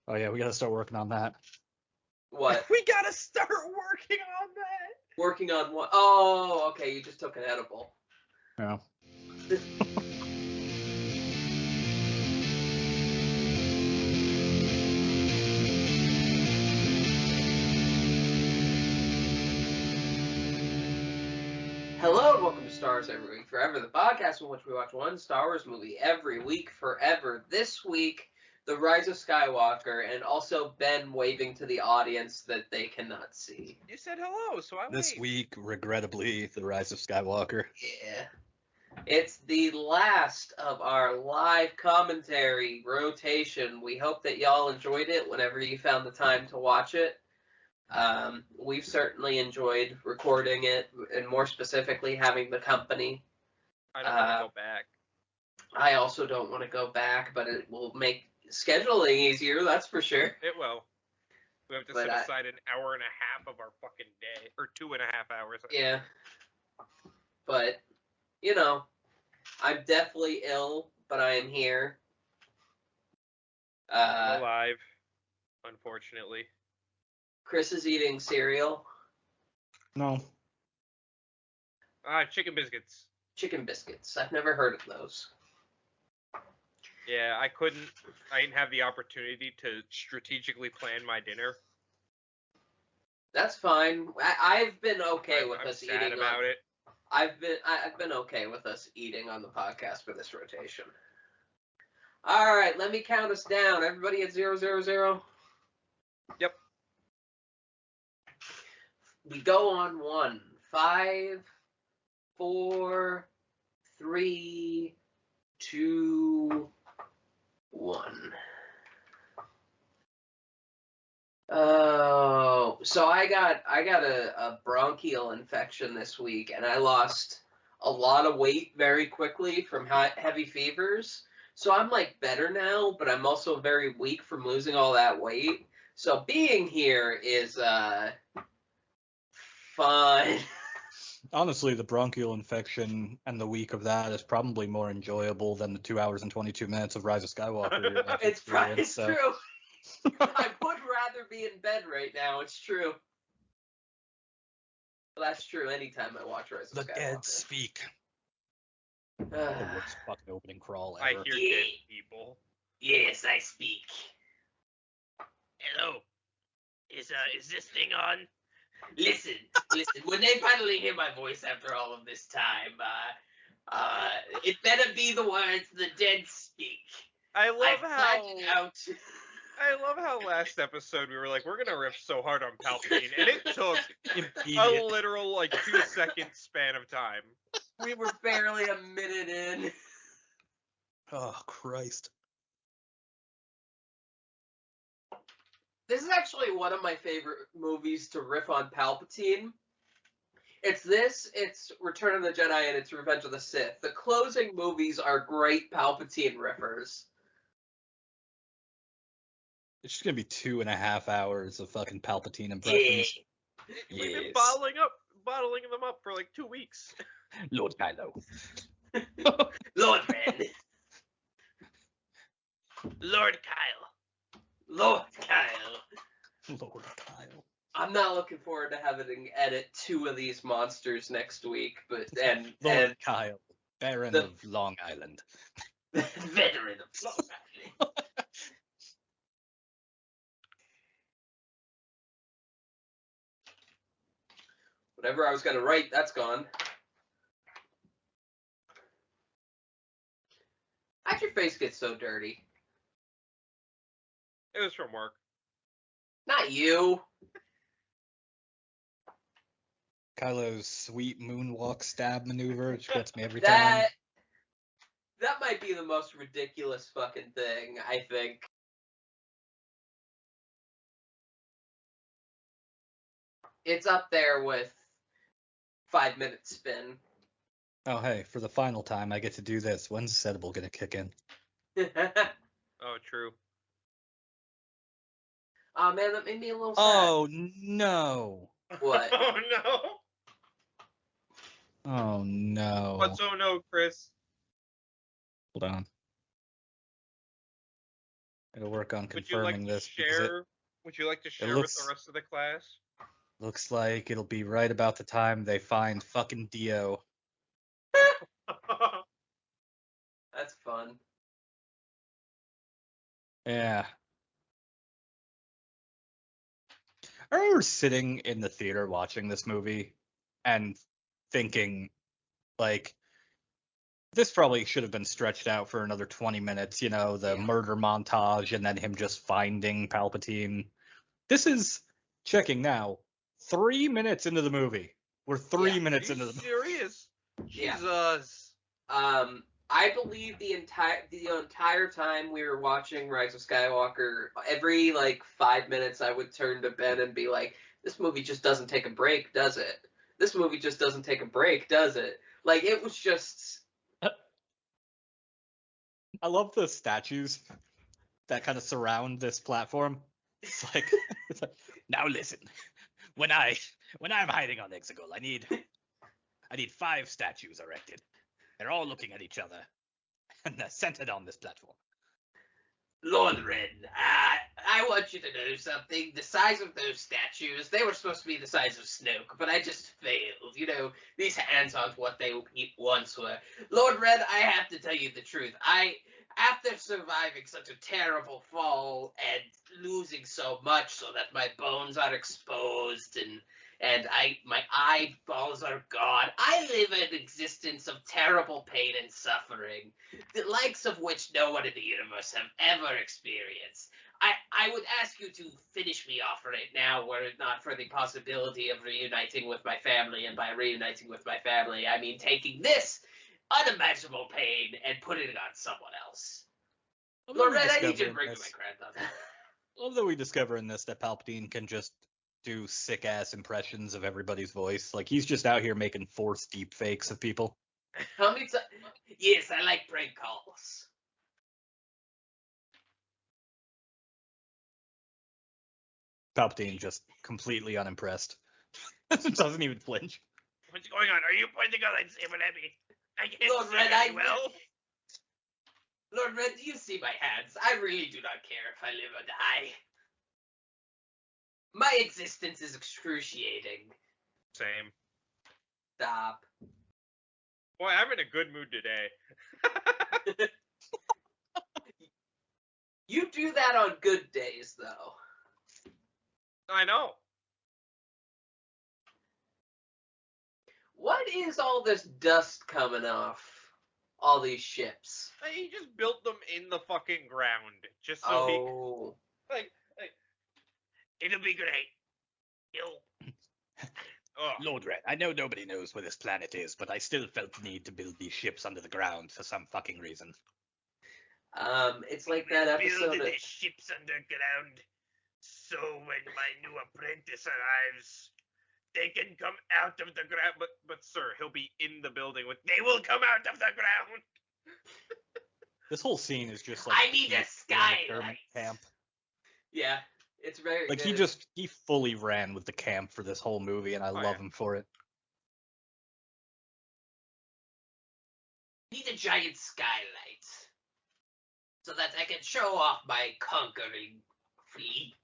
Oh yeah, we gotta start working on that. What? We gotta start working on that. Working on what? Oh, okay. You just took an edible. Yeah. Hello and welcome to Stars Every Week Forever, the podcast in which we watch one Star Wars movie every week forever. This week, The Rise of Skywalker, and also Ben waving to the audience that they cannot see. You said hello, so I This waved. week, regrettably, The Rise of Skywalker. Yeah. It's the last of our live commentary rotation. We hope that y'all enjoyed it whenever you found the time to watch it. We've certainly enjoyed recording it, and more specifically, having the company. I don't want to go back. I also don't want to go back, but it will make scheduling easier, that's for sure. It will. We have to set aside an hour and a half of our fucking day, or 2.5 hours. Yeah. But, you know, I'm definitely ill, but I am here. I'm alive, unfortunately. Chris is eating cereal. No. Chicken biscuits. Chicken biscuits. I've never heard of those. Yeah, I didn't have the opportunity to strategically plan my dinner. That's fine. I've been okay with us sad eating about it. I've been okay with us eating on the podcast for this rotation. All right, let me count us down. Everybody at 000. Yep. We go on 1, 5, 4, 3, 2, 1. Oh, so I got a bronchial infection this week, and I lost a lot of weight very quickly from heavy fevers. So I'm like better now, but I'm also very weak from losing all that weight. So being here is fun. Honestly, the bronchial infection and the week of that is probably more enjoyable than the 2 hours and 22 minutes of Rise of Skywalker. It's true. I would rather be in bed right now. It's true. Well, that's true anytime I watch Rise of Skywalker. The dead speak. The worst fucking opening crawl ever. I hear dead people. Yes, I speak. Hello. Is this thing on? Listen. When they finally hear my voice after all of this time, it better be the words the dead speak. I love how last episode we were like, we're gonna riff so hard on Palpatine, and it took a literal 2-second span of time. We were barely a minute in. Oh, Christ. This is actually one of my favorite movies to riff on Palpatine. It's Return of the Jedi, and it's Revenge of the Sith. The closing movies are great Palpatine riffers. It's just gonna be 2.5 hours of fucking Palpatine impressions. We've been bottling them up for 2 weeks. Lord Kylo. Lord Ben. Lord Kyle. Lord Kyle. Lord Kyle. I'm not looking forward to having to edit 2 of these monsters next week, but Lord Kyle, Baron of Long Island. Veteran of Long Island. Whatever I was going to write, that's gone. How'd your face get so dirty? It was from work. Not you. Kylo's sweet moonwalk stab maneuver, which gets me every time. That might be the most ridiculous fucking thing, I think. It's up there with 5-minute spin. Oh, hey, for the final time, I get to do this. When's the edible gonna kick in? Oh, true. Oh, man, that made me a little sad. Oh, no. What? Oh, no. Oh, no. What's oh, no, Chris? Hold on. It'll work on Would you like confirming to this because share? Would you like to share with the rest of the class? looks like it'll be right about the time they find fucking Dio. That's fun. Yeah. I remember sitting in the theater watching this movie and thinking, like, this probably should have been stretched out for another 20 minutes, the murder montage and then him just finding Palpatine. This is, checking now, 3 minutes into the movie. We're 3 minutes into the movie. Serious? Jesus. I believe the entire time we were watching Rise of Skywalker, every 5 minutes I would turn to Ben and be like, "This movie just doesn't take a break, does it? This movie just doesn't take a break, does it?" Like, it was just. I love the statues that kind of surround this platform. It's like now listen, when I'm hiding on Exegol, I need 5 statues erected. They're all looking at each other, and they're centered on this platform. Lord Red, I want you to know something. The size of those statues, they were supposed to be the size of Snoke, but I just failed. These hands aren't what they once were. Lord Red, I have to tell you the truth. After surviving such a terrible fall and losing so much so that my bones are exposed and my eyeballs are gone, I live an existence of terrible pain and suffering, the likes of which no one in the universe have ever experienced. I would ask you to finish me off right now were it not for the possibility of reuniting with my family, and by reuniting with my family, I mean taking this unimaginable pain and putting it on someone else. Lorette, I need you to bring my granddaughter. Love that we discover in this that Palpatine can just do sick-ass impressions of everybody's voice. Like, he's just out here making forced deep fakes of people. How many times? Yes, I like prank calls. Palpatine just completely unimpressed. Doesn't even flinch. What's going on? Are you pointing a lightsaber at me? I can't Lord see Red, very well. Lord Red, do you see my hands? I really do not care if I live or die. My existence is excruciating. Same. Stop. Boy, I'm in a good mood today. You do that on good days, though. I know. What is all this dust coming off all these ships? He just built them in the fucking ground, just so Oh. Like, it'll be great. Lord Red, I know nobody knows where this planet is, but I still felt the need to build these ships under the ground for some fucking reason. It's like that episode Build of... the ships underground, so when my new apprentice arrives, they can come out of the ground. But sir, he'll be in the building with. They will come out of the ground. This whole scene is just like I need a skylight. Camp. Yeah, it's very Like, good. he fully ran with the camp for this whole movie, and I love him for it. I need a giant skylight so that I can show off my conquering fleet.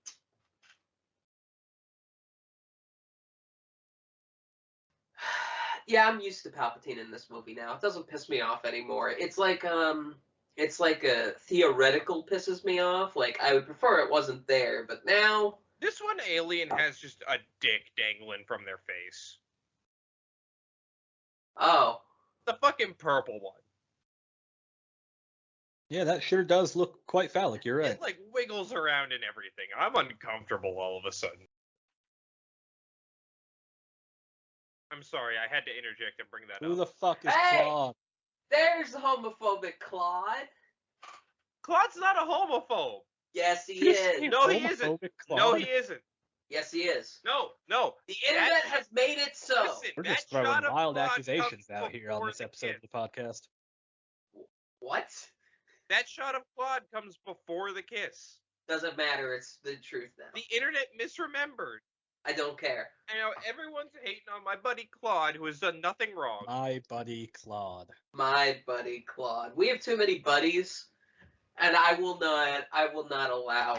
Yeah, I'm used to Palpatine in this movie now. It doesn't piss me off anymore. It's like a theoretical pisses me off. Like, I would prefer it wasn't there, but now... This one alien has just a dick dangling from their face. Oh. The fucking purple one. Yeah, that sure does look quite phallic, you're right. It, wiggles around and everything. I'm uncomfortable all of a sudden. I'm sorry, I had to interject and bring that Who up. the fuck is Hey! Claude? There's homophobic Claude. Claude's not a homophobe. Yes, he Did you is. say No, he isn't. homophobic No, Claude? he isn't. Yes, he is. No. The internet has made it so. Listen, We're that just throwing shot of wild Claude accusations comes out here on before this the episode of kiss. the podcast. What? That shot of Claude comes before the kiss. Doesn't matter. It's the truth now. The internet misremembered. I don't care. I know everyone's hating on my buddy Claude, who has done nothing wrong. My buddy Claude. My buddy Claude. We have too many buddies. And I will not allow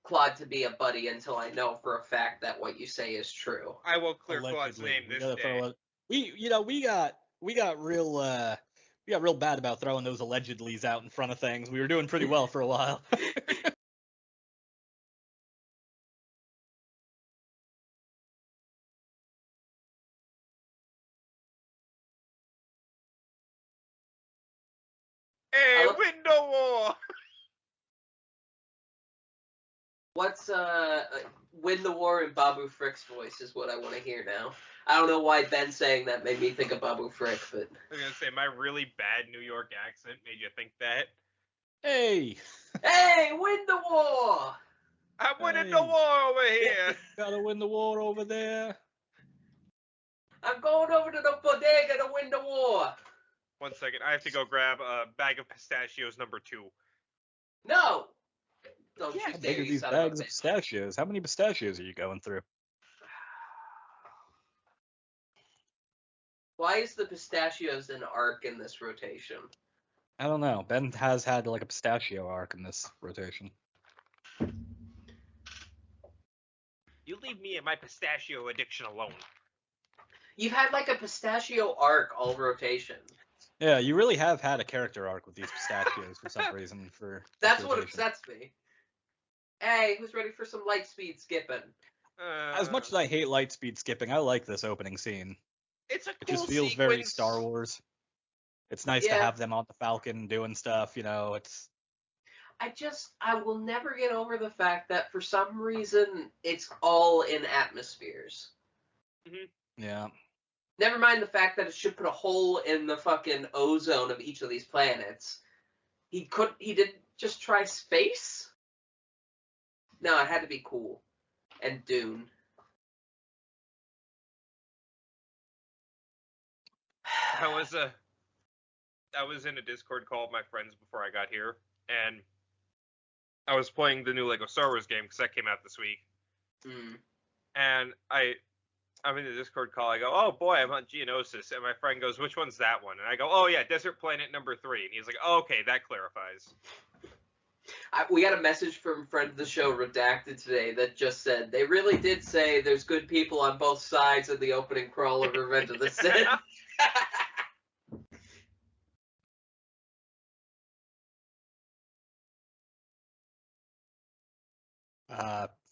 Claude to be a buddy until I know for a fact that what you say is true. I will clear Claude's Allegedly. name We this gotta day. throw we got real bad about throwing those allegedlys out in front of things. We were doing pretty well for a while. Hey, love- window war! What's Win the War in Babu Frick's voice is what I want to hear now. I don't know why Ben saying that made me think of Babu Frick, but I was gonna say my really bad New York accent made you think that. Hey, hey, win the war! I'm winning Hey. the war over here. gotta win the war over there. I'm going over to the bodega to win the war. 1 second, I have to go grab a bag of pistachios number 2. No! Don't How you big dare, are you these son of a bags of bitch. pistachios? How many pistachios are you going through? Why is the pistachios an arc in this rotation? I don't know. Ben has had like a pistachio arc in this rotation. You leave me and my pistachio addiction alone. You've had like a pistachio arc all rotation. Yeah, you really have had a character arc with these pistachios for some reason. That's what upsets me. Hey, who's ready for some light speed skipping? As much as I hate light speed skipping, I like this opening scene. It's a It cool just feels sequence. very Star Wars. It's nice to Yeah. have them on the Falcon doing stuff, you know, it's I will never get over the fact that for some reason it's all in atmospheres. yeah. Never mind the fact that it should put a hole in the fucking ozone of each of these planets. He didn't just try space? No, it had to be cool. And Dune. I was in a Discord call with my friends before I got here, and I was playing the new Lego Star Wars game because that came out this week. Mm. And I'm in the Discord call. I go, oh boy, I'm on Geonosis, and my friend goes, which one's that one? And I go, oh yeah, Desert Planet number 3. And he's like, oh, okay, that clarifies. We got a message from friend of the show, Redacted, today that just said, they really did say there's good people on both sides of the opening crawl of Revenge of the Sith.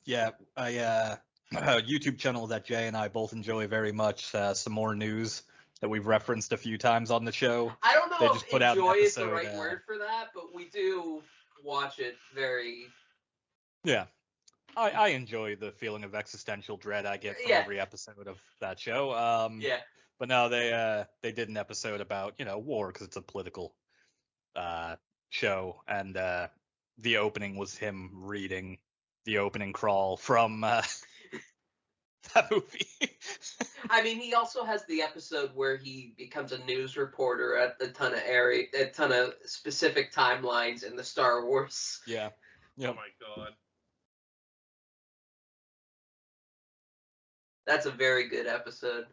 Yeah, a YouTube channel that Jay and I both enjoy very much. Some more news that we've referenced a few times on the show. I don't know They if just put out an enjoy is the episode, right word for that, but we do watch it very... Yeah, I enjoy the feeling of existential dread I get from Yeah. every episode of that show. Yeah. But no, they did an episode about war because it's a political show, and the opening was him reading the opening crawl from that movie. I mean, he also has the episode where he becomes a news reporter at a ton of specific timelines in the Star Wars. Yeah. Yep. Oh my god. That's a very good episode.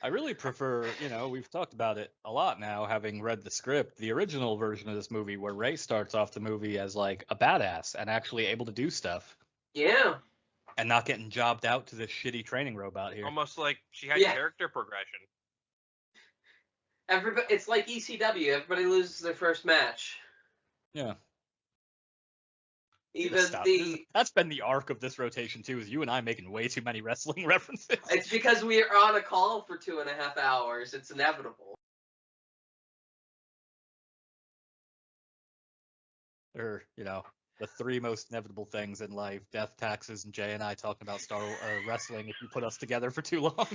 I really prefer, we've talked about it a lot now, having read the script, the original version of this movie where Rey starts off the movie as like a badass and actually able to do stuff. Yeah. And not getting jobbed out to this shitty training robot here. Almost like she had Yeah. character progression. It's like ECW. Everybody loses their first match. Yeah. Even Stop. the... That's been the arc of this rotation too, is you and I making way too many wrestling references. It's because we are on a call for 2.5 hours. It's inevitable. Or, the three most inevitable things in life: death, taxes, and Jay and I talking about wrestling if you put us together for too long.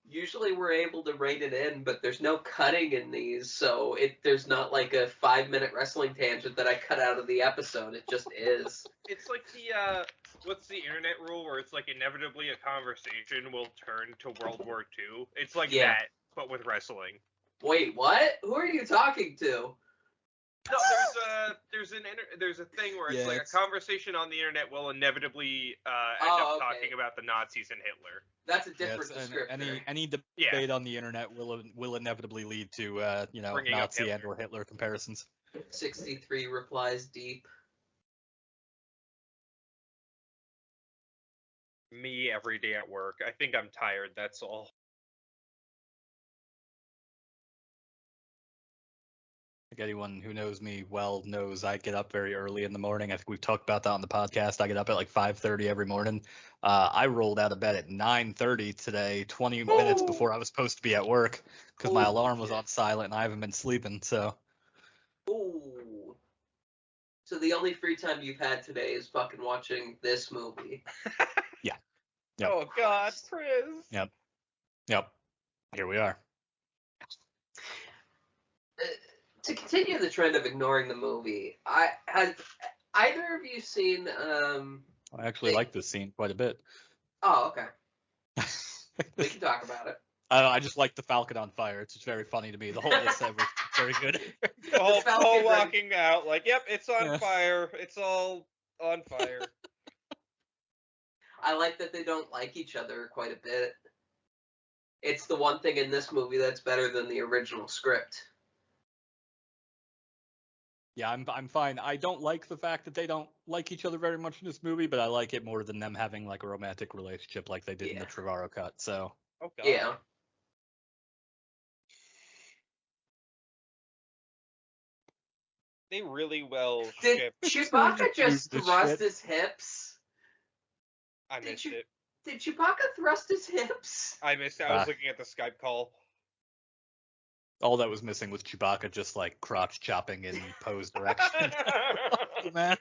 Usually we're able to rein it in, but there's no cutting in these, so there's not like a 5-minute wrestling tangent that I cut out of the episode. It just is. It's like the what's the internet rule where it's like inevitably a conversation will turn to World War II. It's like Yeah. that, but with wrestling. Wait, what? Who are you talking to? No, there's a thing where it's Yeah, like it's- a conversation on the internet will inevitably end Oh, up okay. talking about the Nazis and Hitler. That's a Yeah, different descriptor. any debate on the internet will inevitably lead to Bringing up Nazi Hitler. and or Hitler comparisons. 63 replies deep. Me every day at work. I think I'm tired, that's all. Like anyone who knows me well knows I get up very early in the morning. I think we've talked about that on the podcast. I get up at like 5:30 every morning. I rolled out of bed at 9:30 today, 20 minutes before I was supposed to be at work because my Oh, alarm was shit. on silent and I haven't been sleeping. So Ooh. So the only free time you've had today is fucking watching this movie. Yep. Oh God, Chris. Yep, here we are. To continue the trend of ignoring the movie, has either of you seen? I actually like this scene quite a bit. Oh, okay. We can talk about it. I just like the Falcon on fire. It's just very funny to me. The whole list was very good. The whole Falcon walking out, like, yep, it's on Yeah. fire. It's all on fire. I like that they don't like each other quite a bit. It's the one thing in this movie that's better than the original script. Yeah, I'm fine. I don't like the fact that they don't like each other very much in this movie, but I like it more than them having like a romantic relationship like they did in the Yeah. Trevorrow cut. So Oh God. Yeah. They really well Did shipped. Chewbacca just This thrust shit. his hips? I Did missed you- it. Did Chewbacca thrust his hips? I missed it. I was looking at the Skype call. all that was missing was Chewbacca just like crotch chopping in Poe's direction. Man.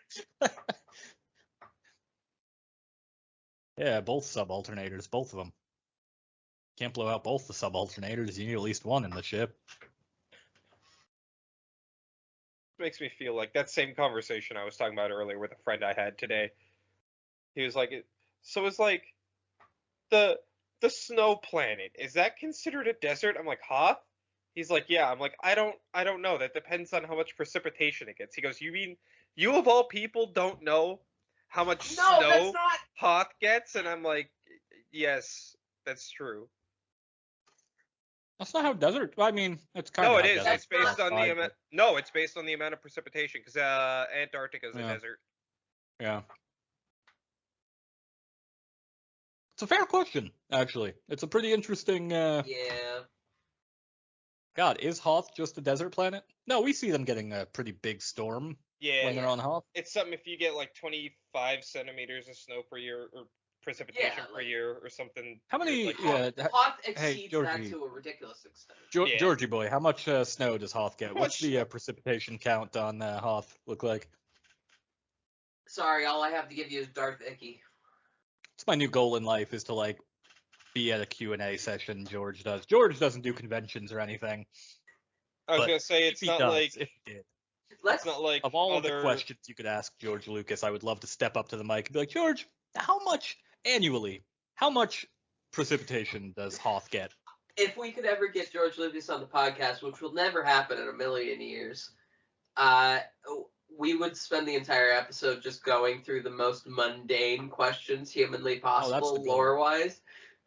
Yeah, both sub-alternators, both of them. Can't blow out both the sub-alternators. You need at least one in the ship. Makes me feel like that same conversation I was talking about earlier with a friend I had today. He was like, so it's like the snow planet, is that considered a desert? I'm like, Hoth? He's like, yeah. I'm like, I don't know. That depends on how much precipitation it gets. He goes, you mean you of all people don't know how much No, snow that's not. Hoth gets? And I'm like, yes, that's true. That's not how desert. I mean, it's kind No, of it how is. desert It's based on the classified, amount. No, it's based on the amount of precipitation because Antarctica is a Yeah. desert. but- Yeah. It's a fair question, actually. It's a pretty interesting. Yeah. God, is Hoth just a desert planet? No, we see them getting a pretty big storm Yeah, when they're on Hoth. it's something if you get like 25 centimeters of snow per year or precipitation Yeah, per like- year or something. How many? Like, Hoth exceeds that Georgie. to a ridiculous extent. Yeah. Georgie boy, how much snow does Hoth get? What's Much- the precipitation count on Hoth look like? Sorry, all I have to give you is Darth Icky. It's my new goal in life is to like be at a Q&A session. George does. George doesn't do conventions or anything. I was but gonna say If it's he not does, like if he did. Let's. it's not like Of all of other the questions you could ask George Lucas, I would love to step up to the mic and be like, George, how much annually? How much precipitation does Hoth get? If we could ever get George Lucas on the podcast, which will never happen in a million years, we would spend the entire episode just going through the most mundane questions humanly possible, the goal. lore-wise.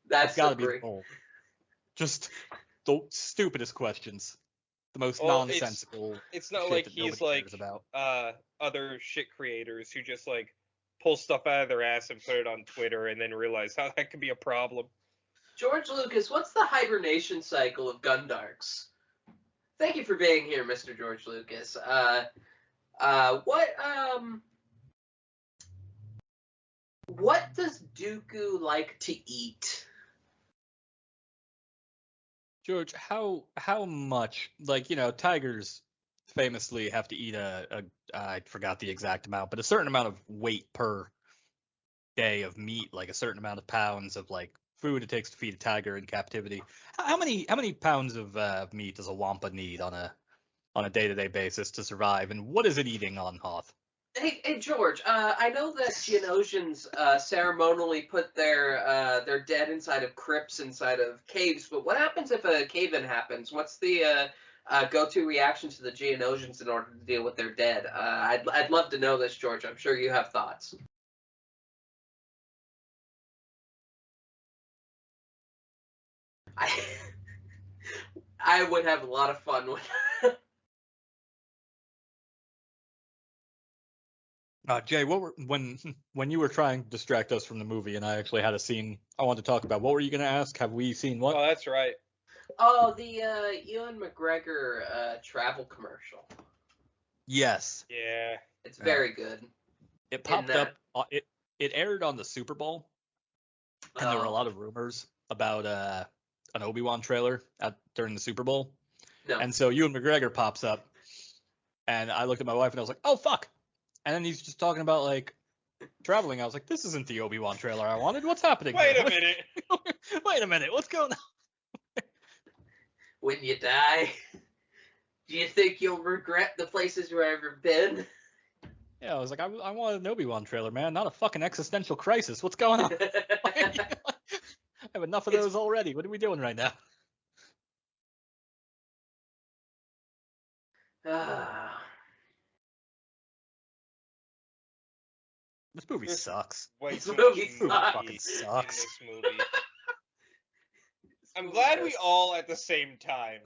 That's got to the be the break. goal. Just the stupidest questions, the most Well, nonsensical. it's not shit like that he's nobody like cares about. other shit creators who just like pull stuff out of their ass and put it on Twitter and then realize how that could be a problem. George Lucas, what's the hibernation cycle of Gundarks? Thank you for being here, Mr. George Lucas. What does Dooku like to eat? George, how much, like, tigers famously have to eat I forgot the exact amount, but a certain amount of weight per day of meat, like a certain amount of pounds of like food it takes to feed a tiger in captivity. How many pounds of meat does a wampa need on a day-to-day basis to survive, and what is it eating on Hoth? Hey, George. I know that Geonosians ceremonially put their dead inside of crypts, inside of caves. But what happens if a cave-in happens? What's the go-to reaction to the Geonosians in order to deal with their dead. I'd love to know this, George. I'm sure you have thoughts. I would have a lot of fun with. Jay, when you were trying to distract us from the movie, and I actually had a scene I wanted to talk about. What were you going to ask? Have we seen what? Oh, that's right. Oh, the Ewan McGregor travel commercial. Yes. Yeah. It's very good. It popped up. It aired on the Super Bowl, and there were a lot of rumors about an Obi-Wan trailer during the Super Bowl. No. And so Ewan McGregor pops up, and I looked at my wife and I was like, "Oh fuck!" And then he's just talking about like traveling. I was like, "This isn't the Obi-Wan trailer I wanted. What's happening?" Wait here? a minute. Wait a minute. What's going on? When you die, do you think you'll regret the places you've ever been? Yeah, I was like, I wanted an Obi-Wan trailer, man, not a fucking existential crisis. What's going on? I have enough of those already. What are we doing right now? This movie sucks. Way This too movie much sucks. Fucking sucks. in this movie. I'm glad we all at the same time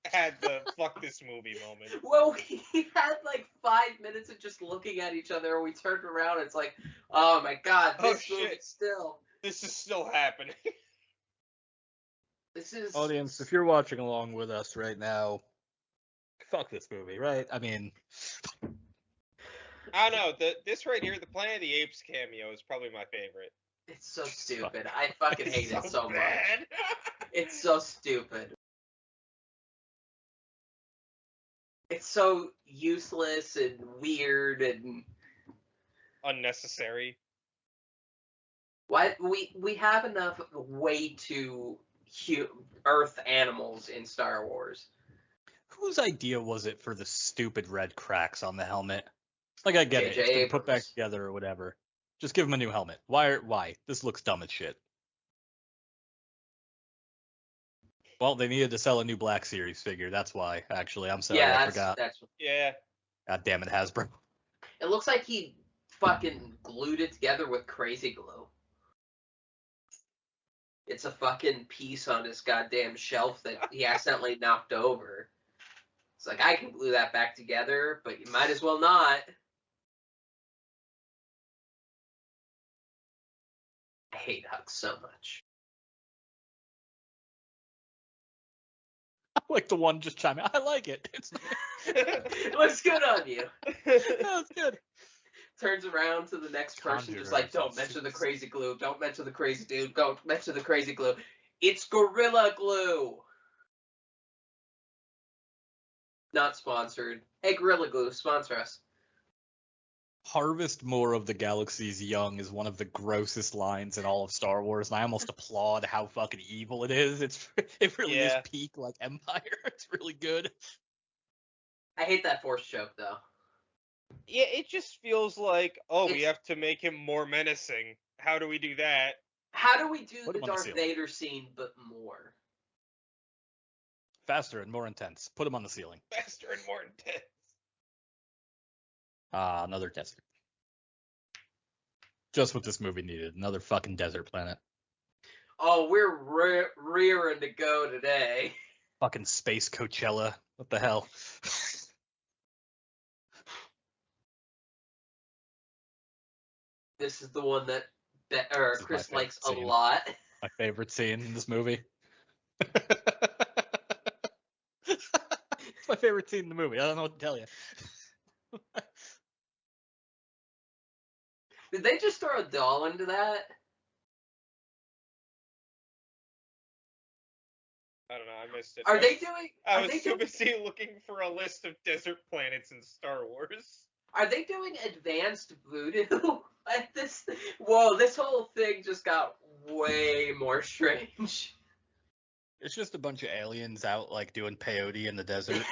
had the fuck this movie moment. Well, we had like 5 minutes of just looking at each other, and we turned around, and it's like, oh my god, this movie shit. still. This is still happening. This is. Audience, if you're watching along with us right now, fuck this movie, right? I mean, I don't know. This right here, the Planet of the Apes cameo is probably my favorite. It's so stupid. I fucking hate it so much. bad. It's so stupid. It's so useless and weird and Unnecessary. why we have enough way too Earth animals in Star Wars. whose idea was it for the stupid red cracks on the helmet? Like, I get it. J.J. It's been put back Abrams. together or whatever. Just give him a new helmet. Why? This looks dumb as shit. Well, they needed to sell a new Black Series figure. That's why, actually. I'm sorry, I forgot. Yeah. God damn it, Hasbro. It looks like he fucking glued it together with crazy glue. It's a fucking piece on his goddamn shelf that he accidentally knocked over. It's like, I can glue that back together, but you might as well not. I hate Hux so much. I like the one just chiming. I like it. It looks good on you. It's good. Turns around to the next person, just Conjurer. like, don't mention the crazy glue. Don't mention the crazy dude. Don't mention the crazy glue. It's Gorilla Glue. Not sponsored. Hey, Gorilla Glue, sponsor us. Harvest more of the galaxy's young is one of the grossest lines in all of Star Wars, and I almost applaud how fucking evil it is. It really is peak like Empire. It's really good. I hate that force joke though. Yeah, it just feels like, we have to make him more menacing. How do we do that? How do we do Put the him on the Darth ceiling. Vader scene, but more? Faster and more intense. Put him on the ceiling. Faster and more intense. Another desert. Just what this movie needed. Another fucking desert planet. Oh, we're rearing to go today. Fucking space Coachella. What the hell? This is the one that This is Chris my likes a favorite scene. lot. My favorite scene in this movie. It's my favorite scene in the movie. I don't know what to tell you. Did they just throw a doll into that? I don't know, I missed it. Are they doing? I was too busy looking for a list of desert planets in Star Wars. Are they doing advanced voodoo at this? Whoa, this whole thing just got way more strange. It's just a bunch of aliens out like doing peyote in the desert.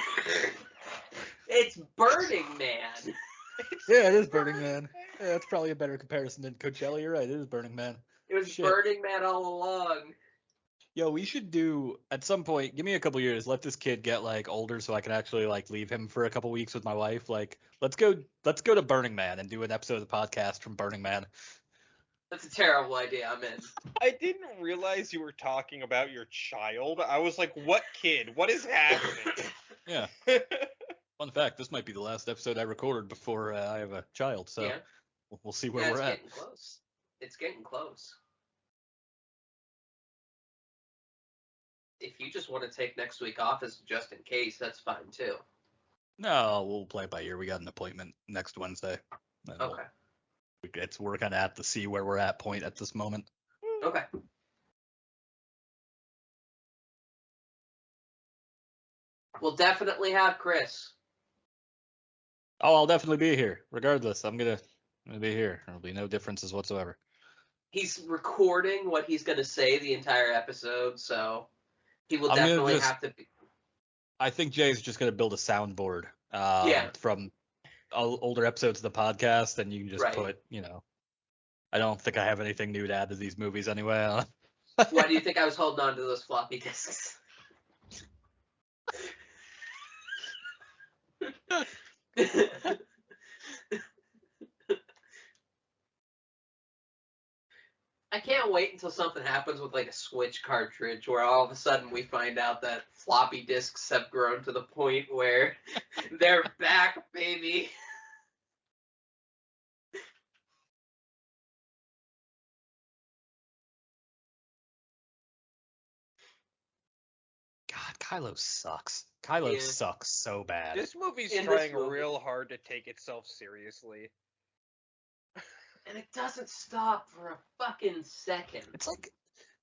It's Burning Man. Yeah, it is Burning Man. Yeah, that's probably a better comparison than Coachella. You're right, it is Burning Man. It was Shit. Burning Man all along. Yo, we should do at some point. Give me a couple years. Let this kid get like older, so I can actually like leave him for a couple weeks with my wife. Like, let's go to Burning Man and do an episode of the podcast from Burning Man. That's a terrible idea. I'm in. I didn't realize you were talking about your child. I was like, what kid? What is happening? Yeah. Fun fact: this might be the last episode I recorded before I have a child. So Yeah. we'll see where Yeah, we're it's at. getting close. It's getting close. If you just want to take next week off as just in case, that's fine too. No, we'll play it by ear. We got an appointment next Wednesday. And Okay. we're kind of at the see where we're at point at this moment. Okay. We'll definitely have Chris. Oh, I'll definitely be here. Regardless, I'm gonna be here. There'll be no differences whatsoever. He's recording what he's going to say the entire episode, so he will I'm gonna definitely just- have to be. I think Jay's just gonna build a soundboard. Yeah. From older episodes of the podcast, and you can just Right. put, I don't think I have anything new to add to these movies anyway. Why do you think I was holding on to those floppy disks? I can't wait until something happens with like a Switch cartridge where all of a sudden we find out that floppy disks have grown to the point where they're back, baby. God, Kylo sucks. Kylo Yeah. sucks so bad. This movie's In this trying movie. real hard to take itself seriously. And it doesn't stop for a fucking second. It's like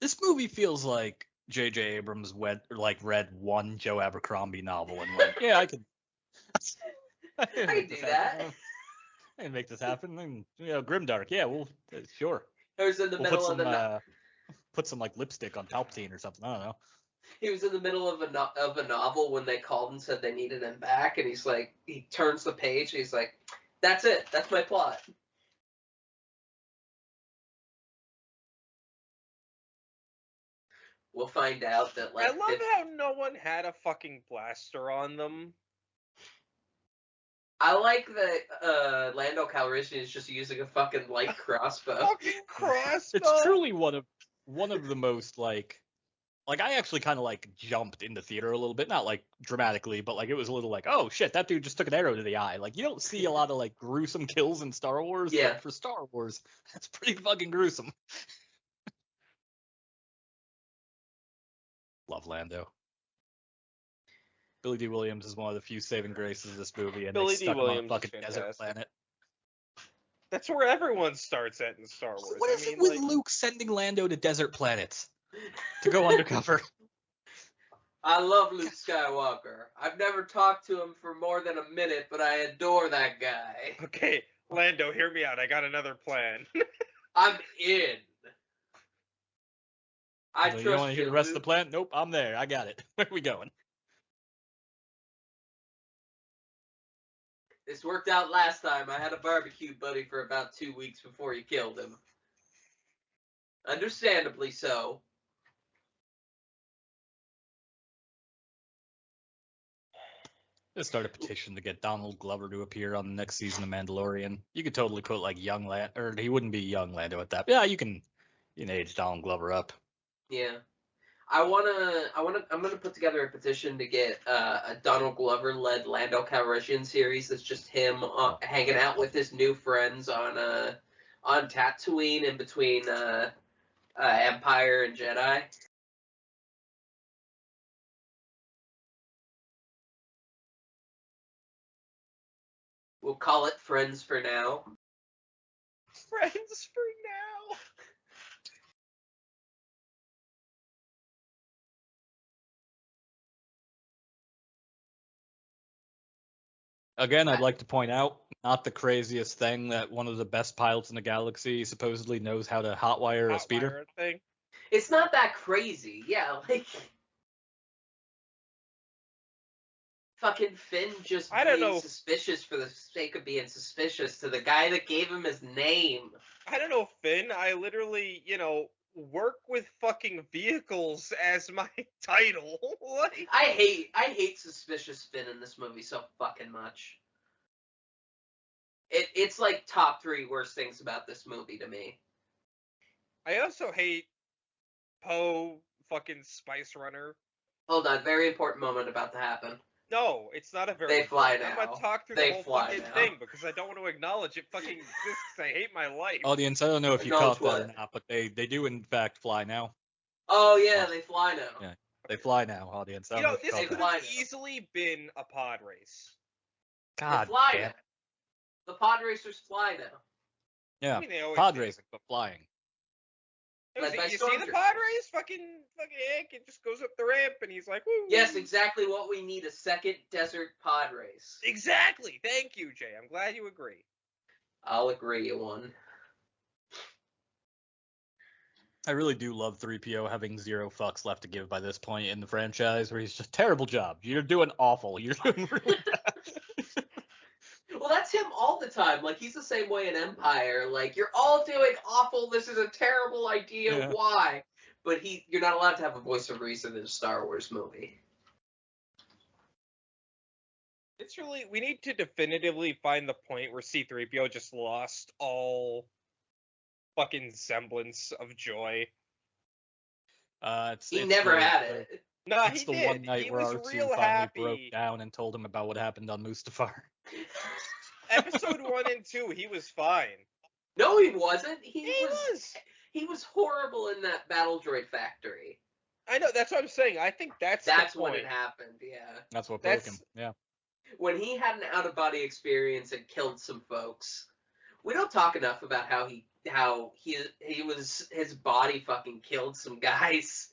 this movie feels like J.J. Abrams read one Joe Abercrombie novel and went, yeah, I could. I can I can do that. I can make this happen. And Grimdark, yeah, well, sure. It was in the We'll middle of the put some like lipstick on Palpatine or something. I don't know. He was in the middle of a novel when they called and said they needed him back, and he's like, he turns the page, and he's like, "That's it. That's my plot." We'll find out that like. I love how no one had a fucking blaster on them. I like that Lando Calrissian is just using a fucking light crossbow. Fucking crossbow. It's truly one of the most like I actually kind of like jumped in the theater a little bit, not like dramatically, but like it was a little like, oh shit, that dude just took an arrow to the eye. Like you don't see a lot of like gruesome kills in Star Wars. Yeah. But for Star Wars, that's pretty fucking gruesome. Love Lando. Billy D. Williams is one of the few saving graces of this movie, and Billy they D. stuck him on Williams a is fucking desert fantastic. planet. That's where everyone starts at in Star Wars. What is it with Luke sending Lando to desert planets to go undercover? I love Luke Skywalker. I've never talked to him for more than a minute, but I adore that guy. Okay, Lando, hear me out. I got another plan. I'm in. I So trust you don't want to hear the rest of the Luke. plan? Nope, I'm there. I got it. Where are we going? This worked out last time. I had a barbecue buddy for about 2 weeks before you killed him. Understandably so. Let's start a petition to get Donald Glover to appear on the next season of Mandalorian. You could totally put like young Lando, or he wouldn't be young Lando at that. Yeah, you can age Donald Glover up. Yeah. I'm gonna put together a petition to get a Donald Glover-led Lando Calrissian series that's just him hanging out with his new friends on Tatooine in between Empire and Jedi. We'll call it Friends for now. Friends for now. Again, I'd like to point out, not the craziest thing that one of the best pilots in the galaxy supposedly knows how to hotwire a speeder. Hotwire thing. It's not that crazy. Yeah, like fucking Finn just I don't being know. suspicious for the sake of being suspicious to the guy that gave him his name. I don't know, Finn. I literally, work with fucking vehicles as my title. Like, I hate Suspicious Finn in this movie so fucking much. It's like top 3 worst things about this movie to me. I also hate Poe fucking Spice Runner. Hold on, very important moment about to happen. No, it's not a very. They fly important. I'm now. gonna talk through They the whole fly fucking now. thing because I don't want to acknowledge it fucking exists. I hate my life. Audience, I don't know if you Acknowledge caught that or what? not, but they do in fact fly now. Oh yeah, they fly now. Yeah. They fly now, audience. I You don't know, if you this caught could that. have easily been a pod race. God they fly damn now. it. The pod racers fly now. Yeah, I mean, they always pod did. racing, but flying. Led by You see the stormtroopers. pod race? Fucking Hank, it just goes up the ramp and he's like, woo. Yes, exactly what we need, a second desert pod race. Exactly. Thank you, Jay. I'm glad you agree. I'll agree you one. I really do love 3PO having 0 fucks left to give by this point in the franchise, where he's just terrible job. You're doing awful. You're doing really bad. Well, that's him all the time. Like, he's the same way in Empire. Like, you're all doing awful. This is a terrible idea. Yeah. Why? But you're not allowed to have a voice of reason in a Star Wars movie. It's really, we need to definitively find the point where C-3PO just lost all fucking semblance of joy. He never had it. No, It's he the did. one night He where was R2 real finally happy. broke down and told him about what happened on Mustafar. Episode 1 and 2, he was fine. No, he wasn't. He was horrible in that battle droid factory. I know, that's what I'm saying. I think that's the when point. it happened, yeah. That's what broke him. Yeah. When he had an out-of-body experience and killed some folks. We don't talk enough about how his body fucking killed some guys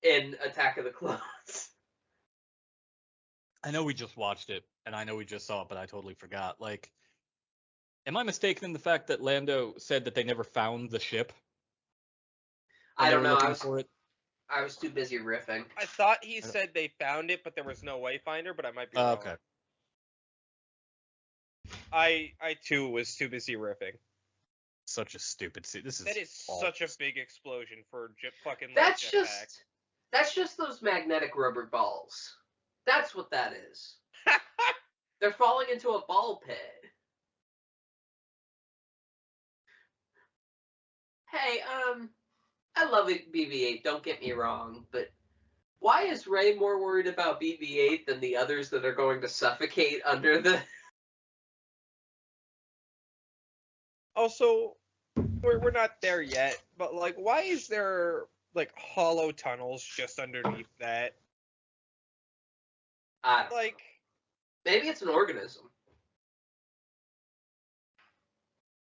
in Attack of the Clones. I know we just watched it, and I know we just saw it, but I totally forgot. Like, am I mistaken in the fact that Lando said that they never found the ship? I don't know. I was too busy riffing. I thought he said they found it, but there was no wayfinder, but I might be wrong. Okay. I too was too busy riffing. Such a stupid scene. That is such a big explosion for fucking. That's just those magnetic rubber balls. That's what that is. They're falling into a ball pit. Hey, I love BB-8. Don't get me wrong, but why is Rey more worried about BB-8 than the others that are going to suffocate under the? Also, we're not there yet, but like, why is there like hollow tunnels just underneath that? I don't know. Like, maybe it's an organism.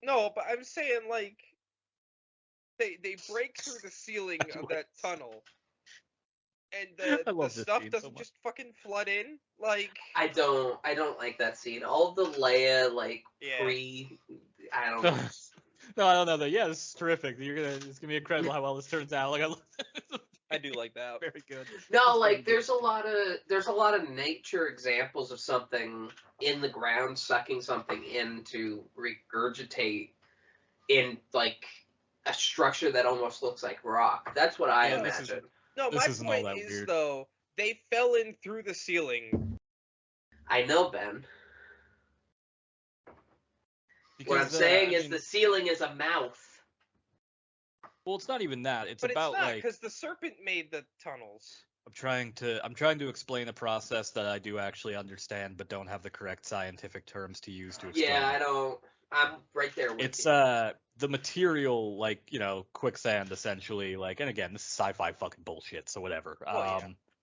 No, but I'm saying like they break through the ceiling of that tunnel, and the stuff doesn't just fucking flood in. Like, I don't like that scene. All of the Leia I don't know. No, I don't know that. Yeah, this is terrific. It's gonna be incredible how well this turns out. Like, I do like that. Very good. No, like there's a lot of nature examples of something in the ground sucking something in to regurgitate in like a structure that almost looks like rock. That's what I imagine. No, my point is weird. Though they fell in through the ceiling. I know, Ben. Because, what I'm saying is the ceiling is a mouth. Well, it's not even that. It's but about it's not, like because the serpent made the tunnels. I'm trying to explain a process that I do actually understand, but don't have the correct scientific terms to use to explain. Yeah, I don't. I'm right there with you. It's the material, like, you know, quicksand essentially, like, and again, this is sci-fi fucking bullshit, so whatever.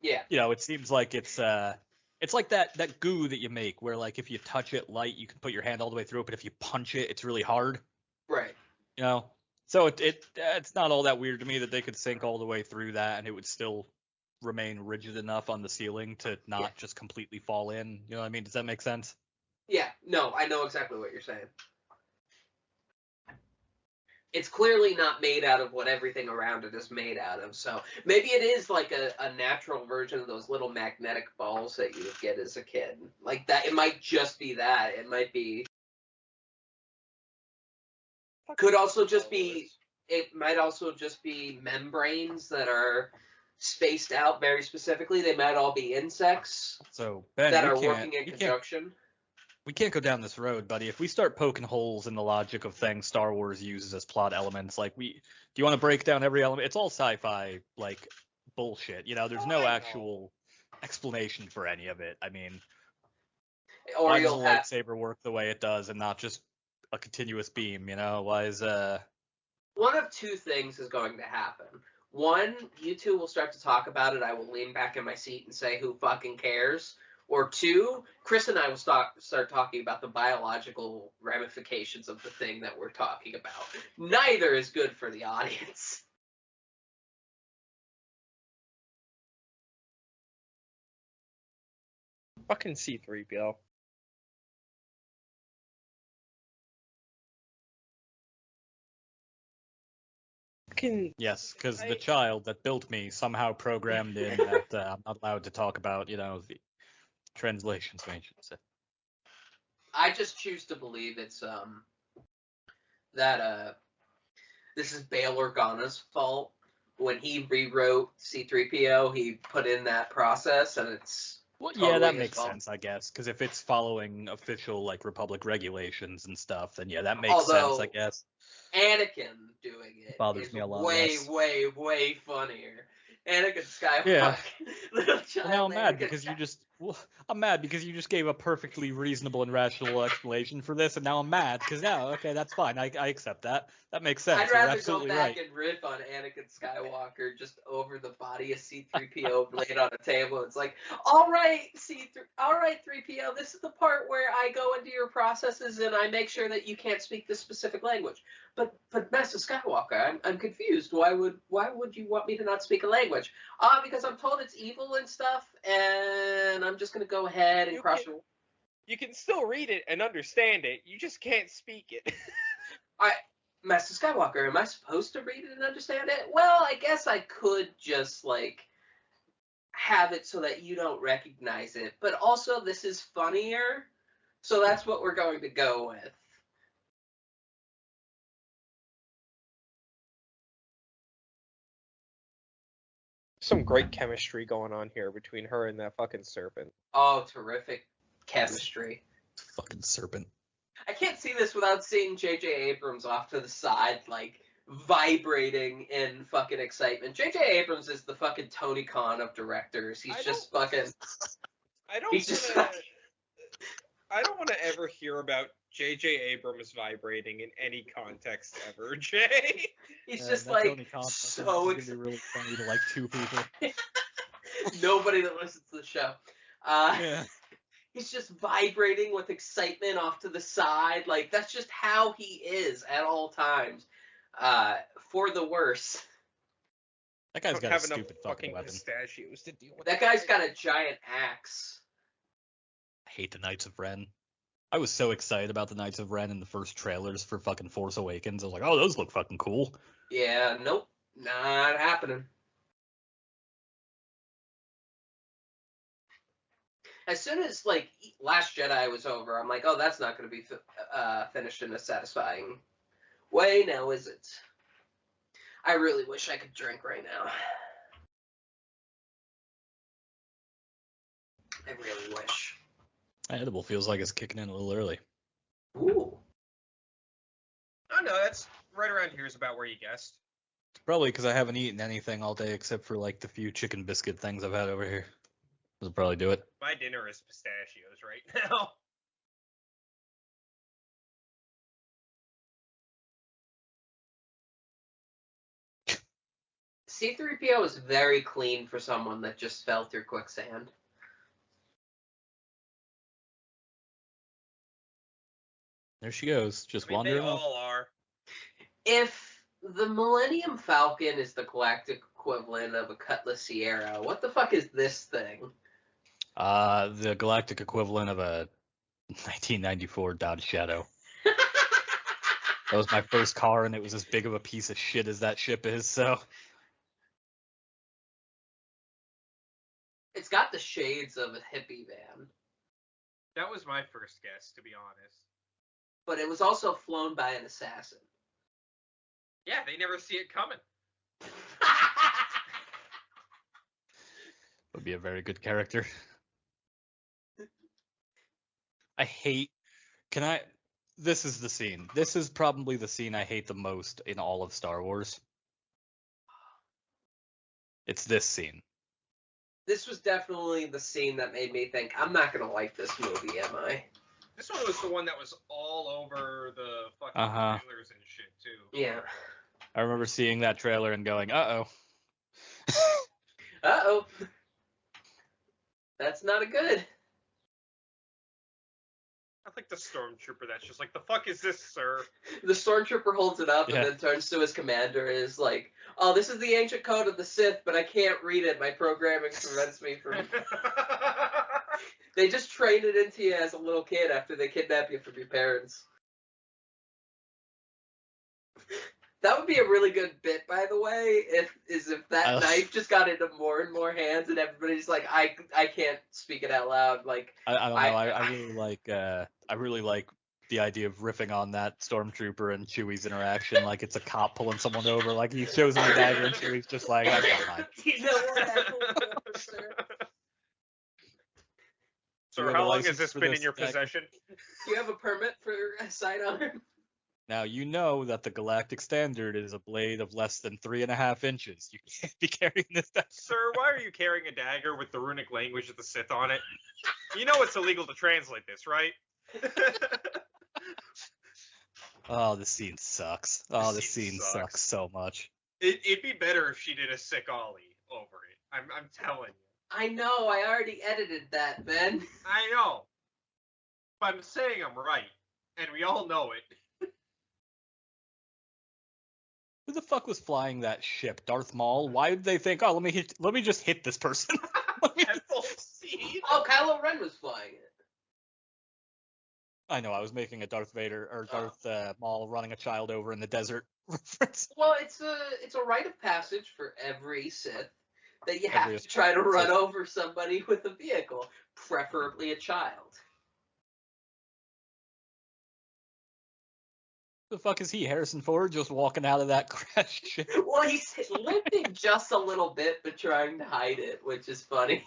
Yeah. You know, it seems like it's like that goo that you make where, like, if you touch it light, you can put your hand all the way through it, but if you punch it, it's really hard. Right. You know? So it's not all that weird to me that they could sink all the way through that and it would still remain rigid enough on the ceiling to not just completely fall in. You know what I mean? Does that make sense? Yeah. No, I know exactly what you're saying. It's clearly not made out of what everything around it is made out of. So maybe it is like a natural version of those little magnetic balls that you would get as a kid. Like that. It might just be that. It might be. Could also just be it might also just be membranes that are spaced out very specifically. They might all be insects So Ben, that are working in you can't conjunction. we can't go down this road, buddy. If we start poking holes in the logic of things Star Wars uses as plot elements, like do you want to break down every element? It's all sci-fi like bullshit. You know, there's no actual explanation for any of it. I mean, Or why does a you'll have lightsaber work the way it does and not just a continuous beam? You know, why is one of two things is going to happen. One, you two will start to talk about it. I will lean back in my seat and say, "Who fucking cares?" Or two, Chris and I will start talking about the biological ramifications of the thing that we're talking about. Neither is good for the audience. Fucking C-3PO. Fucking yes, because the child that built me somehow programmed in that I'm not allowed to talk about, you know, the translations. I just choose to believe it's that this is Bail Organa's fault. When he rewrote C-3PO, he put in that process, and it's Well, totally yeah, that his makes fault. sense, I guess, because if it's following official like Republic regulations and stuff, then yeah, that makes Although, sense, I guess. Anakin doing it Bothers is me a lot way, less. way, way funnier. Anakin Skywalker, Yeah. little Well, child. now I'm mad Anakin because you Sky- just I'm mad because you just gave a perfectly reasonable and rational explanation for this, and now I'm mad because yeah, okay, that's fine. I accept that. That makes sense. I'd You're rather go absolutely back right. and riff on Anakin Skywalker just over the body of C-3PO laid on a table. It's like, all right, all right, 3PO, this is the part where I go into your processes and I make sure that you can't speak this specific language. But Master Skywalker, I'm confused. Why would you want me to not speak a language? Because I'm told it's evil and stuff, and I'm just gonna go ahead and crush it. You can still read it and understand it. You just can't speak it. Master Skywalker, am I supposed to read it and understand it? Well, I guess I could just, like, have it so that you don't recognize it. But also, this is funnier, so that's what we're going to go with. Some great chemistry going on here between her and that fucking serpent. Oh, terrific chemistry. Fucking serpent. I can't see this without seeing J.J. Abrams off to the side, like, vibrating in fucking excitement. J.J. Abrams is the fucking Tony Khan of directors. He's just fucking... I don't want to ever hear about J.J. Abrams vibrating in any context ever, Jay. He's just that like Tony Khan so is gonna be really funny to like two people. Nobody that listens to the show. Yeah. He's just vibrating with excitement off to the side. Like, that's just how he is at all times. For the worse. That guy's got a Have enough stupid fucking weapon. pistachios to deal with. That guy's got a giant axe. I hate the Knights of Ren. I was so excited about the Knights of Ren in the first trailers for fucking Force Awakens. I was like, oh, those look fucking cool. Yeah, nope. Not happening. As soon as, like, Last Jedi was over, I'm like, oh, that's not going to be finished in a satisfying way, now is it? I really wish I could drink right now. I really wish. Edible feels like it's kicking in a little early. Ooh. Oh no, that's right around here is about where you guessed. It's probably because I haven't eaten anything all day except for like the few chicken biscuit things I've had over here. That'll probably do it. My dinner is pistachios right now. C-3PO is very clean for someone that just fell through quicksand. There she goes, just wandering they off. all are. If the Millennium Falcon is the galactic equivalent of a Cutlass Sierra, what the fuck is this thing? The galactic equivalent of a 1994 Dodge Shadow. That was my first car, and it was as big of a piece of shit as that ship is, so... It's got the shades of a hippie van. That was my first guess, to be honest. But it was also flown by an assassin. Yeah, they never see it coming. Would be a very good character. I hate. Can I? This is the scene. This is probably the scene I hate the most in all of Star Wars. It's this scene. This was definitely the scene that made me think, I'm not gonna like this movie, am I? This one was the one that was all over the fucking trailers and shit too. Yeah. I remember seeing that trailer and going, "Uh-oh." Uh-oh. That's not a good. I like the stormtrooper that's just like, the fuck is this, sir? The stormtrooper holds it up Yeah. and then turns to his commander and is like, oh, this is the ancient code of the Sith, but I can't read it. My programming prevents me from... They just train it into you as a little kid after they kidnap you from your parents. That would be a really good bit, by the way, if that knife just got into more and more hands and everybody's like, I can't speak it out loud. Like I don't know. I really like the idea of riffing on that stormtrooper and Chewie's interaction, like it's a cop pulling someone over. Like he shows him the dagger and Chewie's just like, "That's not mine." You know what? Sir, how long has this been in your possession? Do you have a permit for a sidearm? Now you know that the galactic standard is a blade of less than 3.5 inches. You can't be carrying this dagger. Sir, why are you carrying a dagger with the runic language of the Sith on it? You know it's illegal to translate this, right? Oh, this scene sucks. Oh, this scene sucks so much. It'd be better if she did a sick ollie over it. I'm telling you. I know, I already edited that, Ben. I know. But I'm saying I'm right. And we all know it. Who the fuck was flying that ship? Darth Maul? Why did they think, oh, let me just hit this person? That full scene. Oh, Kylo Ren was flying it. I know, I was making a Darth Vader or Darth Maul running a child over in the desert reference. Well, it's a rite of passage for every Sith that you have to try to run over somebody with a vehicle, preferably a child. The fuck is he? Harrison Ford just walking out of that crashed ship? Well, he's limping just a little bit, but trying to hide it, which is funny.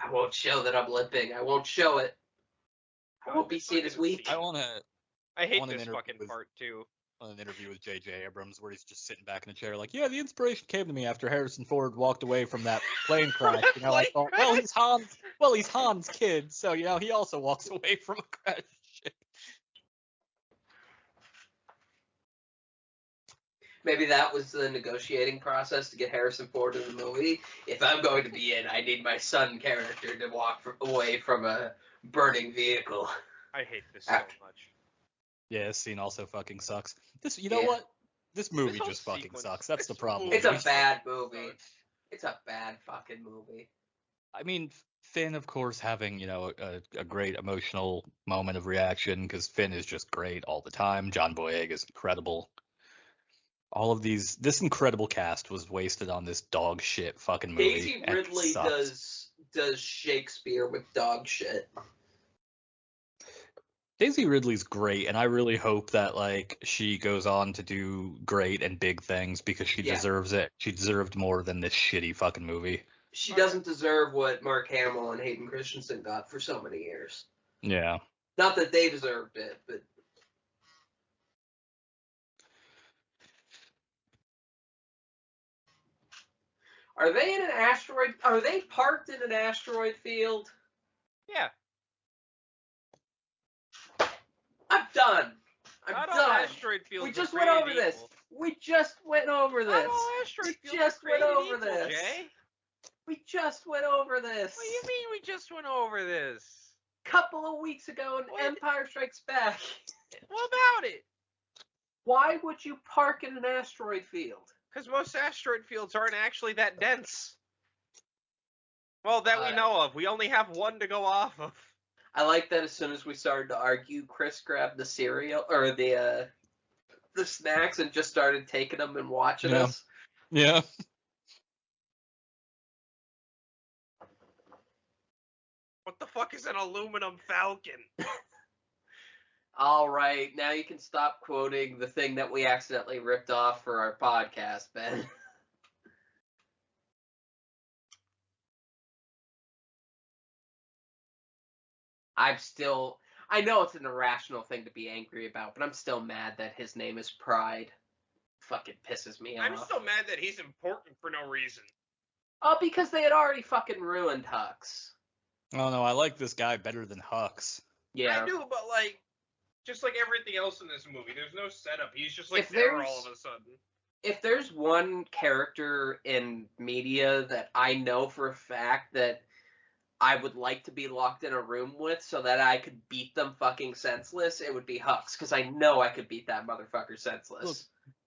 I won't show that I'm limping. I won't show it. I won't be seen as weak. I hate this fucking part too. On an interview with J.J. Abrams, where he's just sitting back in a chair, like, yeah, the inspiration came to me after Harrison Ford walked away from that plane crash. You know, I thought, he's Han's kid, so you know he also walks away from a crash ship. Maybe that was the negotiating process to get Harrison Ford in the movie. If I'm going to be in, I need my son character to walk away from a burning vehicle. I hate this so much. Yeah, this scene also fucking sucks. You know what? This movie just fucking sucks. That's the problem. It's a bad movie. It's a bad fucking movie. I mean, Finn, of course, having, you know, a great emotional moment of reaction, because Finn is just great all the time. John Boyega is incredible. All of this incredible cast was wasted on this dog shit fucking movie. Daisy Ridley does Shakespeare with dog shit. Daisy Ridley's great, and I really hope that like she goes on to do great and big things because she deserves it. She deserved more than this shitty fucking movie. She doesn't deserve what Mark Hamill and Hayden Christensen got for so many years. Yeah. Not that they deserved it, but are they in an asteroid? Are they parked in an asteroid field? Yeah. I'm done. Not all asteroid fields. We just went over this. We just went over this. Not all asteroid fields. We just went over this. Jay? We just went over this. What do you mean we just went over this? Couple of weeks ago in Empire Strikes Back. What about it? Why would you park in an asteroid field? Because most asteroid fields aren't actually that dense. Well, that we know of. We only have one to go off of. I like that as soon as we started to argue, Chris grabbed the cereal or the snacks and just started taking them and watching us. Yeah. What the fuck is an aluminum falcon? All right, now you can stop quoting the thing that we accidentally ripped off for our podcast, Ben. I know it's an irrational thing to be angry about, but I'm still mad that his name is Pride. Fucking pisses me off. I'm still mad that he's important for no reason. Oh, because they had already fucking ruined Hux. Oh no, I like this guy better than Hux. Yeah. I do, but like, just like everything else in this movie, there's no setup. He's just like If there there's- all of a sudden. If there's one character in media that I know for a fact that I would like to be locked in a room with so that I could beat them fucking senseless, it would be Hux, because I know I could beat that motherfucker senseless. Look,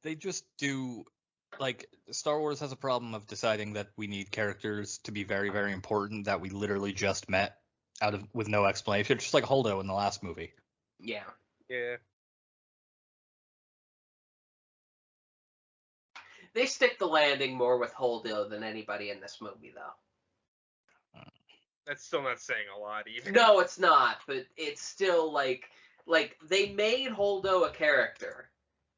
they just do, like, Star Wars has a problem of deciding that we need characters to be very, very important that we literally just met with no explanation, just like Holdo in the last movie. Yeah. Yeah. They stick the landing more with Holdo than anybody in this movie, though. That's still not saying a lot either. No, it's not, but it's still like they made Holdo a character.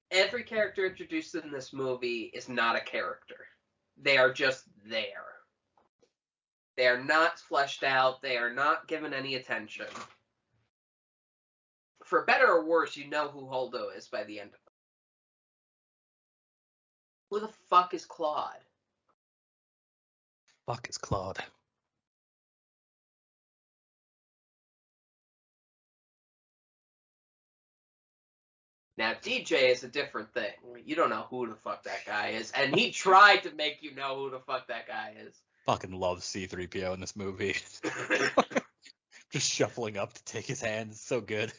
Every character introduced in this movie is not a character. They are just there. They are not fleshed out. They are not given any attention. For better or worse, you know who Holdo is by the end of it. Who the fuck is Claude? Fuck is Claude. Now, DJ is a different thing. You don't know who the fuck that guy is, and he tried to make you know who the fuck that guy is. Fucking love C-3PO in this movie. Just shuffling up to take his hand. It's so good.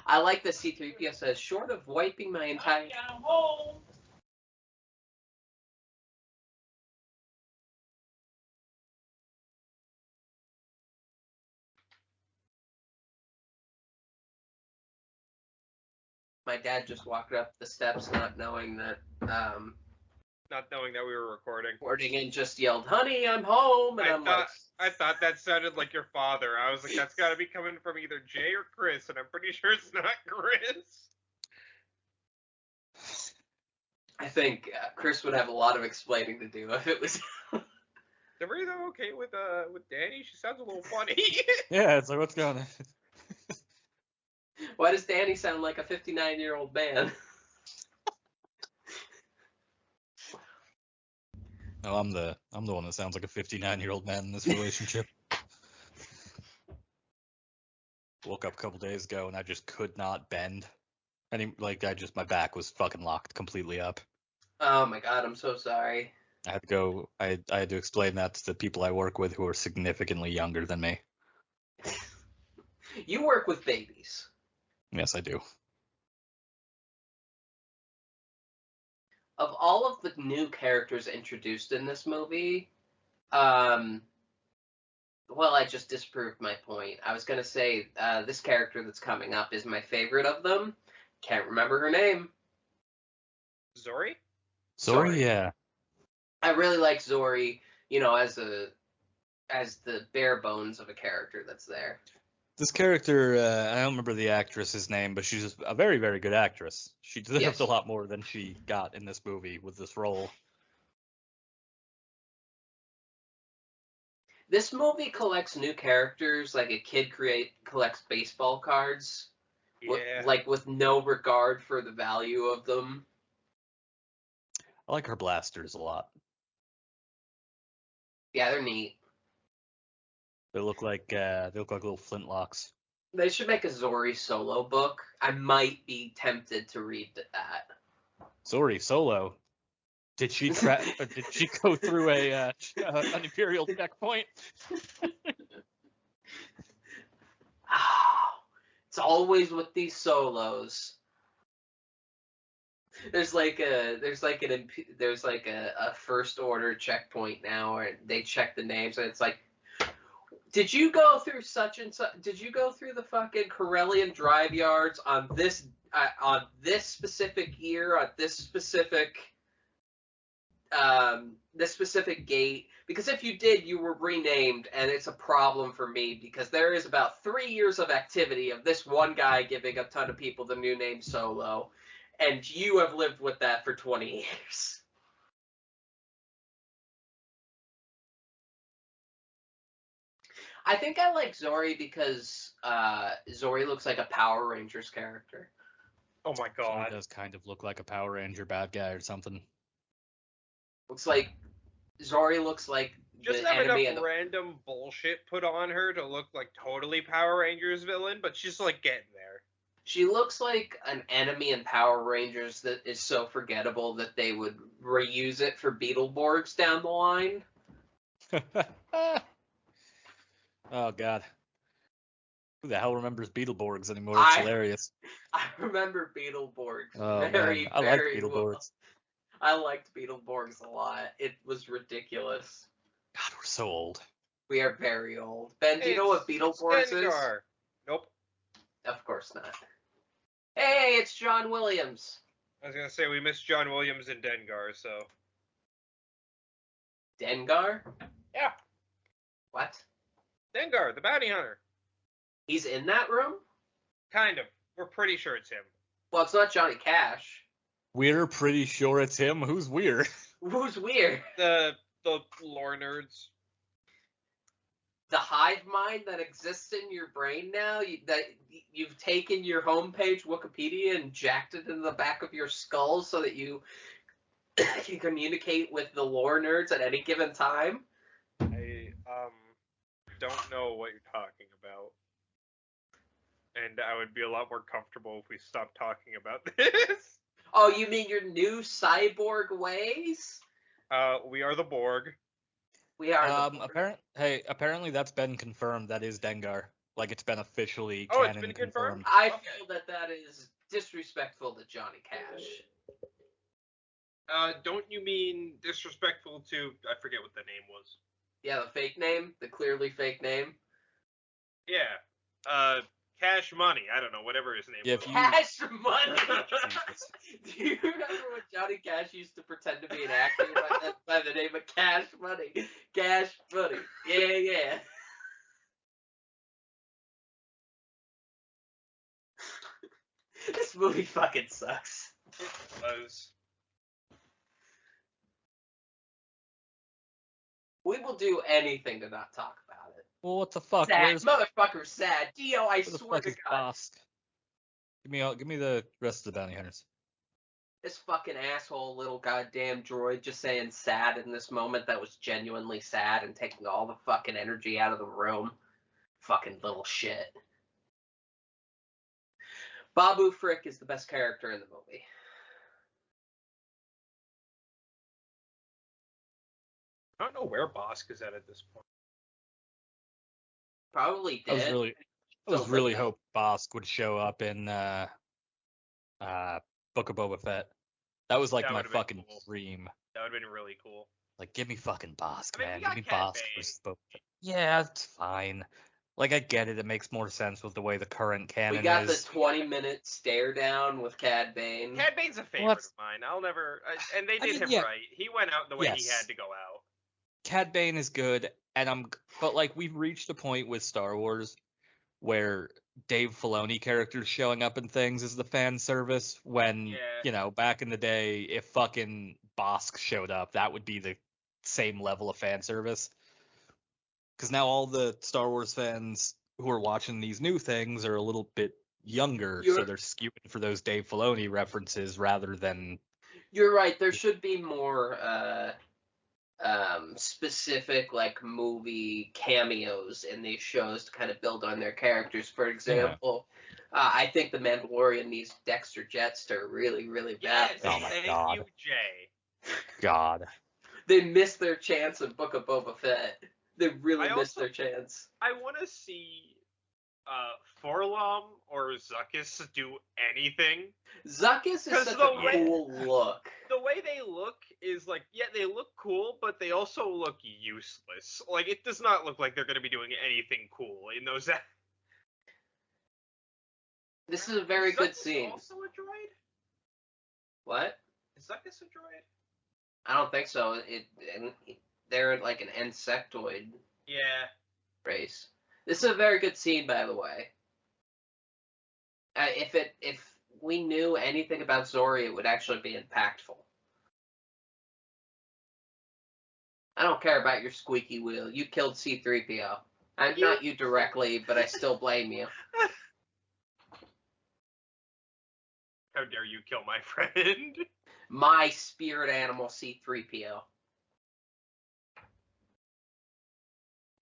I like that C-3PO says, short of wiping my entire... I'm home. My dad just walked up the steps not knowing that, Not knowing that we were recording. and just yelled, honey, I'm home, and I thought that sounded like your father. I was like, that's got to be coming from either Jay or Chris, and I'm pretty sure it's not Chris. I think Chris would have a lot of explaining to do if it was... Are though okay with Danny? She sounds a little funny. Yeah, it's like, what's going on? Why does Danny sound like a 59-year-old man? No, I'm the one that sounds like a 59-year-old man in this relationship. Woke up a couple days ago and I just could not bend. My back was fucking locked completely up. Oh my god, I'm so sorry. I had to explain that to the people I work with who are significantly younger than me. You work with babies. Yes, I do. Of all of the new characters introduced in this movie, well, I just disproved my point. I was going to say this character that's coming up is my favorite of them. Can't remember her name. Zori? Zori, yeah. I really like Zori, as the bare bones of a character that's there. This character, I don't remember the actress's name, but she's a very, very good actress. She deserves Yes. a lot more than she got in this movie with this role. This movie collects new characters like a kid collects baseball cards. Yeah. With no regard for the value of them. I like her blasters a lot. Yeah, they're neat. They look like little flintlocks. They should make a Zori solo book. I might be tempted to read that. Zori solo. Did she did she go through an Imperial checkpoint? It's always with these solos. There's like a first order checkpoint now where they check the names and it's like, did you go through such and such? Did you go through the fucking Corellian drive yards on this specific year on this specific this specific gate, because if you did, you were renamed, and it's a problem for me because there is about 3 years of activity of this one guy giving a ton of people the new name Solo, and you have lived with that for 20 years. I think I like Zori because Zori looks like a Power Rangers character. Oh my He god. does kind of look like a Power Ranger bad guy or something. Looks like Zori looks like Just the have enough enemy of the. random bullshit put on her to look like totally Power Rangers villain, but she's like getting there. She looks like an enemy in Power Rangers that is so forgettable that they would reuse it for Beetleborgs down the line. Oh god. Who the hell remembers Beetleborgs anymore? I- It's hilarious. I remember Beetleborgs Oh very, man, I like very well. Beetleborgs. I liked Beetleborgs a lot. It was ridiculous. God, we're so old. We are very old. Ben, do you know what Beetleborgs is? Dengar. Nope. Of course not. Hey, it's John Williams. I was gonna say we missed John Williams and Dengar, so Dengar? yeah, What? Dengar, the bounty hunter. He's in that room? Kind of. We're pretty sure it's him. Well, it's not Johnny Cash. We're pretty sure it's him. Who's weird? Who's weird? The lore nerds. The hive mind that exists in your brain now, that you've taken your homepage Wikipedia and jacked it into the back of your skull so that you can communicate with the lore nerds at any given time. I don't know what you're talking about. And I would be a lot more comfortable if we stopped talking about this. Oh, you mean your new cyborg ways? We are the Borg. We are. the Borg. Apparently that's been confirmed. That is Dengar. Like it's been officially Oh, it's canon been confirmed? I Okay. feel that is disrespectful to Johnny Cash. Don't you mean disrespectful to? I forget what the name was. Yeah, the fake name, the clearly fake name. Yeah. Cash Money. I don't know, whatever his name Yeah, was. if you- Cash Money. Jesus. Do you remember when Johnny Cash used to pretend to be an actor by the name of Cash Money? Cash Money. Yeah, yeah. This movie fucking sucks. It was. We will do anything to not talk about it. Well, what the fuck? Sad. Where's Motherfucker sad. Dio, I where the swear fuck to is God. Bosk? Give me the rest of the bounty hunters. This fucking asshole little goddamn droid just saying sad in this moment that was genuinely sad and taking all the fucking energy out of the room. Fucking little shit. Babu Frick is the best character in the movie. I don't know where Bosk is at this point. Probably I was dead. really hoping Bosk would show up in Book of Boba Fett. That was like That my would've been fucking cool. dream. That would have been really cool. Like, give me fucking Bosk, I mean, man. we Give me got Cad Bosk Bane. versus Boba Fett. Yeah, it's fine. Like, I get it. It makes more sense with the way the current canon We got is. the 20-minute stare down with Cad Bane. Cad Bane's a favorite that's- of mine. I'll never. And they I did mean, him yeah. right. He went out the way he Yes. had to go out. Cad Bane is good, but like we've reached a point with Star Wars where Dave Filoni characters showing up in things is the fan service. When Yeah. back in the day, if fucking Bosk showed up, that would be the same level of fan service. Because now all the Star Wars fans who are watching these new things are a little bit younger, so they're skewing for those Dave Filoni references rather than. You're right. There should be more specific like movie cameos in these shows to kind of build on their characters. For example, I think The Mandalorian needs Dexter Jetster really, really bad. Yes, Oh my thank God. you, Jay. God. They missed their chance in Book of Boba Fett. They really I missed also- their chance. I want to see Forlom or Zuckuss do anything. Zuckuss is 'Cause such the a way- cool look. The way they look is like, yeah, they look cool, but they also look useless. Like, it does not look like they're going to be doing anything cool in those. This is a very Is good Zuckuss scene. Also a droid? What? Is Zuckuss a droid? I don't think so. They're like an insectoid Yeah. race. This is a very good scene, by the way. If we knew anything about Zori, it would actually be impactful. I don't care about your squeaky wheel. You killed C-3PO. Not you directly, but I still blame you. How dare you kill my friend? My spirit animal C-3PO.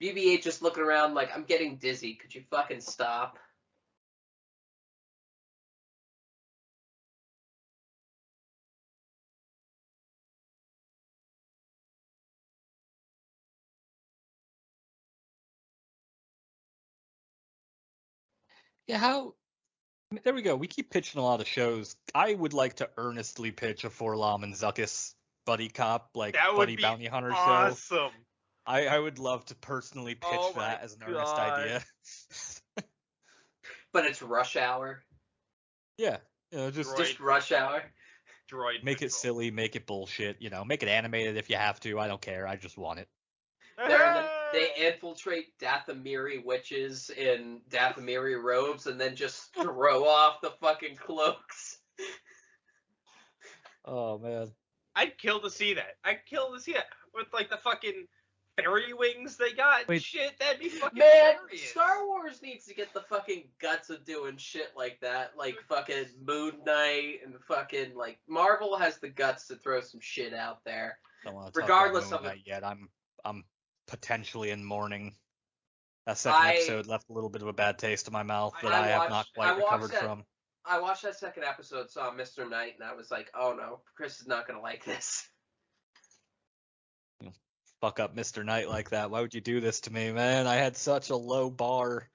BB-8 just looking around like, I'm getting dizzy. Could you fucking stop? Yeah, there we go. We keep pitching a lot of shows. I would like to earnestly pitch a Forlom and Zuckuss buddy cop, like That would buddy be bounty hunter show. awesome. I would love to personally pitch Oh my that as an earnest God. idea. But it's Rush Hour. Yeah, just Droid. Just Rush Hour. Droid make it patrol. silly, make it bullshit. Make it animated if you have to. I don't care. I just want it. They infiltrate Dathomiri witches in Dathomiri robes and then just throw off the fucking cloaks. Oh man. I'd kill to see that. I'd kill to see that with like the fucking fairy wings they got and Wait. shit. That'd be fucking Man, hilarious. Star Wars needs to get the fucking guts of doing shit like that. Like fucking Moon Knight and fucking like Marvel has the guts to throw some shit out there. Don't want to Regardless talk of about it. Moon Knight yet. I'm potentially in mourning. That second episode left a little bit of a bad taste in my mouth that I have not quite recovered from. I watched that second episode, saw Mr. Knight, and I was like, oh no, Chris is not gonna like this. Fuck up Mr. Knight like that. Why would you do this to me, man? I had such a low bar.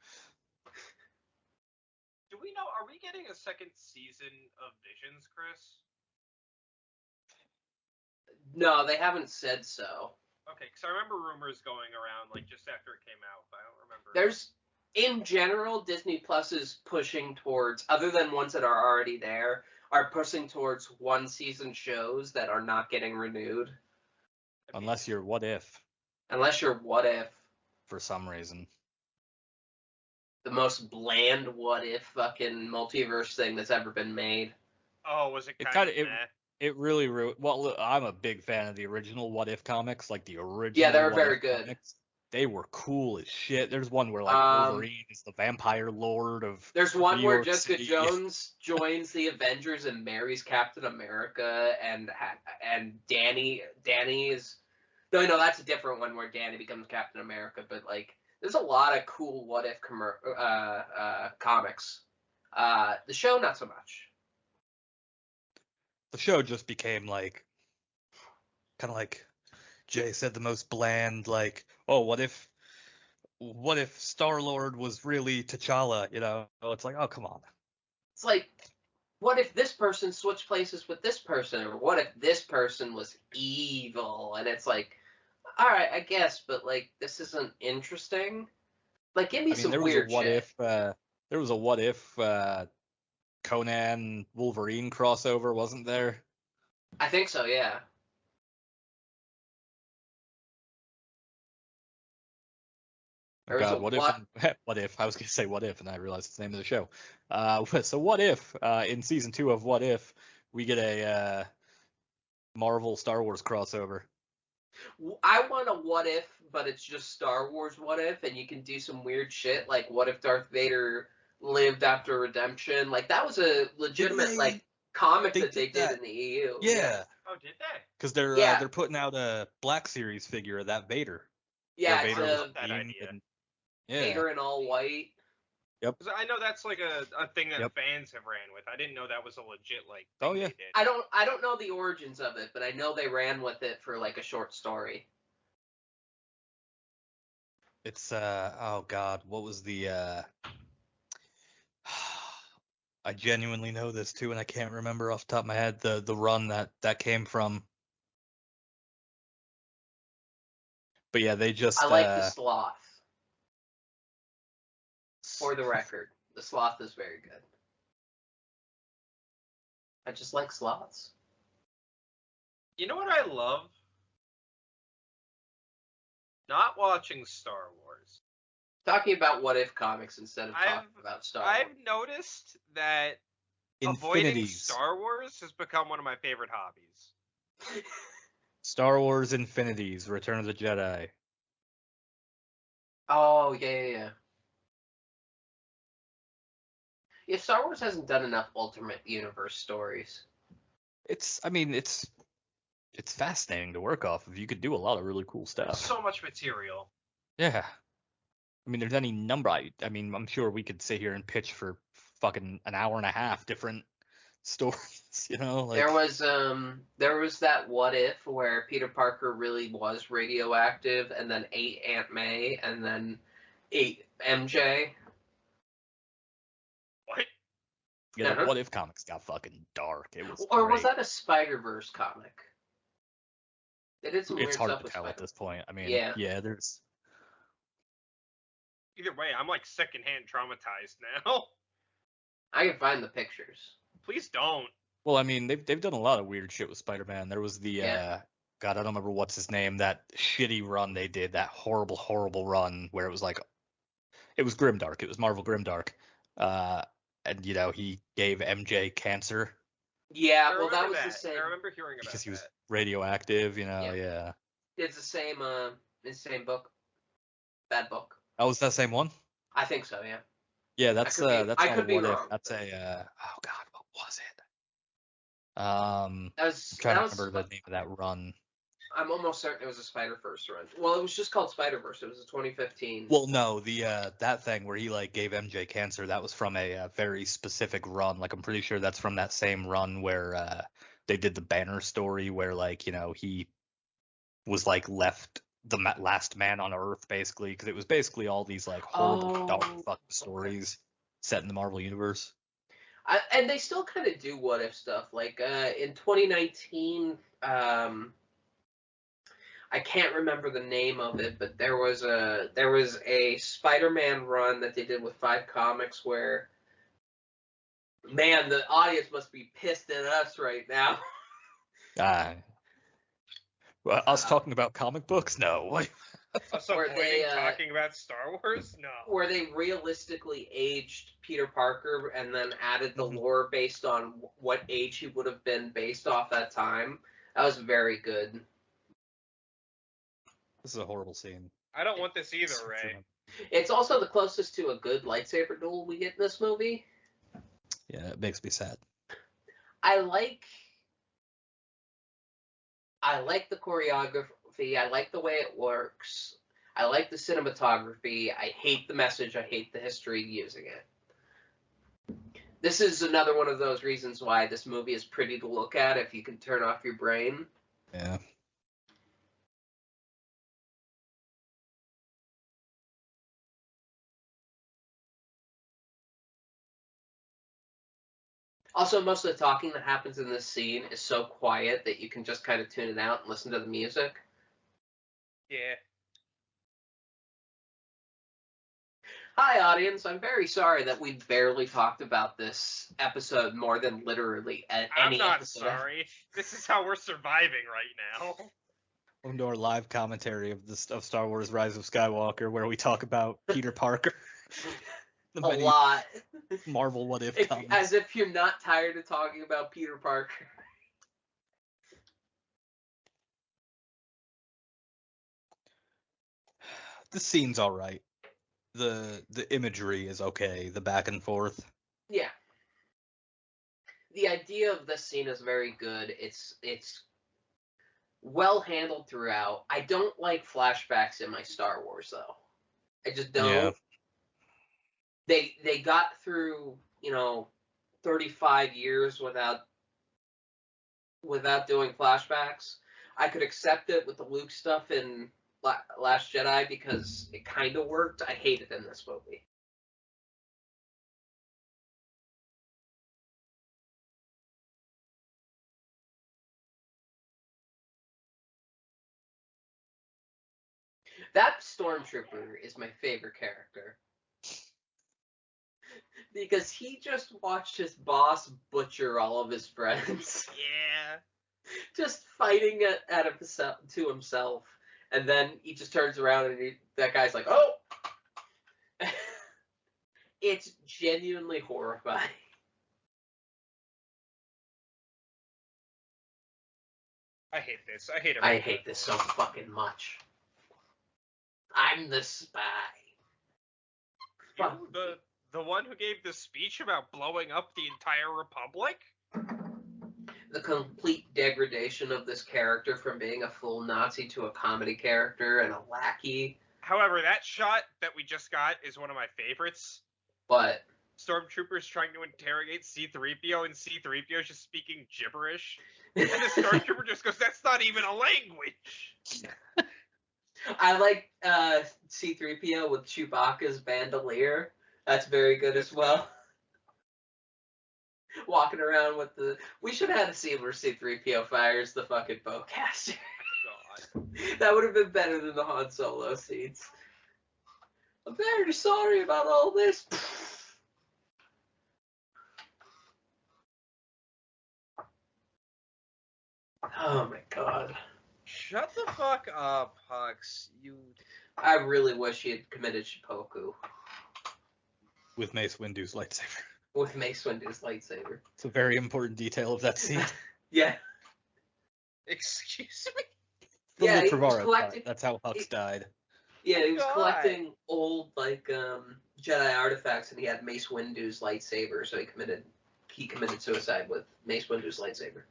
Do we know? Are we getting a second season of Visions, Chris? No, they haven't said so. Okay, because I remember rumors going around like just after it came out, but I don't remember. There's, in general, Disney Plus is pushing towards, other than ones that are already there, are pushing towards one season shows that are not getting renewed. Unless you're What If. Unless you're What If. For some reason. The most bland What If fucking multiverse thing that's ever been made. Oh, was it kind of It really well, look, I'm a big fan of the original What If comics, like the original. Yeah, they're What very If good. Comics. They were cool as shit. There's one where like Wolverine is the vampire lord of. There's one New where York Jessica City. Jones joins the Avengers and marries Captain America, and Danny is. No, that's a different one where Danny becomes Captain America. But like, there's a lot of cool What If comics. The show, not so much. The show just became like, kind of like Jay said, the most bland. Like, oh, what if Star-Lord was really T'Challa? It's like, oh, come on. It's like, what if this person switched places with this person, or what if this person was evil? And it's like, all right, I guess, but like, this isn't interesting. Like, give me some weird shit. There was a what if Conan Wolverine crossover, wasn't there? I think so, yeah. Oh God, what if I was gonna say what if, and I realized it's the name of the show. So what if in season 2 of What If we get a Marvel Star Wars crossover? I want a what if, but it's just Star Wars what if, and you can do some weird shit, like what if Darth Vader lived after redemption? Like, that was a legitimate comic that they did in the EU. Yeah. Oh, did they? Because they're putting out a Black Series figure of that Vader. Yeah, Vader was that idea. Vader in all white. Yep. I know that's like a thing that fans have ran with. I didn't know that was a legit thing they did. I don't know the origins of it, but I know they ran with it for like a short story. It's oh God, what was the I genuinely know this too, and I can't remember off the top of my head the run that came from. But yeah, they just. I like the Sloth. For the record, the Sloth is very good. I just like sloths. You know what I love? Not watching Star Wars. Talking about what if comics instead of talking about Star Wars. I've noticed that avoiding Infinities. Star Wars has become one of my favorite hobbies. Star Wars Infinities, Return of the Jedi. Oh, yeah. Yeah, Star Wars hasn't done enough Ultimate Universe stories. It's fascinating to work off of. You could do a lot of really cool stuff. So much material. Yeah. I mean, there's any number. I mean, I'm sure we could sit here and pitch for fucking an hour and a half different stories, you know? Like, there was that what if where Peter Parker really was radioactive and then ate Aunt May and then ate MJ. What? yeah, the What If comics got fucking dark. It was Or great. was that a Spider-Verse comic? They did some weird It's hard stuff to with tell at Spider-Man. this point. I mean, Yeah. There's Either way, I'm like secondhand traumatized now. I can find the pictures. Please don't. well, I mean, they've done a lot of weird shit with Spider-Man. There was the God, I don't remember what's his name. That shitty run they did. That horrible run where it was like, it was grimdark. It was Marvel grimdark. And you know, he gave MJ cancer Yeah, well, that was the same. I remember hearing about because he was that. radioactive. You know, yeah. It's the same. It's the same book. Bad book. Oh, was that the same one? I think so. Yeah. Yeah, that's I not could a be what if. wrong. That's a oh god, what was it? I'm That trying to was, remember the name of that run. I'm almost certain it was a Spider-Verse run. Well, it was just called Spider-Verse. It was a 2015. Well, no, the that thing where he like gave MJ cancer, that was from a very specific run. Like I'm pretty sure that's from that same run where they did the Banner story where like, you know, he was like left the last man on Earth basically, because it was basically all these like horrible dark fucking stories set in the Marvel universe. And they still kind of do what if stuff. Like in 2019, I can't remember the name of it, but there was a Spider-Man run that they did with 5 comics where, man, the audience must be pissed at us right now. Well, us talking about comic books? No. Us Where avoiding talking about Star Wars? No. Where they realistically aged Peter Parker and then added the lore based on what age he would have been based off that time. That was very good. This is a horrible scene. I don't want this either, Ray. It's also the closest to a good lightsaber duel we get in this movie. Yeah, it makes me sad. I like the choreography. I like the way it works. I like the cinematography. I hate the message. I hate the history using it. This is another one of those reasons why this movie is pretty to look at if you can turn off your brain. Yeah. Also, most of the talking that happens in this scene is so quiet that you can just kind of tune it out and listen to the music. Yeah. Hi, audience. I'm very sorry that we barely talked about this episode more than literally any I'm not episode. sorry. This is how we're surviving right now. Welcome to our live commentary of Star Wars Rise of Skywalker, where we talk about Peter Parker. A lot. Marvel what if comics. As if you're not tired of talking about Peter Parker. The scene's all right. The imagery is okay. The back and forth. Yeah. The idea of this scene is very good. It's well handled throughout. I don't like flashbacks in my Star Wars though. I just don't. Yeah. They got through, 35 years without doing flashbacks. I could accept it with the Luke stuff in Last Jedi because it kind of worked. I hate it in this movie. That stormtrooper is my favorite character. Because he just watched his boss butcher all of his friends. Yeah. just fighting at himself to himself, and then he just turns around and that guy's like, "Oh!" It's genuinely horrifying. I hate this. I hate it. I hate this so fucking much. I'm the spy. Fuck. You, the one who gave the speech about blowing up the entire Republic? The complete degradation of this character from being a full Nazi to a comedy character and a lackey. However, that shot that we just got is one of my favorites. But Stormtroopers trying to interrogate C-3PO, and C-3PO is just speaking gibberish. And the Stormtrooper just goes, "That's not even a language." I like C-3PO with Chewbacca's bandolier. That's very good as well. Walking around with the... We should have had a scene where C-3PO fires the fucking bowcaster. God. That would have been better than the Han Solo scenes. I'm very sorry about all this. Oh my god. Shut the fuck up, Hux. You... I really wish he had committed seppuku With Mace Windu's lightsaber. with Mace Windu's lightsaber. It's a very important detail of that scene. Yeah. Excuse me? From Yeah, the he was Trevorrow collecting- part. That's how Hux died. Yeah, he was God. collecting old Jedi artifacts, and he had Mace Windu's lightsaber, so he committed suicide with Mace Windu's lightsaber,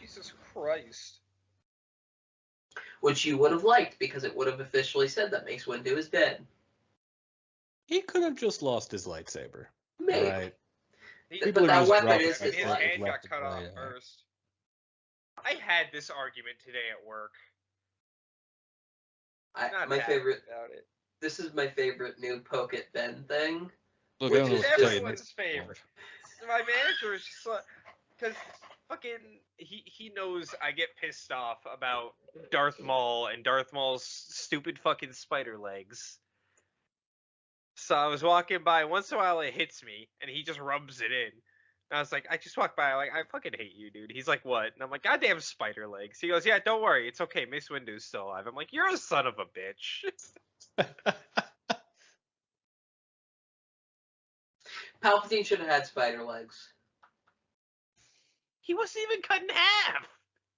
Jesus Christ. which you would have liked because it would have officially said that Mace Windu is dead. He could have just lost his lightsaber. Maybe. Right. He- But that weapon dropping is it his his life. hand got left cut and off right, yeah. first. I had this argument today at work. Not My happy favorite. about it. This is my favorite new Poke It Ben thing. Look, Which I don't know is what to tell you, everyone's Mace- favorite. My manager is just like, because fucking he knows I get pissed off about Darth Maul and Darth Maul's stupid fucking spider legs. So I was walking by, once in a while it hits me, and he just rubs it in. And I was like, I just walked by, like, I fucking hate you, dude. He's like, what? And I'm like, goddamn spider legs. He goes, yeah, don't worry, it's okay, Mace Windu's still alive. I'm like, you're a son of a bitch. Palpatine should have had spider legs. He wasn't even cut in half.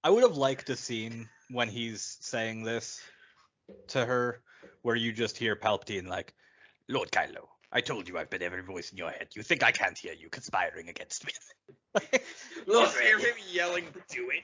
I would have liked a scene when he's saying this to her, where you just hear Palpatine like, "Lord Kylo, I told you I've been every voice in your head. You think I can't hear you conspiring against me?" Look, Just hear him yelling, do it.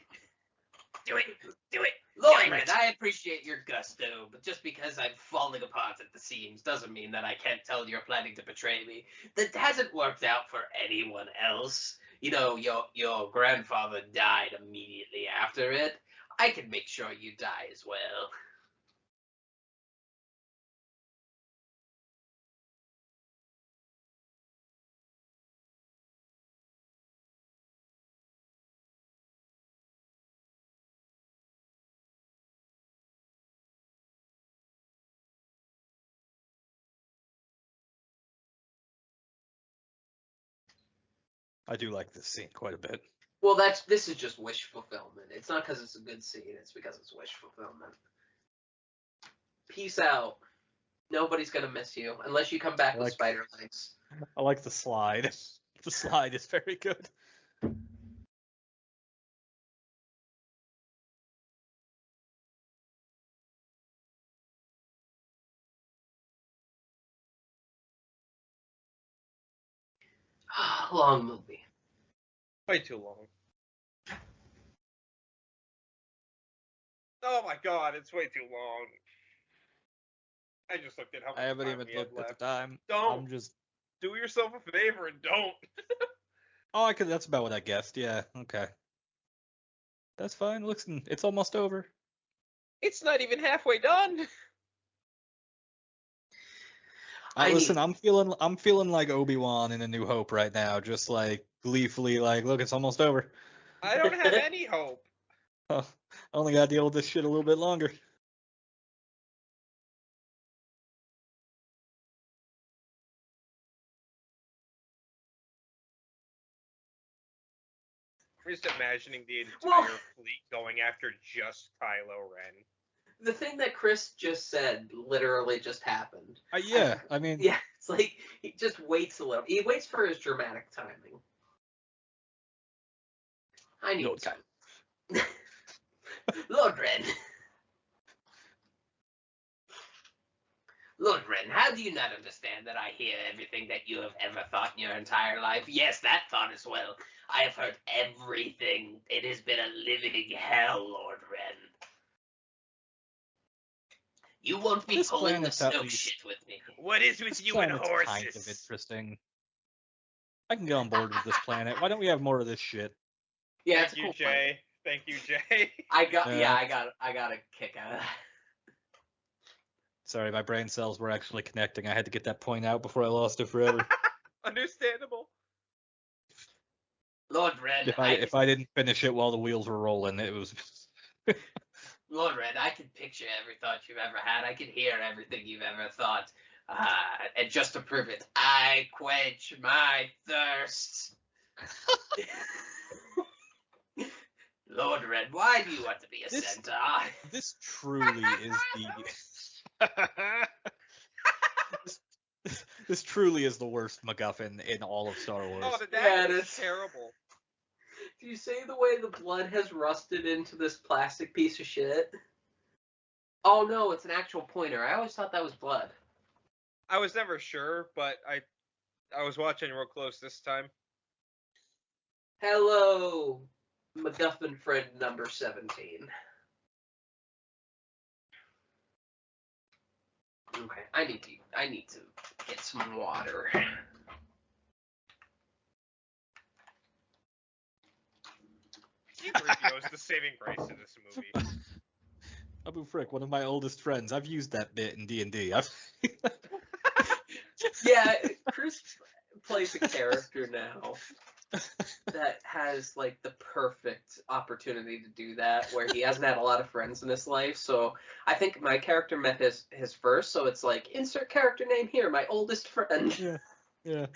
Do it. Do it. Look, Damn man, it. I appreciate your gusto, but just because I'm falling apart at the seams doesn't mean that I can't tell you're planning to betray me. That hasn't worked out for anyone else. You know, your grandfather died immediately after it. I can make sure you die as well. I do like this scene quite a bit. Well, this is just wish fulfillment. It's not because it's a good scene, it's because it's wish fulfillment. Peace out. Nobody's gonna miss you unless you come back with Like- spider legs. I like the slide. The slide is very good. Long movie. Way too long. Oh my god, it's way too long. I just looked at how much I haven't time even we had looked at left. the time. Don't. I'm just. Do yourself a favor and don't. Oh, I could. That's about what I guessed. Yeah. Okay. That's fine. Listen, it's almost over. It's not even halfway done. Listen, I'm feeling like Obi-Wan in A New Hope right now, just like gleefully, like, look, it's almost over. I don't have any hope. Oh, I only gotta deal with this shit a little bit longer. I'm just imagining the entire Well- fleet going after just Kylo Ren. The thing that Chris just said literally just happened. Yeah, I mean, Yeah, it's like he just waits a little. He waits for his dramatic timing. I need no, to. Lord Ren. Lord Ren, how do you not understand that I hear everything that you have ever thought in your entire life? Yes, that thought as well. I have heard everything. It has been a living hell, Lord Ren. You won't be This pulling the planet's at Snoke least- shit with me. What is with this you and planet's horses? kind of interesting. I can get on board with this planet. Why don't we have more of this shit? Yeah, it's Thank a you, cool Jay. planet. Thank you, Jay. I got Yeah. I got a kick out of that. Sorry, my brain cells were actually connecting. I had to get that point out before I lost it forever. Understandable. Lord Ren, If I didn't finish it while the wheels were rolling, it was. Lord Red, I can picture every thought you've ever had. I can hear everything you've ever thought. And just to prove it, I quench my thirst. Lord Red, why do you want to be a This- centaur? This truly is the. This truly is the worst MacGuffin in all of Star Wars. Oh, the Yeah, dagger it is is. terrible. Do you see the way the blood has rusted into this plastic piece of shit? Oh no, it's an actual pointer. I always thought that was blood. I was never sure, but I was watching real close this time. Hello, MacGuffin friend number 17. Okay, I need to get some water. C-3PO is the saving grace in this movie. Abu Frick, one of my oldest friends. I've used that bit in D&D. Yeah, Chris plays a character now that has like the perfect opportunity to do that, where he hasn't had a lot of friends in his life. So I think my character met his first, so it's like insert character name here, my oldest friend. Yeah.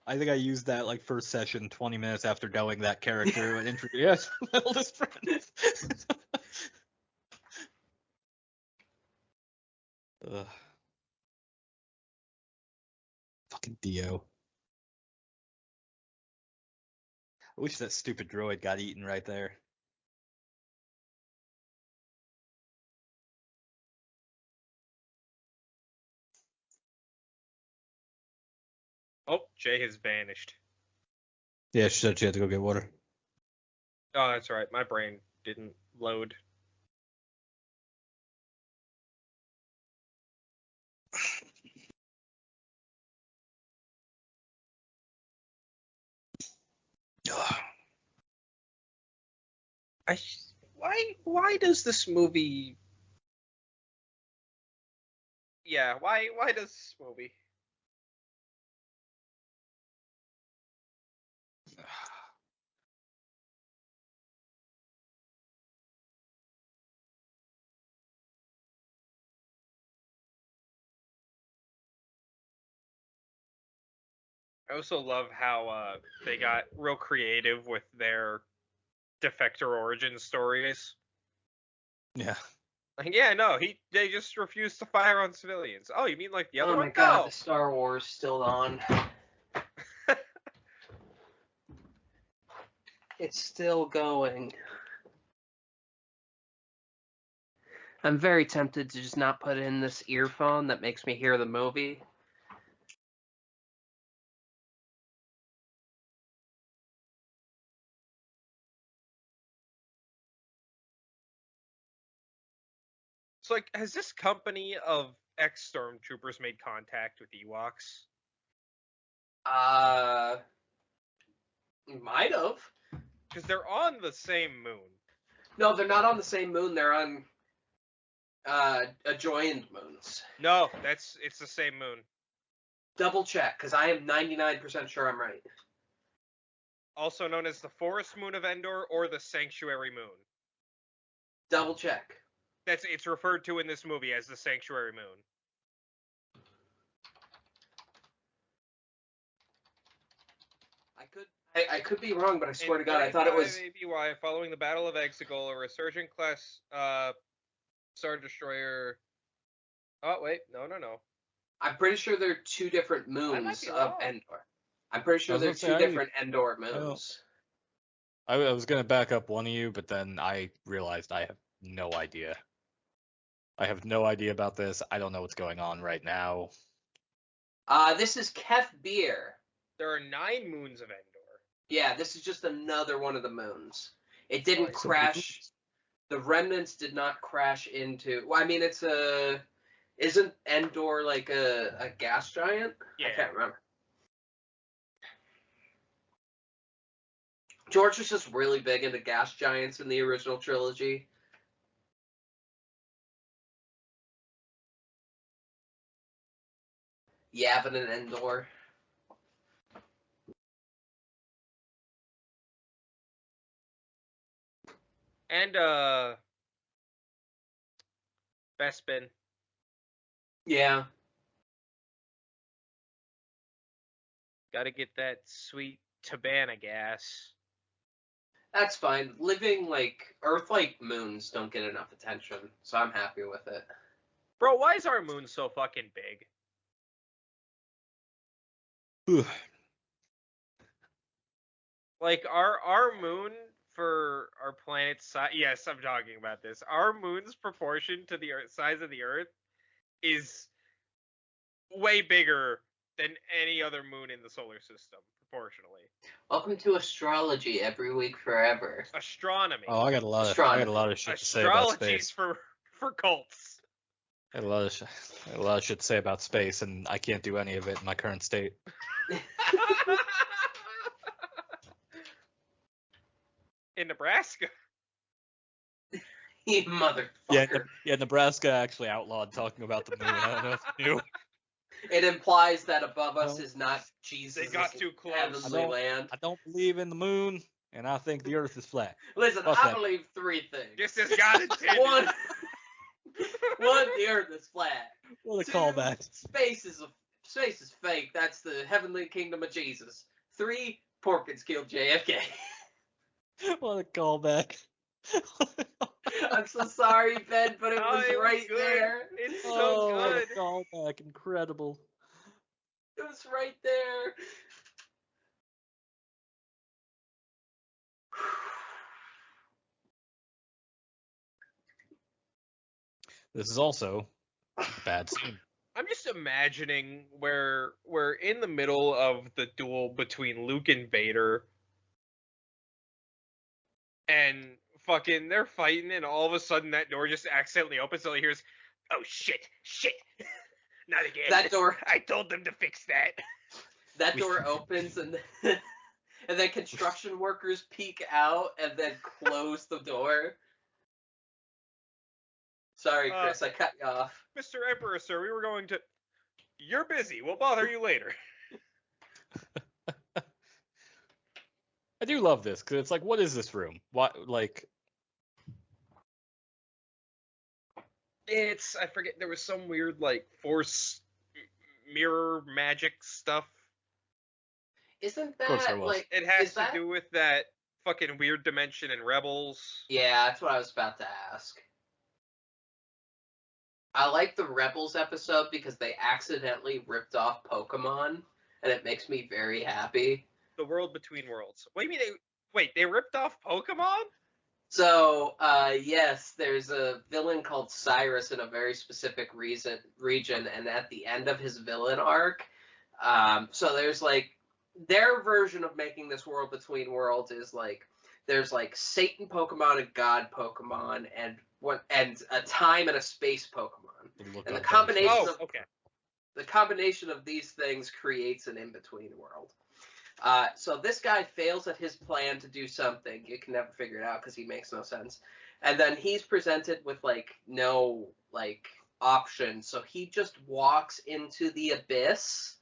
I think I used that like first session 20 minutes after knowing that character and introduced my oldest friend. Ugh. Fucking Dio. I wish that stupid droid got eaten right there. Oh, Jay has vanished. Yeah, she said she had to go get water. Oh, that's right. My brain didn't load. Why does this movie? Yeah, why does this movie? I also love how they got real creative with their defector origin stories. Yeah. Like, yeah, no, they just refused to fire on civilians. Oh, you mean like the other Oh one? my god, No. the Star Wars still on. It's still going. I'm very tempted to just not put in this earphone that makes me hear the movie. So, like, has this company of ex-stormtroopers made contact with Ewoks? Might have. Because they're on the same moon. No, they're not on the same moon. They're on adjoined moons. No, it's the same moon. Double check, because I am 99% sure I'm right. Also known as the Forest Moon of Endor or the Sanctuary Moon. Double check. It's referred to in this movie as the Sanctuary Moon. I could be wrong, but I swear to God, I thought it was. ABY, following the Battle of Exegol, a resurgent class Star Destroyer. Oh wait, no. I'm pretty sure there are two different moons be of wrong. Endor. I'm pretty sure I was there are gonna two say, different Endor moons. I was gonna back up one of you, but then I realized I have no idea. I have no idea about this. I don't know what's going on right now. This is Kef Beer. There are 9 moons of Endor. Yeah, this is just another one of the moons. It didn't Right. crash. The remnants did not crash into. Well, I mean, it's a. Isn't Endor like a gas giant? Yeah. I can't remember. George was just really big into gas giants in the original trilogy. Yavin and Endor. And Bespin. Yeah. Gotta get that sweet Tabana gas. That's fine. Living, Earth-like moons don't get enough attention, so I'm happy with it. Bro, why is our moon so fucking big? Like, our moon for our planet's size... Yes, I'm talking about this. Our moon's proportion to the size of the Earth is way bigger than any other moon in the solar system, proportionally. Welcome to astrology every week forever. Astronomy. Oh, I got a lot of shit to say about Astrology's space. for cults. I got a lot of shit to say about space, and I can't do any of it in my current state. In Nebraska. You motherfucker. Yeah, Nebraska actually outlawed talking about the moon. I don't know if you knew. It implies that above us is not Jesus' They got too close. heavenly land. I don't believe in the moon, and I think the Earth is flat. Listen, What's I that? believe 3 things. Just as God intended. One, the Earth is flat. What a 2, callback. Space is fake. That's the heavenly kingdom of Jesus. 3, Porkins killed JFK. What a callback. I'm so sorry, Ben, but it was right good. there. It's so good. What a callback. Incredible. It was right there. This is also a bad scene. I'm just imagining where we're in the middle of the duel between Luke and Vader, and fucking they're fighting, and all of a sudden that door just accidentally opens, so he hears, Oh shit! Not again. That door. I told them to fix that. That door opens, and then construction workers peek out and then close the door. Sorry, Chris, I cut you off. Mr. Emperor, sir, we were going to... You're busy. We'll bother you later. I do love this, because it's like, what is this room? What, like... I forget, there was some weird, force mirror magic stuff. Isn't course there that, was. It has to do with that fucking weird dimension in Rebels. Yeah, that's what I was about to ask. I like the Rebels episode because they accidentally ripped off Pokemon, and it makes me very happy. The World Between Worlds. What do you mean they ripped off Pokemon? So, yes, there's a villain called Cyrus in a very specific region, and at the end of his villain arc, so there's, their version of making this World Between Worlds is, there's, Satan Pokemon and God Pokemon, and a time and a space Pokemon. And the combination of these things creates an in-between world. So this guy fails at his plan to do something. You can never figure it out because he makes no sense. And then he's presented with no option. So he just walks into the abyss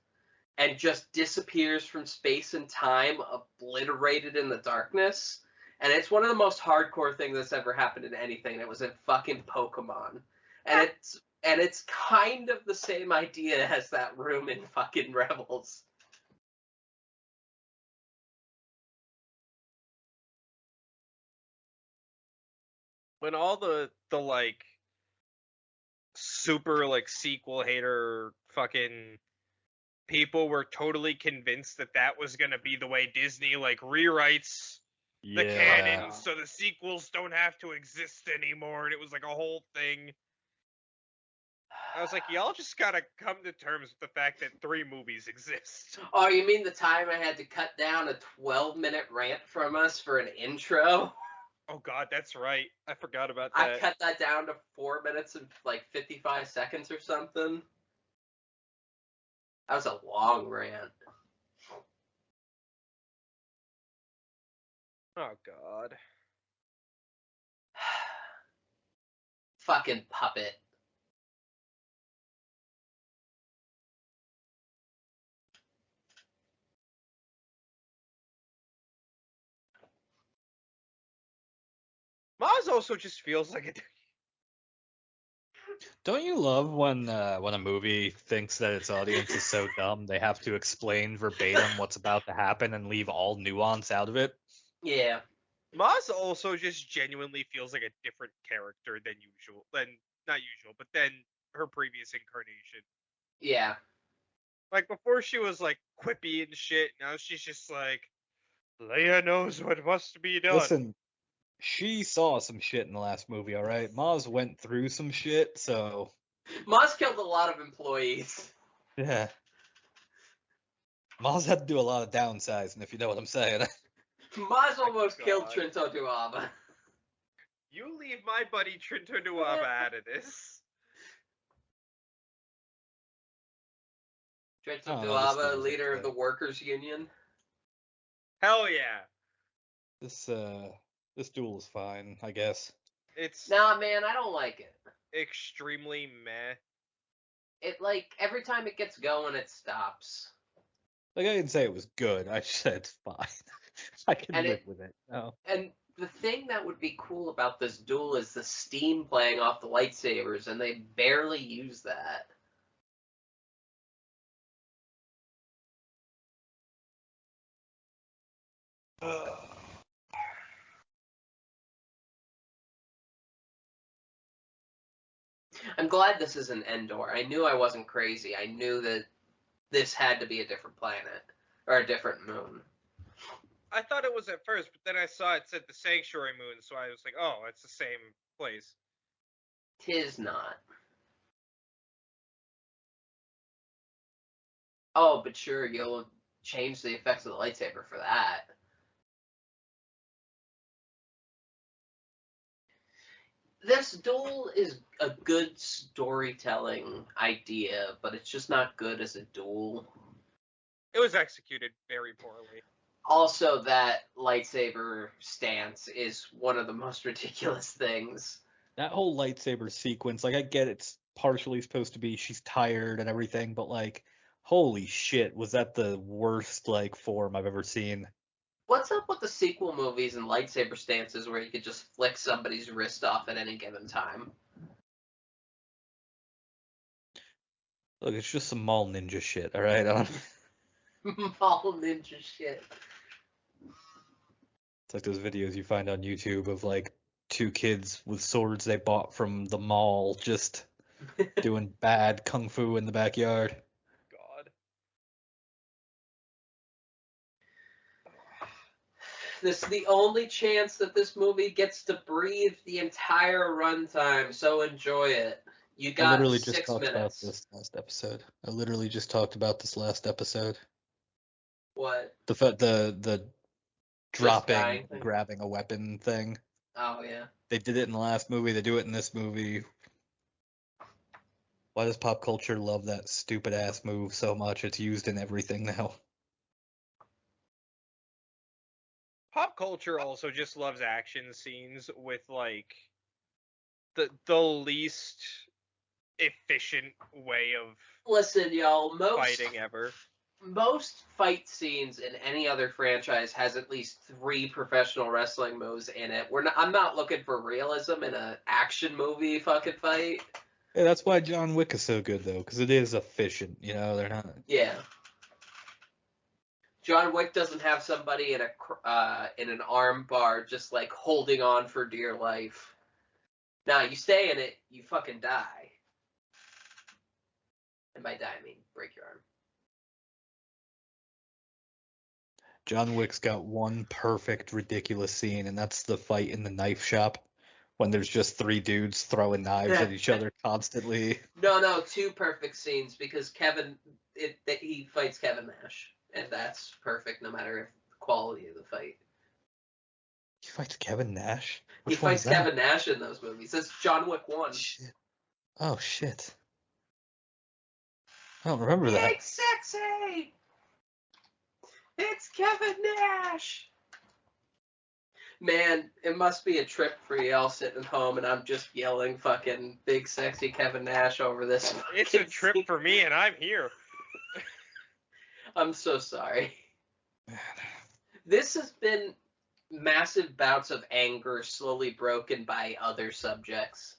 and just disappears from space and time, obliterated in the darkness. And it's one of the most hardcore things that's ever happened in anything. It was in fucking Pokemon. And it's kind of the same idea as that room in fucking Rebels. when all the like super like sequel hater fucking people were totally convinced that that was gonna be the way Disney like rewrites the canon so the sequels don't have to exist anymore, and it was like a whole thing. I was like, y'all just gotta come to terms with the fact that 3 movies exist. Oh, you mean the time I had to cut down a 12-minute rant from us for an intro? Oh god, that's right. I forgot about I that. cut that down to 4 minutes and like 55 seconds or something. That was a long rant. Oh god. Fucking puppet. Maz also just feels like a Don't you love when a movie thinks that its audience is so dumb they have to explain verbatim what's about to happen and leave all nuance out of it? Yeah. Maz also just genuinely feels like a different character than usual. Not usual, but than her previous incarnation. Yeah. Like before she was like quippy and shit, now she's just like Leia knows what must be done. Listen, she saw some shit in the last movie, all right? Maz went through some shit, so Moss killed a lot of employees. yeah. Maz had to do a lot of downsizing, if you know what I'm saying. Moss almost killed God. Trinto Duaba. You leave my buddy Trinto Nuaba out of this. Trinto Oh, Duaba, this leader was of the workers' union. Hell yeah. This duel is fine, I guess. It's Nah, man, I don't like it. extremely meh. It, like, every time it gets going, it stops. Like, I didn't say it was good. I just said it's fine. I can And live with it. No. And the thing that would be cool about this duel is the steam playing off the lightsabers, and they barely use that. I'm glad this is an Endor. I knew I wasn't crazy. I knew that this had to be a different planet or a different moon. I thought it was at first, but then I saw it said the Sanctuary Moon, so I was like, oh, it's the same place. Tis not. Oh, but sure, you'll change the effects of the lightsaber for that. This duel is a good storytelling idea, but it's just not good as a duel. It was executed very poorly. Also, that lightsaber stance is one of the most ridiculous things. That whole lightsaber sequence, like, I get it's partially supposed to be she's tired and everything, but, like, holy shit, was that the worst, like, form I've ever seen. What's up with the sequel movies and lightsaber stances where you could just flick somebody's wrist off at any given time? Look, it's just some mall ninja shit, alright? All ninja shit. It's like those videos you find on YouTube of, like, 2 kids with swords they bought from the mall just doing bad kung fu in the backyard. God. This is the only chance that this movie gets to breathe the entire runtime, so enjoy it. You I got literally just 6 talked about minutes. this last episode. I literally just talked about this last episode. What? The dropping, dying thing? grabbing a weapon thing. Oh, yeah. They did it in the last movie. They do it in this movie. Why does pop culture love that stupid ass move so much? It's used in everything now. Pop culture also just loves action scenes with like the least efficient way of Listen, y'all, fighting ever. most fight scenes in any other franchise has at least 3 professional wrestling moves in it. I'm not looking for realism in an action movie fucking fight. Yeah, that's why John Wick is so good though, because it is efficient. You know, they're not. Yeah. John Wick doesn't have somebody in an arm bar just like holding on for dear life. Now, you stay in it, you fucking die. And by die, I mean break your arm. John Wick's got one perfect, ridiculous scene, and that's the fight in the knife shop when there's just three dudes throwing knives at each other constantly. No, two perfect scenes because he fights Kevin Nash, and that's perfect no matter if the quality of the fight. He fights Kevin Nash? He fights Kevin Nash in those movies. That's John Wick 1. Shit. Oh, shit. I don't remember that. Big sexy! It's Kevin Nash! Man, it must be a trip for y'all sitting at home and I'm just yelling fucking big sexy Kevin Nash over this. It's a trip for me and I'm here. I'm so sorry. Man. This has been massive bouts of anger slowly broken by other subjects.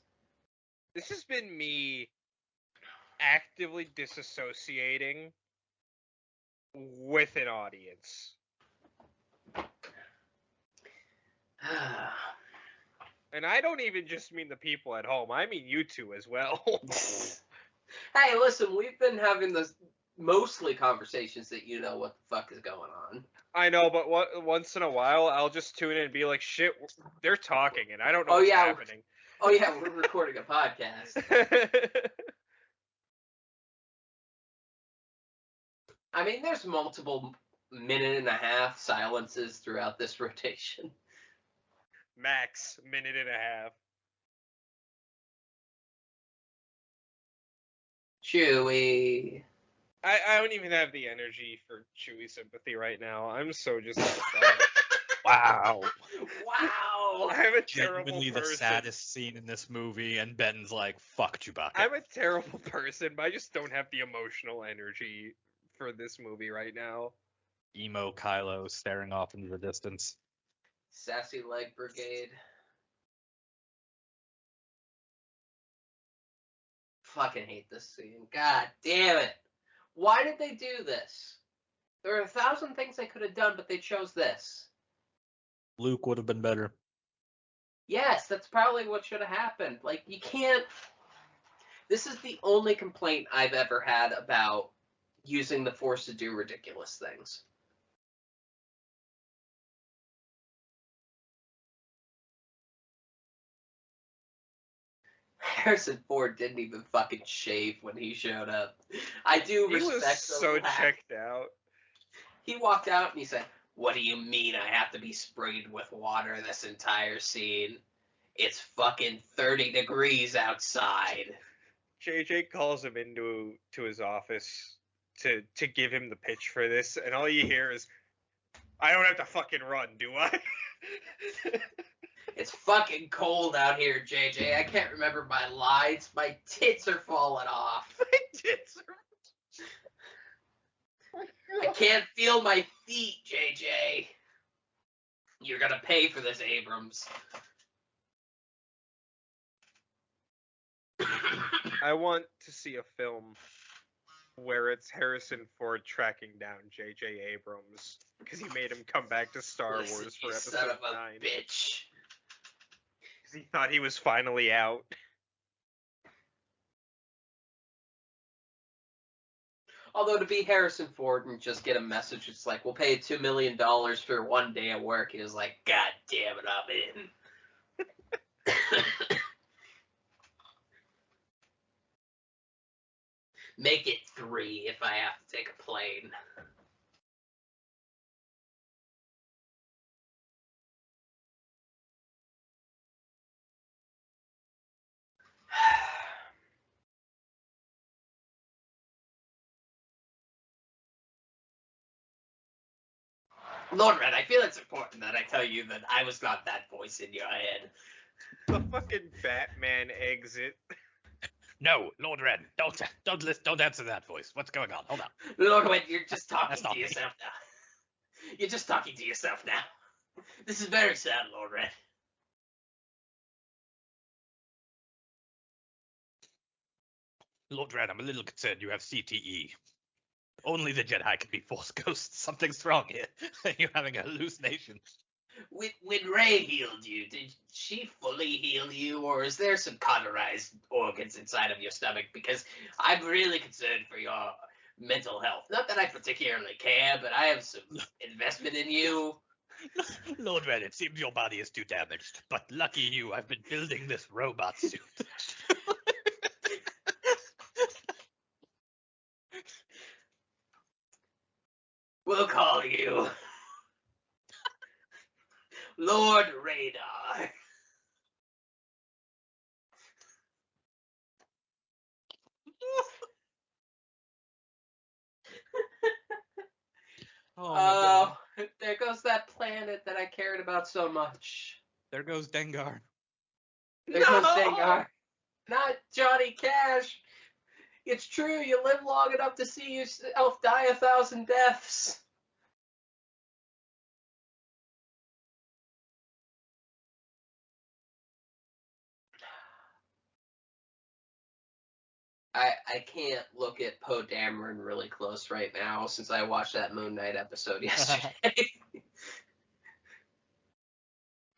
This has been me actively disassociating with an audience. And I don't even just mean the people at home. I mean you two as well. Hey, listen, we've been having this mostly conversations that you know what the fuck is going on. I know, but once in a while, I'll just tune in and be like, shit, they're talking, and I don't know what's happening. Oh, yeah, we're recording a podcast. I mean, there's multiple minute and a half silences throughout this rotation. Max, minute and a half. Chewie. I don't even have the energy for Chewie sympathy right now. I'm so just Wow. Wow. I'm a terrible Genuinely person. the saddest scene in this movie, and Ben's like, fuck Chewbacca. I'm a terrible person, but I just don't have the emotional energy for this movie right now. Emo Kylo staring off into the distance. Sassy Leg Brigade. Fucking hate this scene. God damn it. Why did they do this? There are 1,000 things they could have done, but they chose this. Luke would have been better. Yes, that's probably what should have happened. Like, you can't... This is the only complaint I've ever had about using the Force to do ridiculous things. Harrison Ford didn't even fucking shave when he showed up. I do respect He was so checked out. He walked out and he said, "What do you mean I have to be sprayed with water this entire scene? It's fucking 30 degrees outside." JJ calls him into his office to give him the pitch for this, and all you hear is, "I don't have to fucking run, do I?" It's fucking cold out here, JJ. I can't remember my lines. My tits are falling off. My tits are... I can't feel my feet, JJ. You're gonna pay for this, Abrams. I want to see a film where it's Harrison Ford tracking down J.J. Abrams because he made him come back to Star Listen, Wars for you Episode son of a 9. bitch. Because he thought he was finally out. Although to be Harrison Ford and just get a message, it's like, we'll pay you $2 million for one day of work. He was like, God damn it, I'm in. Make it 3 if I have to take a plane. Lord Red, I feel it's important that I tell you that I was not that voice in your head. The fucking Batman exit. No, Lord Red, don't answer that voice. What's going on? Hold on. Lord Red, you're just talking That's not to me. yourself now. You're just talking to yourself now. This is very sad, Lord Red. Lord Red, I'm a little concerned you have CTE. Only the Jedi can be Force ghosts. Something's wrong here. You're having a hallucination. When Rey healed you, did she fully heal you, or is there some cauterized organs inside of your stomach? Because I'm really concerned for your mental health. Not that I particularly care, but I have some investment in you. Lord Red, it seems your body is too damaged, but lucky you, I've been building this robot suit. We'll call you Lord Radar. Oh, there goes that planet that I cared about so much. There goes Dengar. There goes Dengar. Not Johnny Cash. It's true, you live long enough to see yourself die 1,000 deaths. I can't look at Poe Dameron really close right now since I watched that Moon Knight episode yesterday.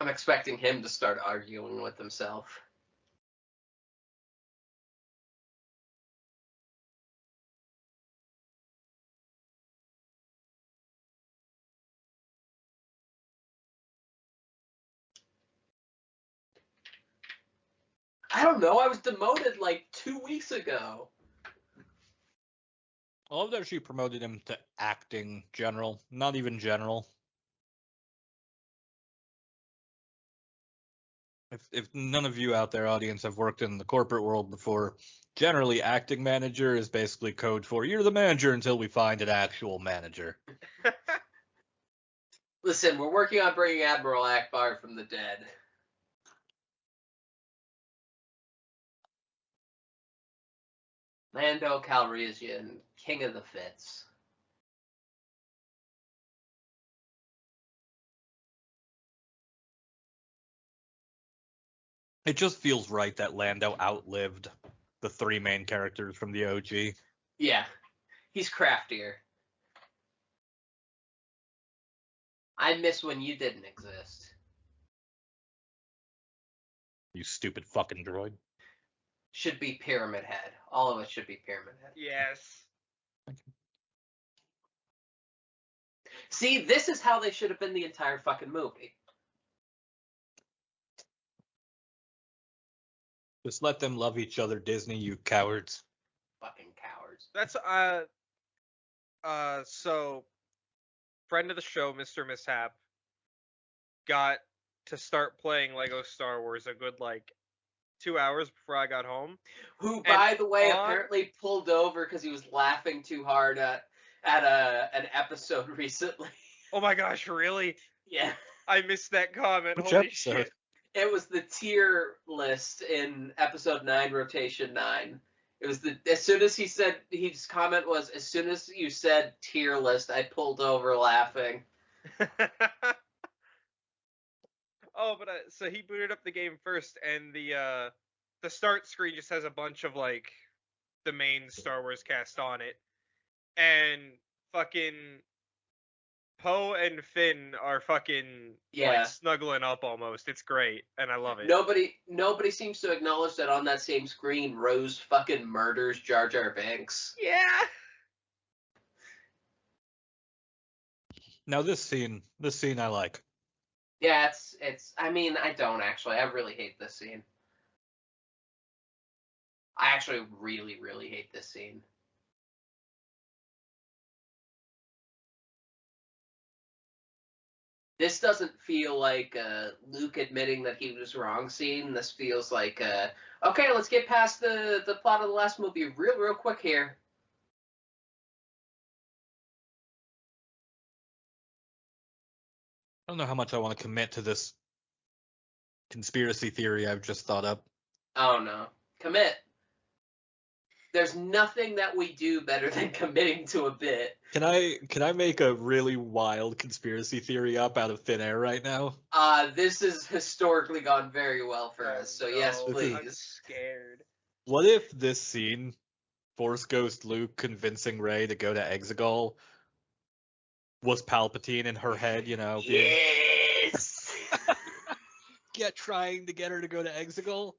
I'm expecting him to start arguing with himself. I don't know, I was demoted like 2 weeks ago. I love that she promoted him to acting general, not even general. If none of you out there, audience, have worked in the corporate world before, generally acting manager is basically code for you're the manager until we find an actual manager. Listen, we're working on bringing Admiral Akbar from the dead. Lando Calrissian, King of the Fits. It just feels right that Lando outlived the three main characters from the OG. Yeah, he's craftier. I miss when you didn't exist. You stupid fucking droid. Should be Pyramid Head. All of us should be Pyramid Head. Yes. See, this is how they should have been the entire fucking movie. Just let them love each other, Disney, you cowards. Fucking cowards. That's so friend of the show, Mr. Mishap, got to start playing Lego Star Wars a good 2 hours before I got home. Who, by the way, apparently pulled over because he was laughing too hard at an episode recently. Oh my gosh, really? Yeah. I missed that comment. Which Holy episode? shit. It was the tier list in episode 9, rotation 9. It was as soon as he said, his comment was, as soon as you said tier list, I pulled over laughing. Oh, but so he booted up the game first, and the start screen just has a bunch of the main Star Wars cast on it, and fucking Poe and Finn are fucking snuggling up almost. It's great, and I love it. Nobody seems to acknowledge that on that same screen, Rose fucking murders Jar Jar Binks. Yeah. Now this scene I like. Yeah, it's. I mean, I don't actually. I really hate this scene. I actually really, really hate this scene. This doesn't feel like Luke admitting that he was wrong scene. This feels like, okay, let's get past the plot of the last movie real quick here. I don't know how much I want to commit to this conspiracy theory I've just thought up. Oh no. Commit. There's nothing that we do better than committing to a bit. Can I make a really wild conspiracy theory up out of thin air right now? This has historically gone very well for us, so yes, please. I'm scared. What if this scene, Force Ghost Luke convincing Rey to go to Exegol, was Palpatine in her head, Yes! trying to get her to go to Exegol?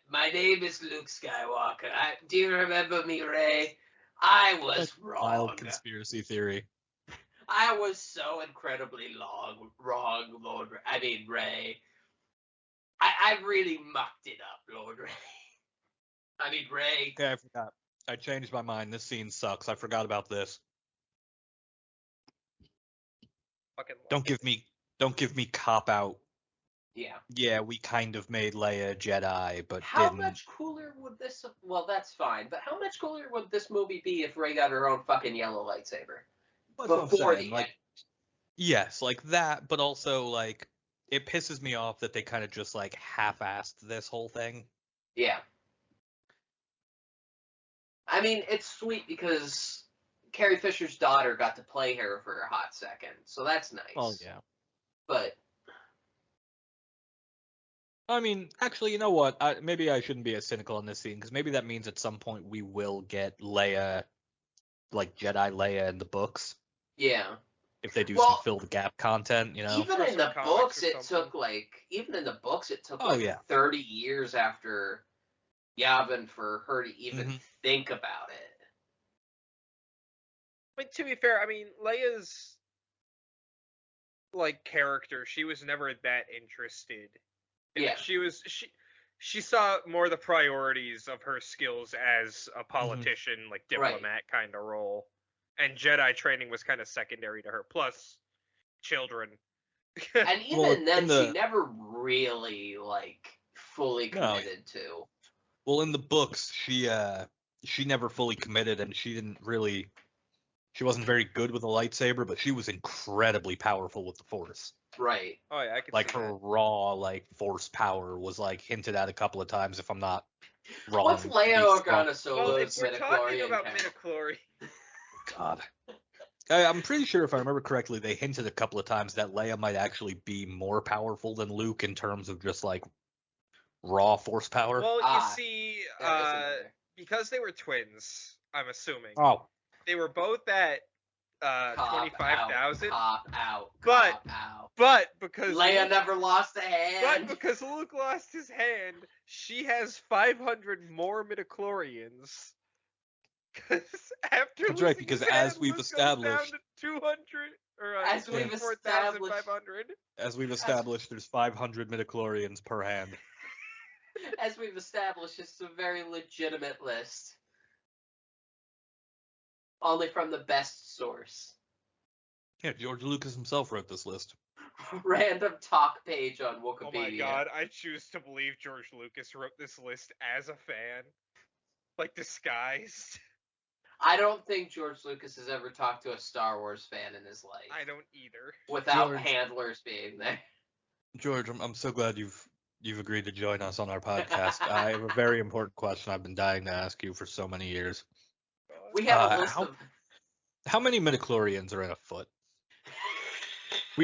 My name is Luke Skywalker. Do you remember me, Ray? I was That's wrong. wild conspiracy theory. I was so incredibly wrong, Lord. Ray. I really mucked it up, Lord Ray. Ray. Okay, I forgot. I changed my mind. This scene sucks. I forgot about this. Fucking Don't give me cop out. Yeah. Yeah, we kind of made Leia a Jedi, but How didn't. much cooler would this? Well, that's fine. But how much cooler would this movie be if Ray got her own fucking yellow lightsaber? That's what I'm Before saying. the Like, yes, like that, but also like it pisses me off that they kind of just like half-assed this whole thing. Yeah. I mean, it's sweet because Carrie Fisher's daughter got to play her for a hot second, so that's nice. Oh yeah. But I mean, actually, you know what? Maybe I shouldn't be as cynical in this scene because maybe that means at some point we will get Leia, like Jedi Leia in the books. yeah. If they do some fill the gap content, you know. Even Or in some the comics books, or it something. took Oh, like yeah. 30 years after Yavin for her to even Mhm. think about it. I mean, to be fair, I mean, Leia's like character, she was never that interested. In Yeah. it. She saw more the priorities of her skills as a politician, like diplomat kind of role, and Jedi training was kind of secondary to her. Plus, children. And even Well, then, in the- she never really like fully No. committed to. Well, in the books, she never fully committed, and she wasn't very good with a lightsaber, but she was incredibly powerful with the Force. Right. Oh yeah, I could Like see her that. raw like Force power was like hinted at a couple of times, if I'm not wrong. What's Leia Well, Organa-Solo's if we're talking midichlorian about count? midichlorian, God. I'm pretty sure, if I remember correctly, they hinted a couple of times that Leia might actually be more powerful than Luke in terms of just like raw Force power. well, you see, There is another. because they were twins, I'm assuming Oh, they were both at Cop 25,000. Cop out. But- Cop out. But because Leia Luke, never lost a hand. but because Luke lost his hand, she has 500 more midichlorians. Because after That's right, losing because his as hand, we've Luke goes down established- to 200 or As we've 24,500. as we've established, there's 500 midichlorians per hand. As we've established, it's a very legitimate list. Only from the best source. Yeah, George Lucas himself wrote this list. Random talk page on Wikipedia. Oh my god, I choose to believe George Lucas wrote this list as a fan. Like, disguised. I don't think George Lucas has ever talked to a Star Wars fan in his life. I don't either. Without George. handlers being there. George, I'm so glad you've agreed to join us on our podcast. I have a very important question I've been dying to ask you for so many years. We have a list how- of... How many midichlorians are in a foot?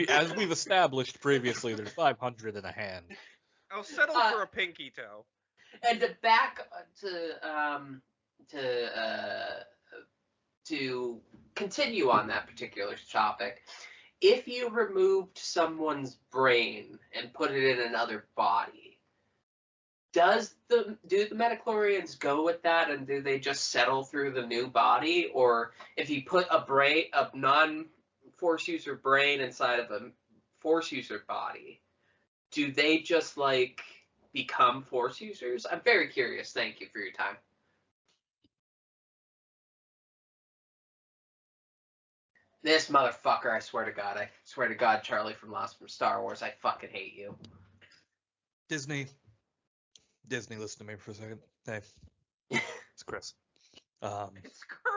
As we've established previously, there's 500 in a hand. I'll settle for a pinky toe. And to continue on that particular topic, if you removed someone's brain and put it in another body, do the midichlorians go with that, and do they just settle through the new body? Or if you put a non-Force user brain inside of a Force user body, do they just like become Force users? I'm very curious. Thank you for your time. This motherfucker, I swear to God, Charlie from Star Wars, I fucking hate you. Disney, listen to me for a second. Hey, it's Chris. It's Chris.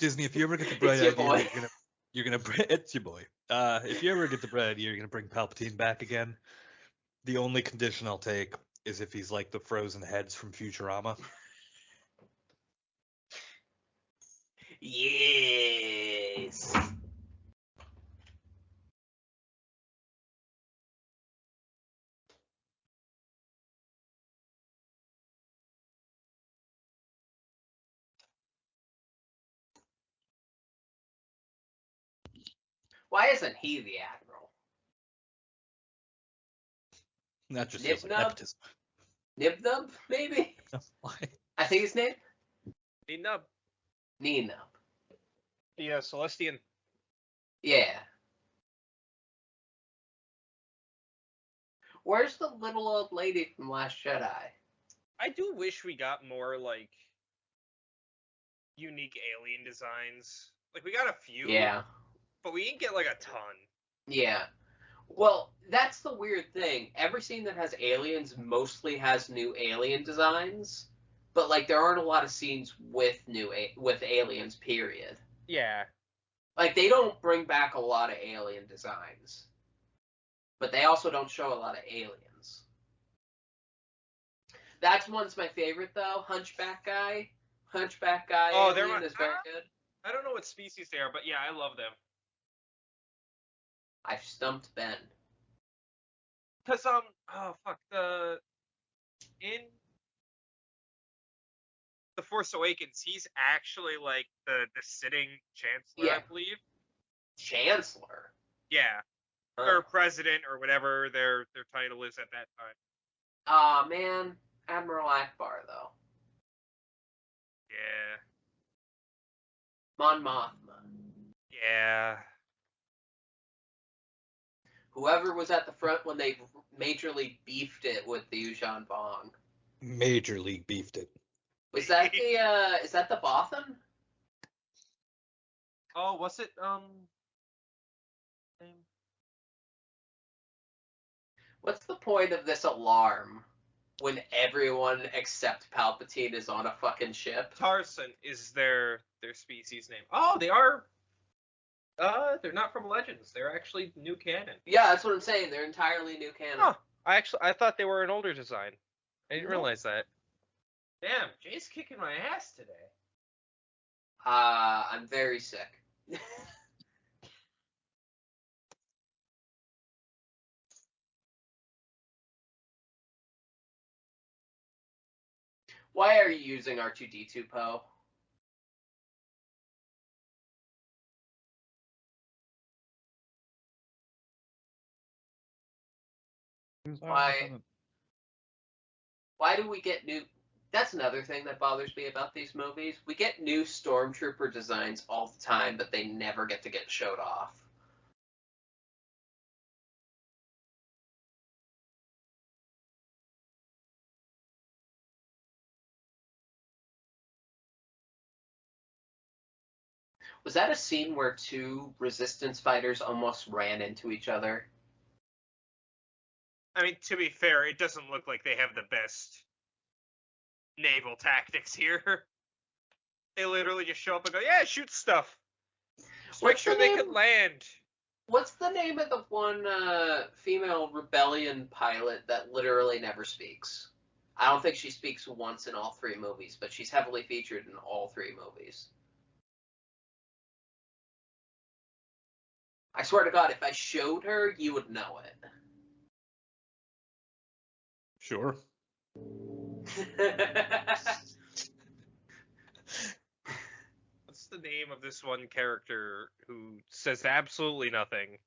Disney, if you ever get the bright It's your idea, boy. you're gonna it's your boy. If you ever get the bright idea, you're gonna bring Palpatine back again. The only condition I'll take is if he's like the frozen heads from Futurama. Yes. Why isn't he the admiral? That just feels like Nib-nub? nepotism. Nib-nub, maybe? Why? I think his name? Nub. Nina. The Celestian. Yeah. Where's the little old lady from Last Jedi? I do wish we got more, like, unique alien designs. Like, we got a few. Yeah. But we didn't get, like, a ton. Yeah. Well, that's the weird thing. Every scene that has aliens mostly has new alien designs, but like there aren't a lot of scenes with with aliens. Period. Yeah. Like they don't bring back a lot of alien designs, but they also don't show a lot of aliens. That's one's my favorite though. Hunchback guy. Oh, alien is very good. I don't know what species they are, but yeah, I love them. I've stumped Ben. Cause oh fuck, in The Force Awakens, he's actually like the sitting chancellor, Yeah. I believe. Chancellor. Yeah. Or president or whatever their title is at that time. Aw, man. Admiral Akbar, though. Yeah. Mon Mothma. Yeah. Whoever was at the front when they majorly beefed it with the Yuuzhan Vong. Major League beefed it. Was that is that the Bothan? Oh, was it What's the point of this alarm when everyone except Palpatine is on a fucking ship? Tarson is their species name. Oh, they are. They're not from Legends. They're actually new canon. Yeah, that's what I'm saying. They're entirely new canon. Huh. I thought they were an older design. I didn't realize that. Damn, Jay's kicking my ass today. I'm very sick. Why are you using R2-D2, Poe? Why do we get new... That's another thing that bothers me about these movies. We get new Stormtrooper designs all the time, but they never get to get showed off. Was that a scene where two Resistance fighters almost ran into each other? I mean, to be fair, it doesn't look like they have the best naval tactics here. They literally just show up and go, yeah, shoot stuff. Just make sure they can land. What's the name of the one female rebellion pilot that literally never speaks? I don't think she speaks once in all three movies, but she's heavily featured in all three movies. I swear to God, if I showed her, you would know it. Sure. What's the name of this one character who says absolutely nothing?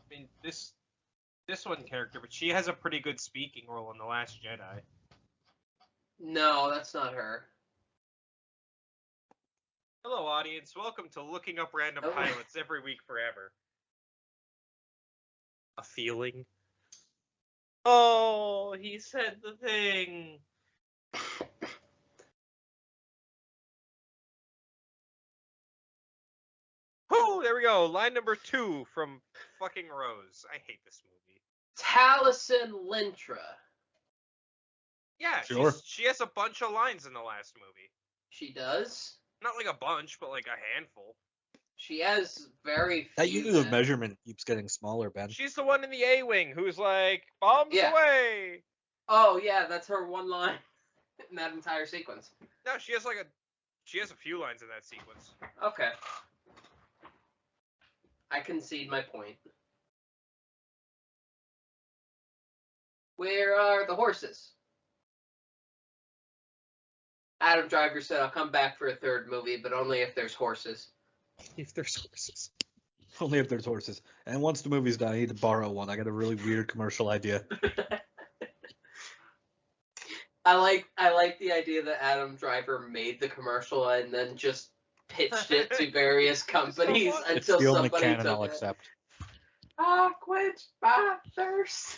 I mean, this one character, but she has a pretty good speaking role in The Last Jedi. No, that's not her. Hello, audience. Welcome to Looking Up Random Pilots every week forever. A feeling? Oh, he said the thing. Oh, there we go. Line number 2 from fucking Rose. I hate this movie. Taliesin Lintra. Yeah, Sure. she has a bunch of lines in the last movie. She does. Not like a bunch, but like a handful. She has very That few. unit of measurement keeps getting smaller, Ben. She's the one in the A-wing who's like, bombs Yeah. away! Oh yeah, that's her one line in that entire sequence. No, she has a few lines in that sequence. Okay. I concede my point. Where are the horses? Adam Driver said, I'll come back for a third movie, but only if there's horses. If there's horses. Only if there's horses. And once the movie's done, I need to borrow one. I got a really weird commercial idea. I like the idea that Adam Driver made the commercial and then just pitched it to various companies So It's until the only somebody canon took I'll it. accept. Ah, quench my thirst.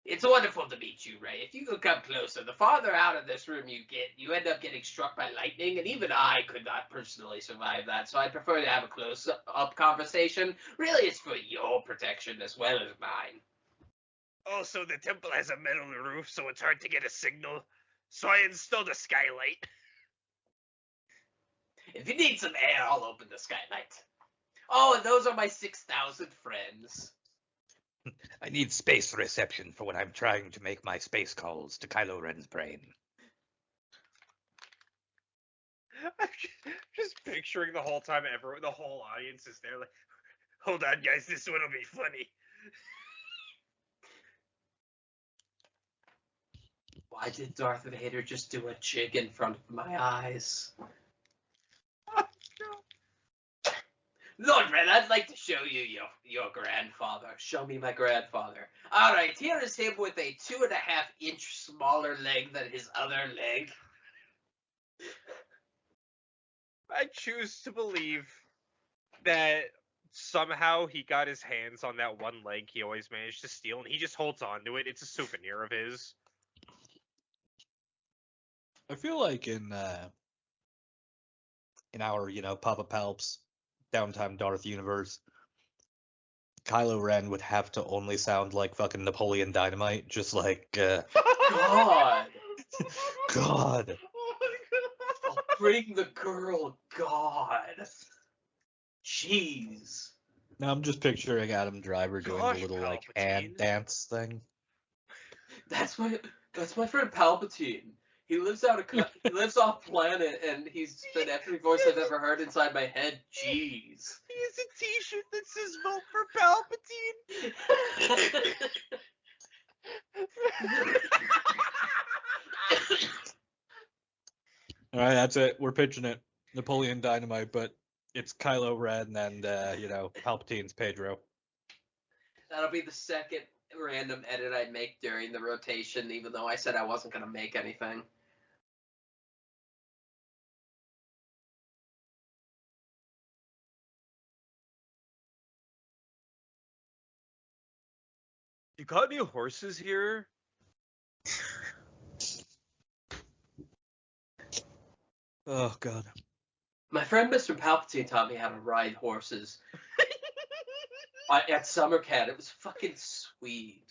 It's wonderful to meet you, Ray. If you could come closer, the farther out of this room you get, you end up getting struck by lightning, and even I could not personally survive that, so I'd prefer to have a close-up conversation. Really, it's for your protection as well as mine. Also, the temple has a metal roof, so it's hard to get a signal. So I installed a skylight. If you need some air, I'll open the skylight. Oh, and those are my 6,000 friends. I need space reception for when I'm trying to make my space calls to Kylo Ren's brain. I'm just picturing the whole time the whole audience is there like, Hold on, guys, this one will be funny. Why did Darth Vader just do a jig in front of my eyes? Lord Red, I'd like to show you your grandfather. Show me my grandfather. Alright, here is him with a 2.5-inch smaller leg than his other leg. I choose to believe that somehow he got his hands on that one leg he always managed to steal, and he just holds on to it. It's a souvenir of his. I feel like in our, Papa Palps Downtime Darth universe, Kylo Ren would have to only sound like fucking Napoleon Dynamite, just like God. God. Oh my god. I'll bring the girl, God. Jeez. Now I'm just picturing Adam Driver doing Gosh, the little like Palpatine. hand dance thing. That's my friend Palpatine. He lives off planet, and he's been every voice I've ever heard inside my head. Jeez. He has a t-shirt that says vote for Palpatine. All right, that's it. We're pitching it. Napoleon Dynamite, but it's Kylo Ren and Palpatine's Pedro. That'll be the second random edit I make during the rotation, even though I said I wasn't going to make anything. You got any horses here? Oh God. My friend Mr. Palpatine taught me how to ride horses at summer camp. It was fucking sweet.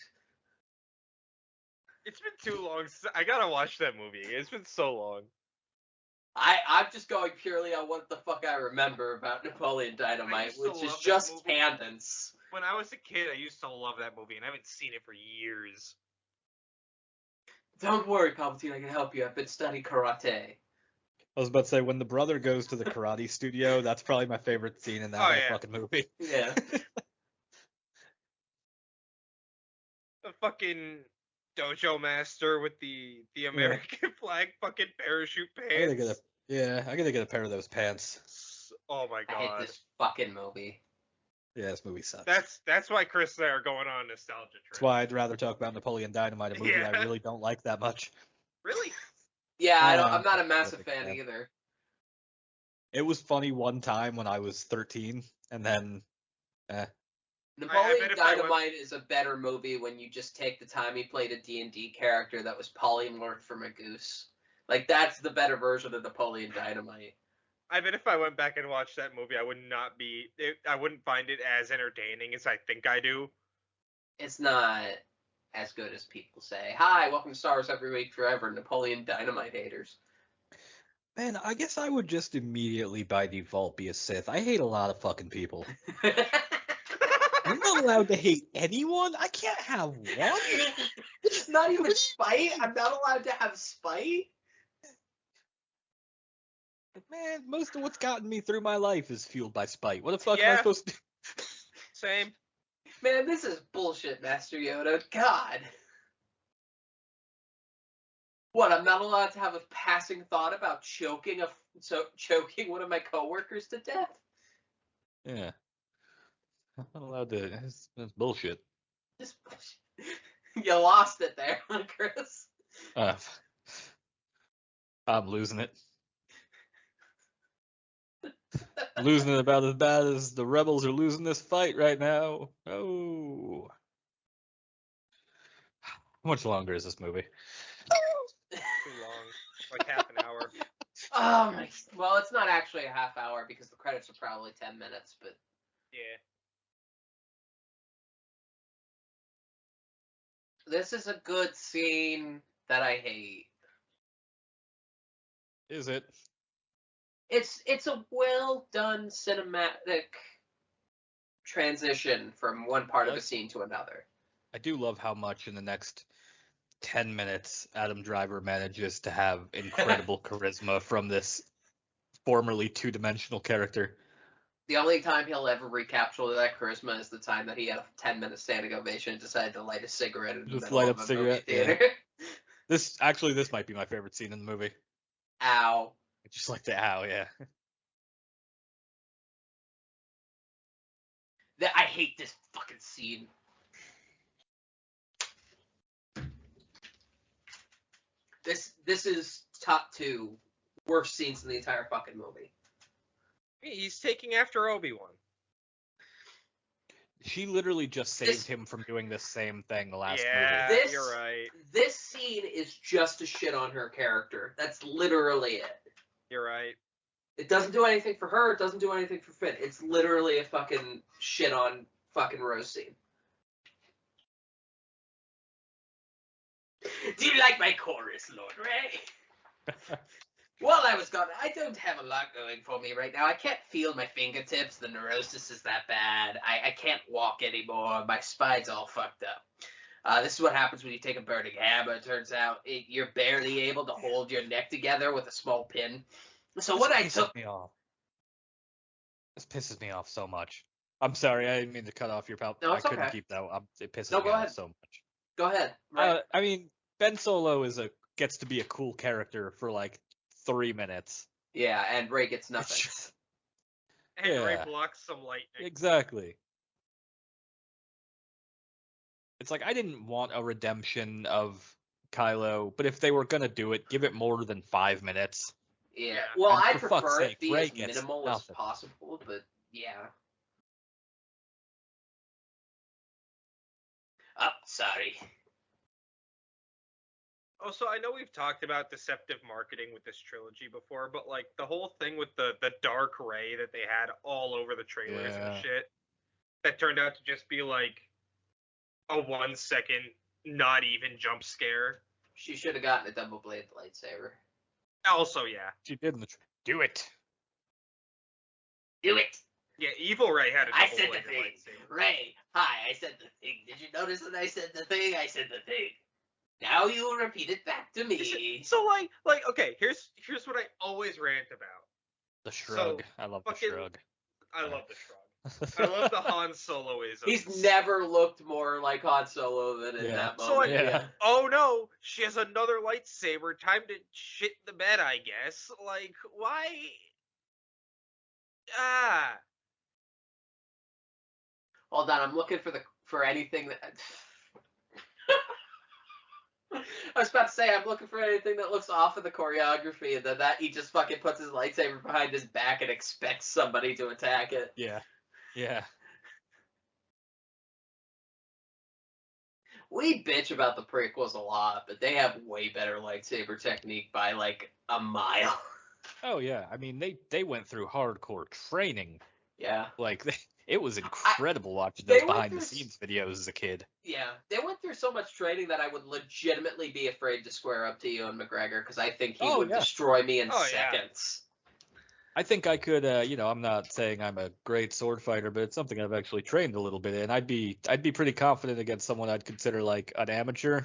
It's been too long since I gotta watch that movie. It's been so long. I'm just going purely on what the fuck I remember about Napoleon Dynamite, used to which is love that just movie. tangents. When I was a kid, I used to love that movie, and I haven't seen it for years. Don't worry, Palpatine, I can help you. I've been studying karate. I was about to say, when the brother goes to the karate studio, that's probably my favorite scene in that Oh, whole yeah. fucking movie. Yeah. The fucking dojo master with the American flag fucking parachute I gotta pants. I gotta get a pair of those pants. Oh my I hate god. this fucking movie. Yeah, this movie sucks. That's why Chris and I are going on a nostalgia trip. That's why I'd rather talk about Napoleon Dynamite, a movie Yeah. I really don't like that much. Really? Yeah, Yeah, I'm not a I'm massive a big fan fan. either. It was funny one time when I was 13, and then Napoleon bet if I went- Dynamite is a better movie when you just take the time he played a D&D character that was polymorphed from a goose. Like, that's the better version of Napoleon Dynamite. I bet if I went back and watched that movie, I wouldn't find it as entertaining as I think I do. It's not as good as people say. Hi, welcome to Star Wars Every Week Forever, Napoleon Dynamite haters. Man, I guess I would just immediately by default be a Sith. I hate a lot of fucking people. I'm not allowed to hate anyone? I can't have one? It's not even spite. I'm not allowed to have spite. Man, most of what's gotten me through my life is fueled by spite. What the fuck am I Yeah. supposed to do? Same. Man, this is bullshit, Master Yoda. God. What? I'm not allowed to have a passing thought about choking one of my coworkers to death. Yeah. I'm not allowed to. That's bullshit. This bullshit. You lost it there, Chris. I'm losing it. Losing it about as bad as the rebels are losing this fight right now. Oh. How much longer is this movie? Too long. Like half an hour. Oh my. Well, it's not actually a half hour because the credits are probably 10 minutes, but. Yeah. This is a good scene that I hate. Is it? It's a well done cinematic transition from one part of a scene to another. I do love how much in the next 10 minutes Adam Driver manages to have incredible charisma from this formerly two-dimensional character. The only time he'll ever recapture that charisma is the time that he had a 10-minute standing ovation and decided to light a cigarette in the Just middle light of up a movie cigarette, yeah. theater. This might be my favorite scene in the movie. Ow. I just like the ow, yeah. I hate this fucking scene. This is top 2 worst scenes in the entire fucking movie. He's taking after Obi-Wan. She literally just saved him from doing this same thing the last Yeah, movie. you're right. This scene is just a shit on her character. That's literally it. You're right. It doesn't do anything for her. It doesn't do anything for Finn. It's literally a fucking shit on fucking Rose scene. Do you like my chorus, Lord Ray? Well, I was gone. I don't have a lot going for me right now. I can't feel my fingertips. The neurosis is that bad. I can't walk anymore. My spine's all fucked up. This is what happens when you take a burning hammer. It turns out you're barely able to hold your neck together with a small pin. So what I took... me off. This pisses me off so much. I'm sorry, I didn't mean to cut off your pal. No, I it's couldn't okay. keep that. It pisses No, me go off ahead. so much. Go ahead. Right. I mean, Ben Solo gets to be a cool character for like 3 minutes. Yeah, and Ray gets nothing. And Ray Yeah. blocks some lightning. Exactly. It's like I didn't want a redemption of Kylo, but if they were gonna do it, give it more than 5 minutes. Yeah. Yeah. Well, And I for fuck's prefer it sake, be Ray as gets minimal nothing. as possible, but yeah. Oh, sorry. Oh, so I know we've talked about deceptive marketing with this trilogy before, but like the whole thing with the dark ray that they had all over the trailers Yeah. and shit, that turned out to just be like a 1 second, not even jump scare. She should have gotten a double bladed lightsaber. Also, yeah. She did in the do it. Do it! Yeah, Evil Ray had a I double said the bladed thing. lightsaber. Ray, hi, I said the thing. Did you notice that I said the thing? I said the thing. Now you will repeat it back to me. So okay, here's what I always rant about. The shrug. I love the fucking- shrug. I love the shrug. I love the Han Soloisms. He's never looked more like Han Solo than in Yeah. that So moment. Yeah. Oh no, she has another lightsaber. Time to shit the bed, I guess. Like, why? Ah. Hold on, I'm looking for anything that... I was about to say, I'm looking for anything that looks off of the choreography, and then that he just fucking puts his lightsaber behind his back and expects somebody to attack it. Yeah. Yeah. We bitch about the prequels a lot, but they have way better lightsaber technique by like a mile. Oh yeah. I mean, they went through hardcore training. Yeah. Like It was incredible watching they those went behind through the scenes videos as a kid. Yeah, they went through so much training that I would legitimately be afraid to square up to Ewan McGregor because I think he would destroy me in seconds. I think I could, I'm not saying I'm a great sword fighter, but it's something I've actually trained a little bit in. I'd be pretty confident against someone I'd consider like an amateur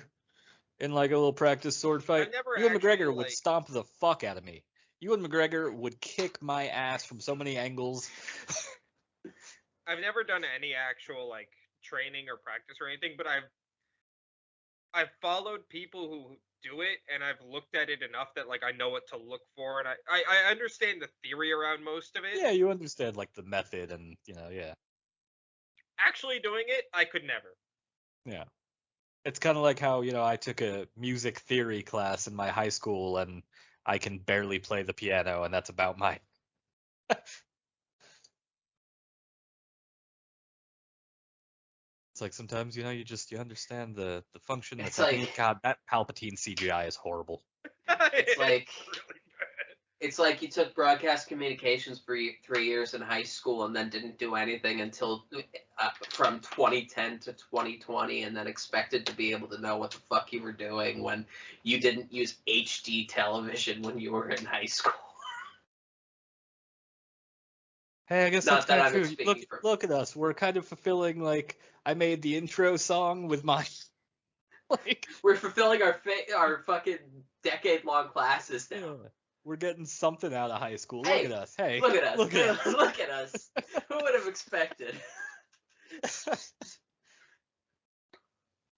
in like a little practice sword fight. I've never Ewan actually, McGregor would stomp the fuck out of me. Ewan McGregor would kick my ass from so many angles. I've never done any actual like training or practice or anything, but I've followed people who do it, and I've looked at it enough that like I know what to look for, and I understand the theory around most of it. Yeah, you understand like the method and yeah. Actually doing it, I could never. Yeah. It's kind of like how, I took a music theory class in my high school and I can barely play the piano, and that's about my It's like sometimes, you understand the function, the It's technique. like- God, that Palpatine CGI is horrible. It's like really bad. it's like you took broadcast communications for 3 years in high school and then didn't do anything until from 2010 to 2020, and then expected to be able to know what the fuck you were doing when you didn't use HD television when you were in high school. Hey, I guess Not that's that kind I'm of true. speaking for- Look at us. We're kind of fulfilling, like, I made the intro song with my like We're fulfilling our fucking decade-long classes now. yeah, we're getting something out of high school. Hey, Look at us. Hey, Look at us. Look at us. Look at us. Who would have expected?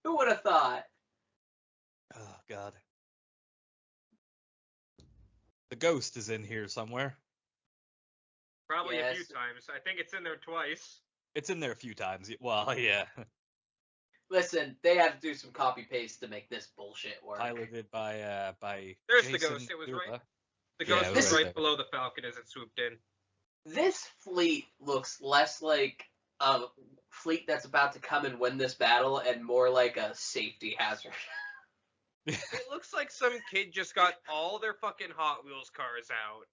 Who would have thought? Oh God. The ghost is in here somewhere. Probably a few Yes. times. I think it's in there twice. It's in there a few times. Well, yeah. Listen, they had to do some copy paste to make this bullshit work. Piloted by There's the Jason ghost. It was Silva. right. The Yeah, ghost it was was right there. below the Falcon as it swooped in. This fleet looks less like a fleet that's about to come and win this battle and more like a safety hazard. It looks like some kid just got all their fucking Hot Wheels cars out.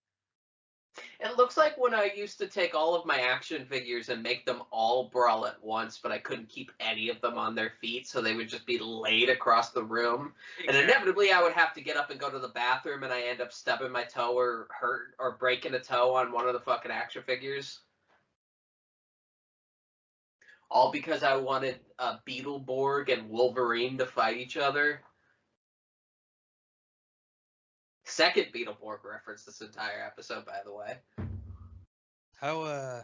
It looks like when I used to take all of my action figures and make them all brawl at once, but I couldn't keep any of them on their feet, so they would just be laid across the room. And inevitably I would have to get up and go to the bathroom, and I end up stubbing my toe or hurt or breaking a toe on one of the fucking action figures. All because I wanted Beetleborg and Wolverine to fight each other. Second Beetleborg reference this entire episode, by the way. How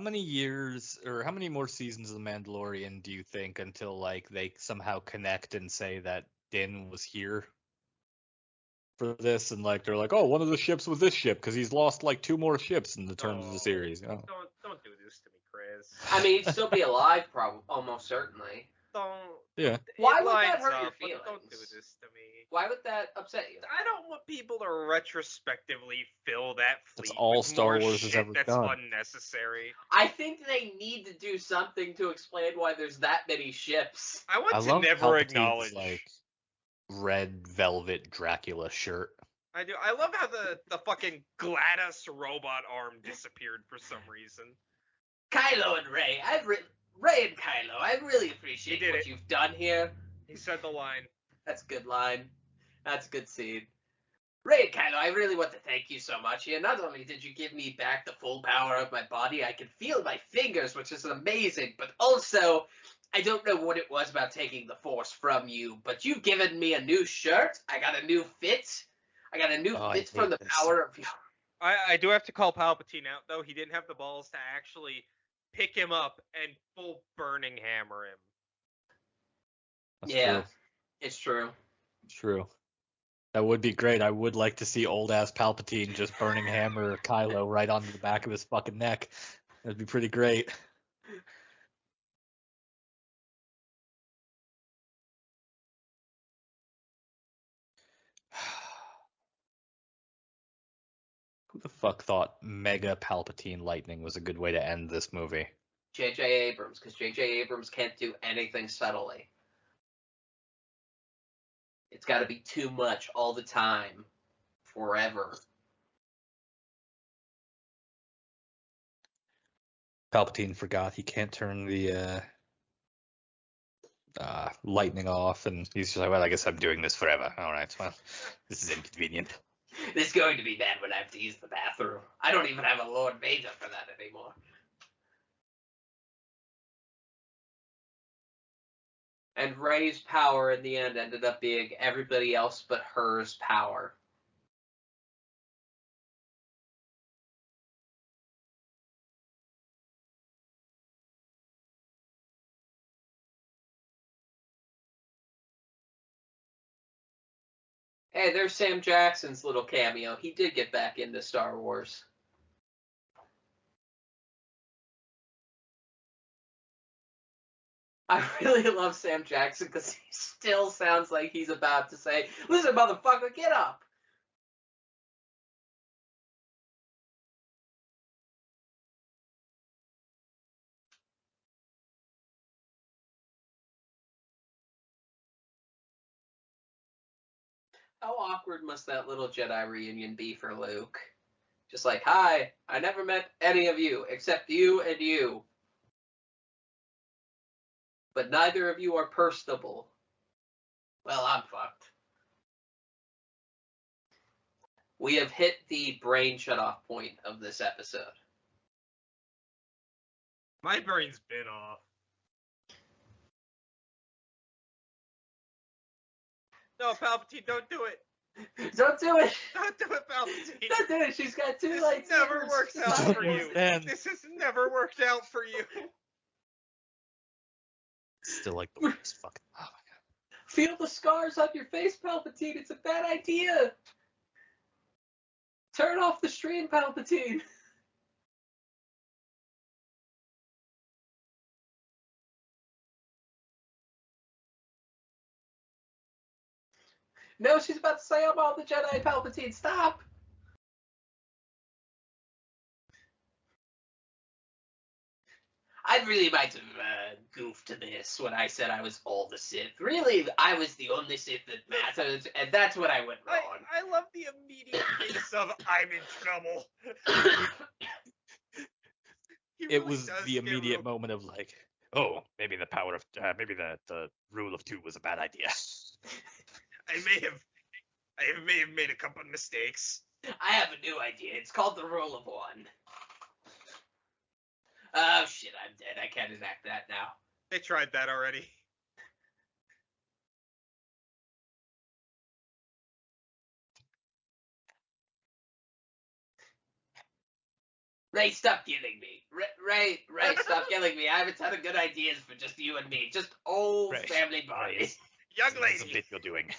many years or how many more seasons of The Mandalorian do you think until like they somehow connect and say that Din was here for this, and like they're like, oh, one of the ships was this ship because he's lost like 2 more ships in the terms of the series. Don't do this to me, Chris. I mean, he'd still be alive, probably, almost certainly. Don't. Yeah. Why It would that lines hurt your up, but Don't do feelings? this to me. Why would that upset you? I don't want people to retrospectively fill that fleet That's all with Star more Wars has shit ever that's done. unnecessary. I think they need to do something to explain why there's that many ships. I want I to love never Palpatine's, acknowledge. like red velvet Dracula shirt. I do. I love how the fucking GLaDOS robot arm disappeared for some reason. Kylo and Rey, Rey and Kylo, I really appreciate You did what it. you've done here. He said the line. That's a good line. That's a good scene. Rey and Kylo, I really want to thank you so much here. Not only did you give me back the full power of my body, I can feel my fingers, which is amazing, but also, I don't know what it was about taking the Force from you, but you've given me a new shirt. I got a new fit. I got a new Oh, I fit from hate the this. power of you. I do have to call Palpatine out, though. He didn't have the balls to actually pick him up and full burning hammer him. That's Yeah. true. It's true. True. That would be great. I would like to see old ass Palpatine just burning hammer Kylo right onto the back of his fucking neck. That'd be pretty great. Who the fuck thought Mega Palpatine lightning was a good way to end this movie? J.J. Abrams, because J.J. Abrams can't do anything subtly. It's got to be too much all the time, forever. Palpatine forgot he can't turn the lightning off, and he's just like, well, I guess I'm doing this forever. All right, well, this is inconvenient. This is going to be bad when I have to use the bathroom. I don't even have a Lord Vader for that anymore. And Rey's power in the end ended up being everybody else but hers power. Hey, there's Sam Jackson's little cameo. He did get back into Star Wars. I really love Sam Jackson because he still sounds like he's about to say, listen, motherfucker, get up! How awkward must that little Jedi reunion be for Luke? Just like, hi, I never met any of you except you and you. But neither of you are personable. Well, I'm fucked. We have hit the brain shut-off point of this episode. My brain's been off. No, Palpatine, don't do it. Don't do it! Don't do it, Palpatine. Don't do it! She's got two This lightsabers. never works out Don't for you. understand. This has never worked out for you. Still like the worst fucking. Oh my god. Feel the scars on your face, Palpatine. It's a bad idea. Turn off the stream, Palpatine. No, she's about to say I'm all the Jedi, Palpatine. Stop. I really might have goofed to this when I said I was all the Sith. Really, I was the only Sith that matters, and that's what I went wrong. I love the immediate face of I'm in trouble. He It really was does the get immediate real- moment of like, oh, maybe the power of maybe the rule of two was a bad idea. I may have made a couple of mistakes. I have a new idea. It's called the Rule of One. Oh shit, I'm dead. I can't enact that now. They tried that already. Ray, stop killing me. Ray, stop killing me. I have a ton of good ideas for just you and me. Just old Ray, family bodies. Young That's a lady. bit you're doing.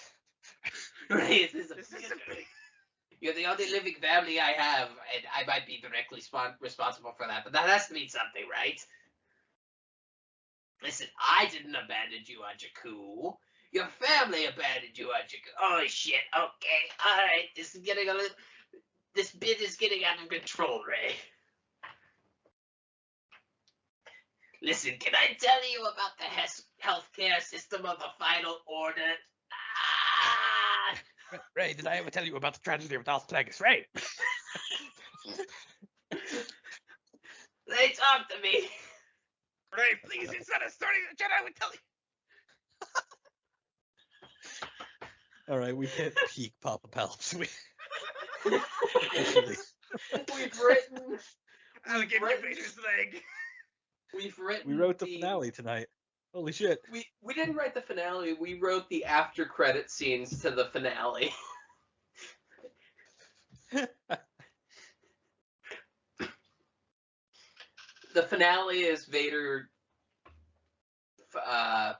Ray, this is a This is a big. You're the only living family I have, and I might be directly responsible for that, but that has to mean something, right? Listen, I didn't abandon you on Jakku. Your family abandoned you on Jakku. Oh, shit. Okay. All right. This bit is getting out of control, Ray. Listen, can I tell you about the healthcare system of the Final Order? Ah! Ray, did I ever tell you about the tragedy of Darth Plagueis? Ray! Ray, talk to me. Ray, please, instead of starting the Jedi, I would tell you. All right, we hit peak Papa Palps. We've written. I'll give you Vader's leg. We've written. We wrote the finale tonight. Holy shit. We didn't write the finale. We wrote the after credit scenes to the finale. The finale is Vader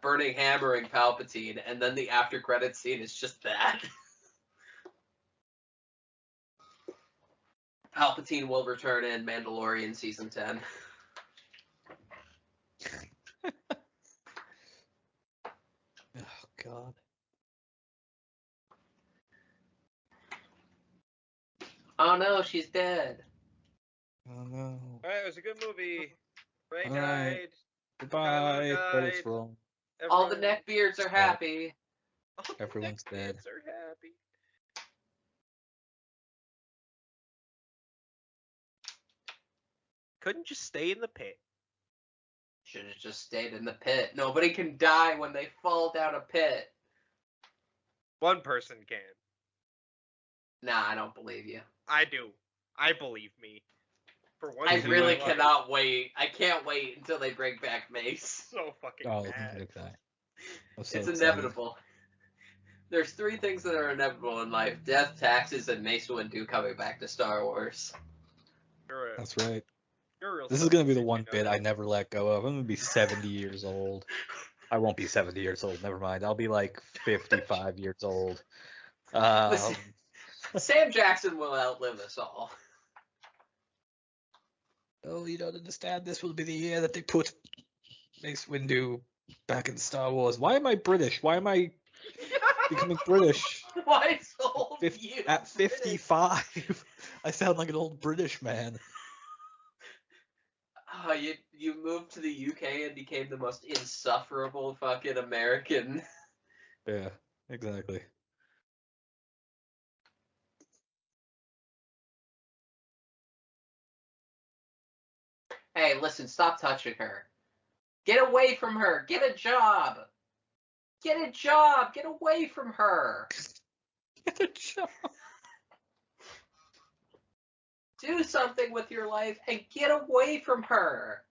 burning, hammering Palpatine, and then the after credit scene is just that. Palpatine will return in Mandalorian Season 10. Oh, God. Oh no, she's dead. Oh, no. Alright, it was a good movie. Ray All died. right. Goodbye. Kylo Credits died. roll. All the Everyone- neckbeards are happy. all the Everyone's dead. kids are happy. Couldn't just stay in the pit. Should have just stayed in the pit. Nobody can die when they fall down a pit. One person can. Nah, I don't believe you. I do. I believe me. For once I in really my life. cannot wait. I can't wait until they bring back Mace. So fucking Oh, mad. look at that. I'm so It's excited. inevitable. There's 3 things that are inevitable in life: death, taxes, and Mace Windu coming back to Star Wars. That's right. You're a real This is gonna be the Star Wars one fan, bit know I that. never let go of. I'm gonna be 70 years old. I won't be 70 years old. Never mind. I'll be like 55 years old. Listen, Sam Jackson will outlive us all. Oh, you don't understand. This will be the year that they put Mace Windu back in Star Wars. Why am I British? Why am I becoming British? Why so you? At 55, I sound like an old British man. Oh, you moved to the UK and became the most insufferable fucking American. Yeah, exactly. Hey, listen, stop touching her. Get away from her. Get a job. Get a job. Get away from her. Get a job. Do something with your life and get away from her.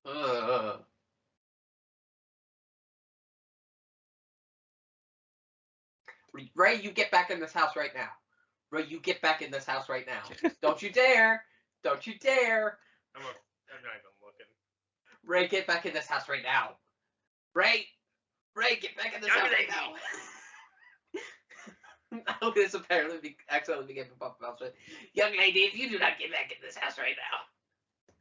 Ugh. Ray, you get back in this house right now. Ray, you get back in this house right now. Don't you dare. Don't you dare. I'm not even looking. Ray, get back in this house right now. Ray, get back in this house right now. Lucas apparently accidentally became a Puff Mouse. Young lady, if you do not get back in this house right now,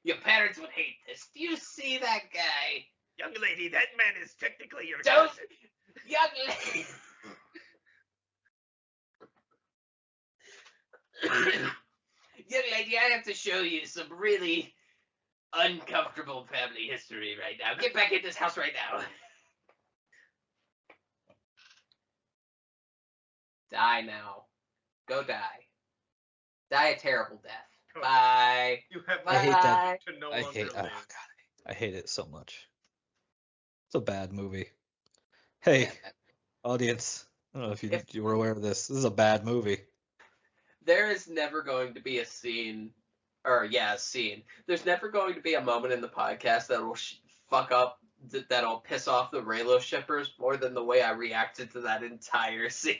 your parents would hate this. Do you see that guy? Young lady, that man is technically your Don't- cousin. Young lady. Young lady, I have to show you some really uncomfortable family history right now. Get back in this house right now. Die now. Go die. Die a terrible death. Go. Bye. You have I hate that. to no I longer hate. Oh live. god, I hate it so much. It's a bad movie. Hey, Yeah. audience. I don't know if If- you were aware of this. This is a bad movie. There is never going to be a scene, a scene. There's never going to be a moment in the podcast that will fuck up, that'll piss off the Raylo shippers more than the way I reacted to that entire scene.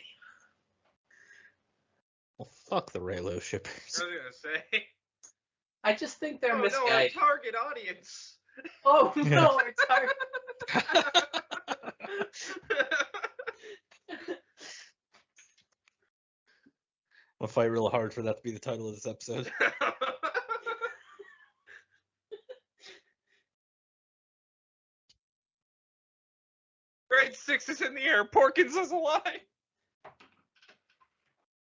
Well, fuck the Raylo shippers. I was gonna say. I just think they're Oh no, our misguided. target audience. Oh no, it's hard. I'll fight real hard for that to be the title of this episode. Grade 6 is in the air. Porkins is alive.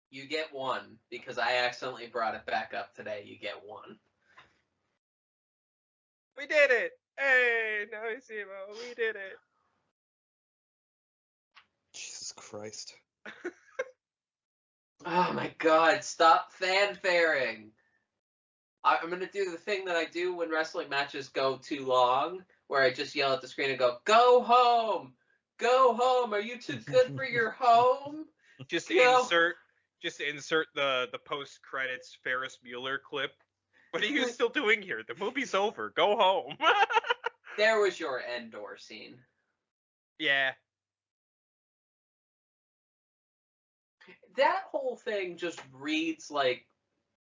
You get 1 because I accidentally brought it back up today. You get 1. We did it. Hey, Navisimo, we did it. Jesus Christ. Oh my god, stop fanfaring. I'm going to do the thing that I do when wrestling matches go too long, where I just yell at the screen and go, "Go home! Go home! Are you too good for your home?" Just Go. insert the post credits Ferris Bueller clip. What are you still doing here? The movie's over. Go home. There was your Endor scene. Yeah. That whole thing just reads like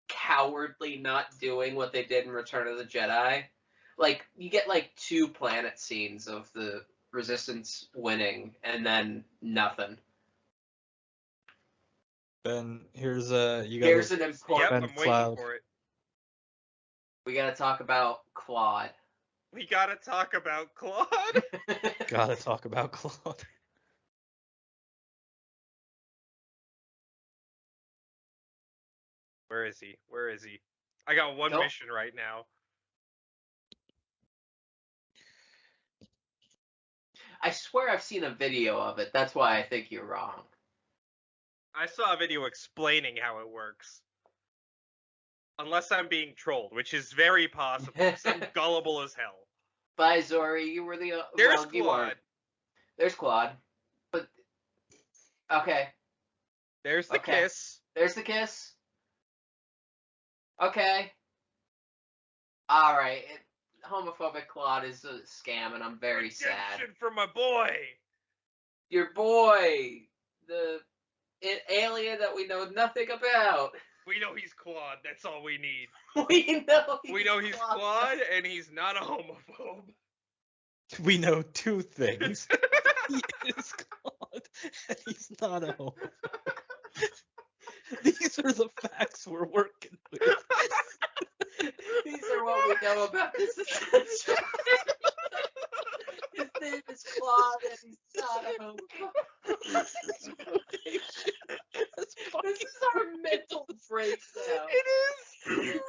cowardly not doing what they did in Return of the Jedi. Like, you get like 2 planet scenes of the Resistance winning, and then nothing. Ben, here's an Here's important. an Yep, important... I'm Ben waiting Cloud. for it. We gotta talk about Claude. We gotta talk about Claude. Gotta talk about Claude. Where is he? Where is he? I got one Nope. mission right now. I swear I've seen a video of it. That's why I think you're wrong. I saw a video explaining how it works. Unless I'm being trolled, which is very possible. 'Cause I'm gullible as hell. Bye, Zori. You were the There's well, you Claude. weren't. There's Claude. But okay. There's the Okay. kiss. There's the kiss. Okay. All right. Homophobic Claude is a scam, and I'm very sad. Redemption for my boy. Your boy, the alien that we know nothing about. We know he's Claude. That's all we need. We know he's Claude, and he's not a homophobe. We know two things. He is Claude, and he's not a homo. These are the facts we're working with. These are what we know about this adventure. His name is Claude, and he's not a homophobe. This is our mental breakdown. It is. Really?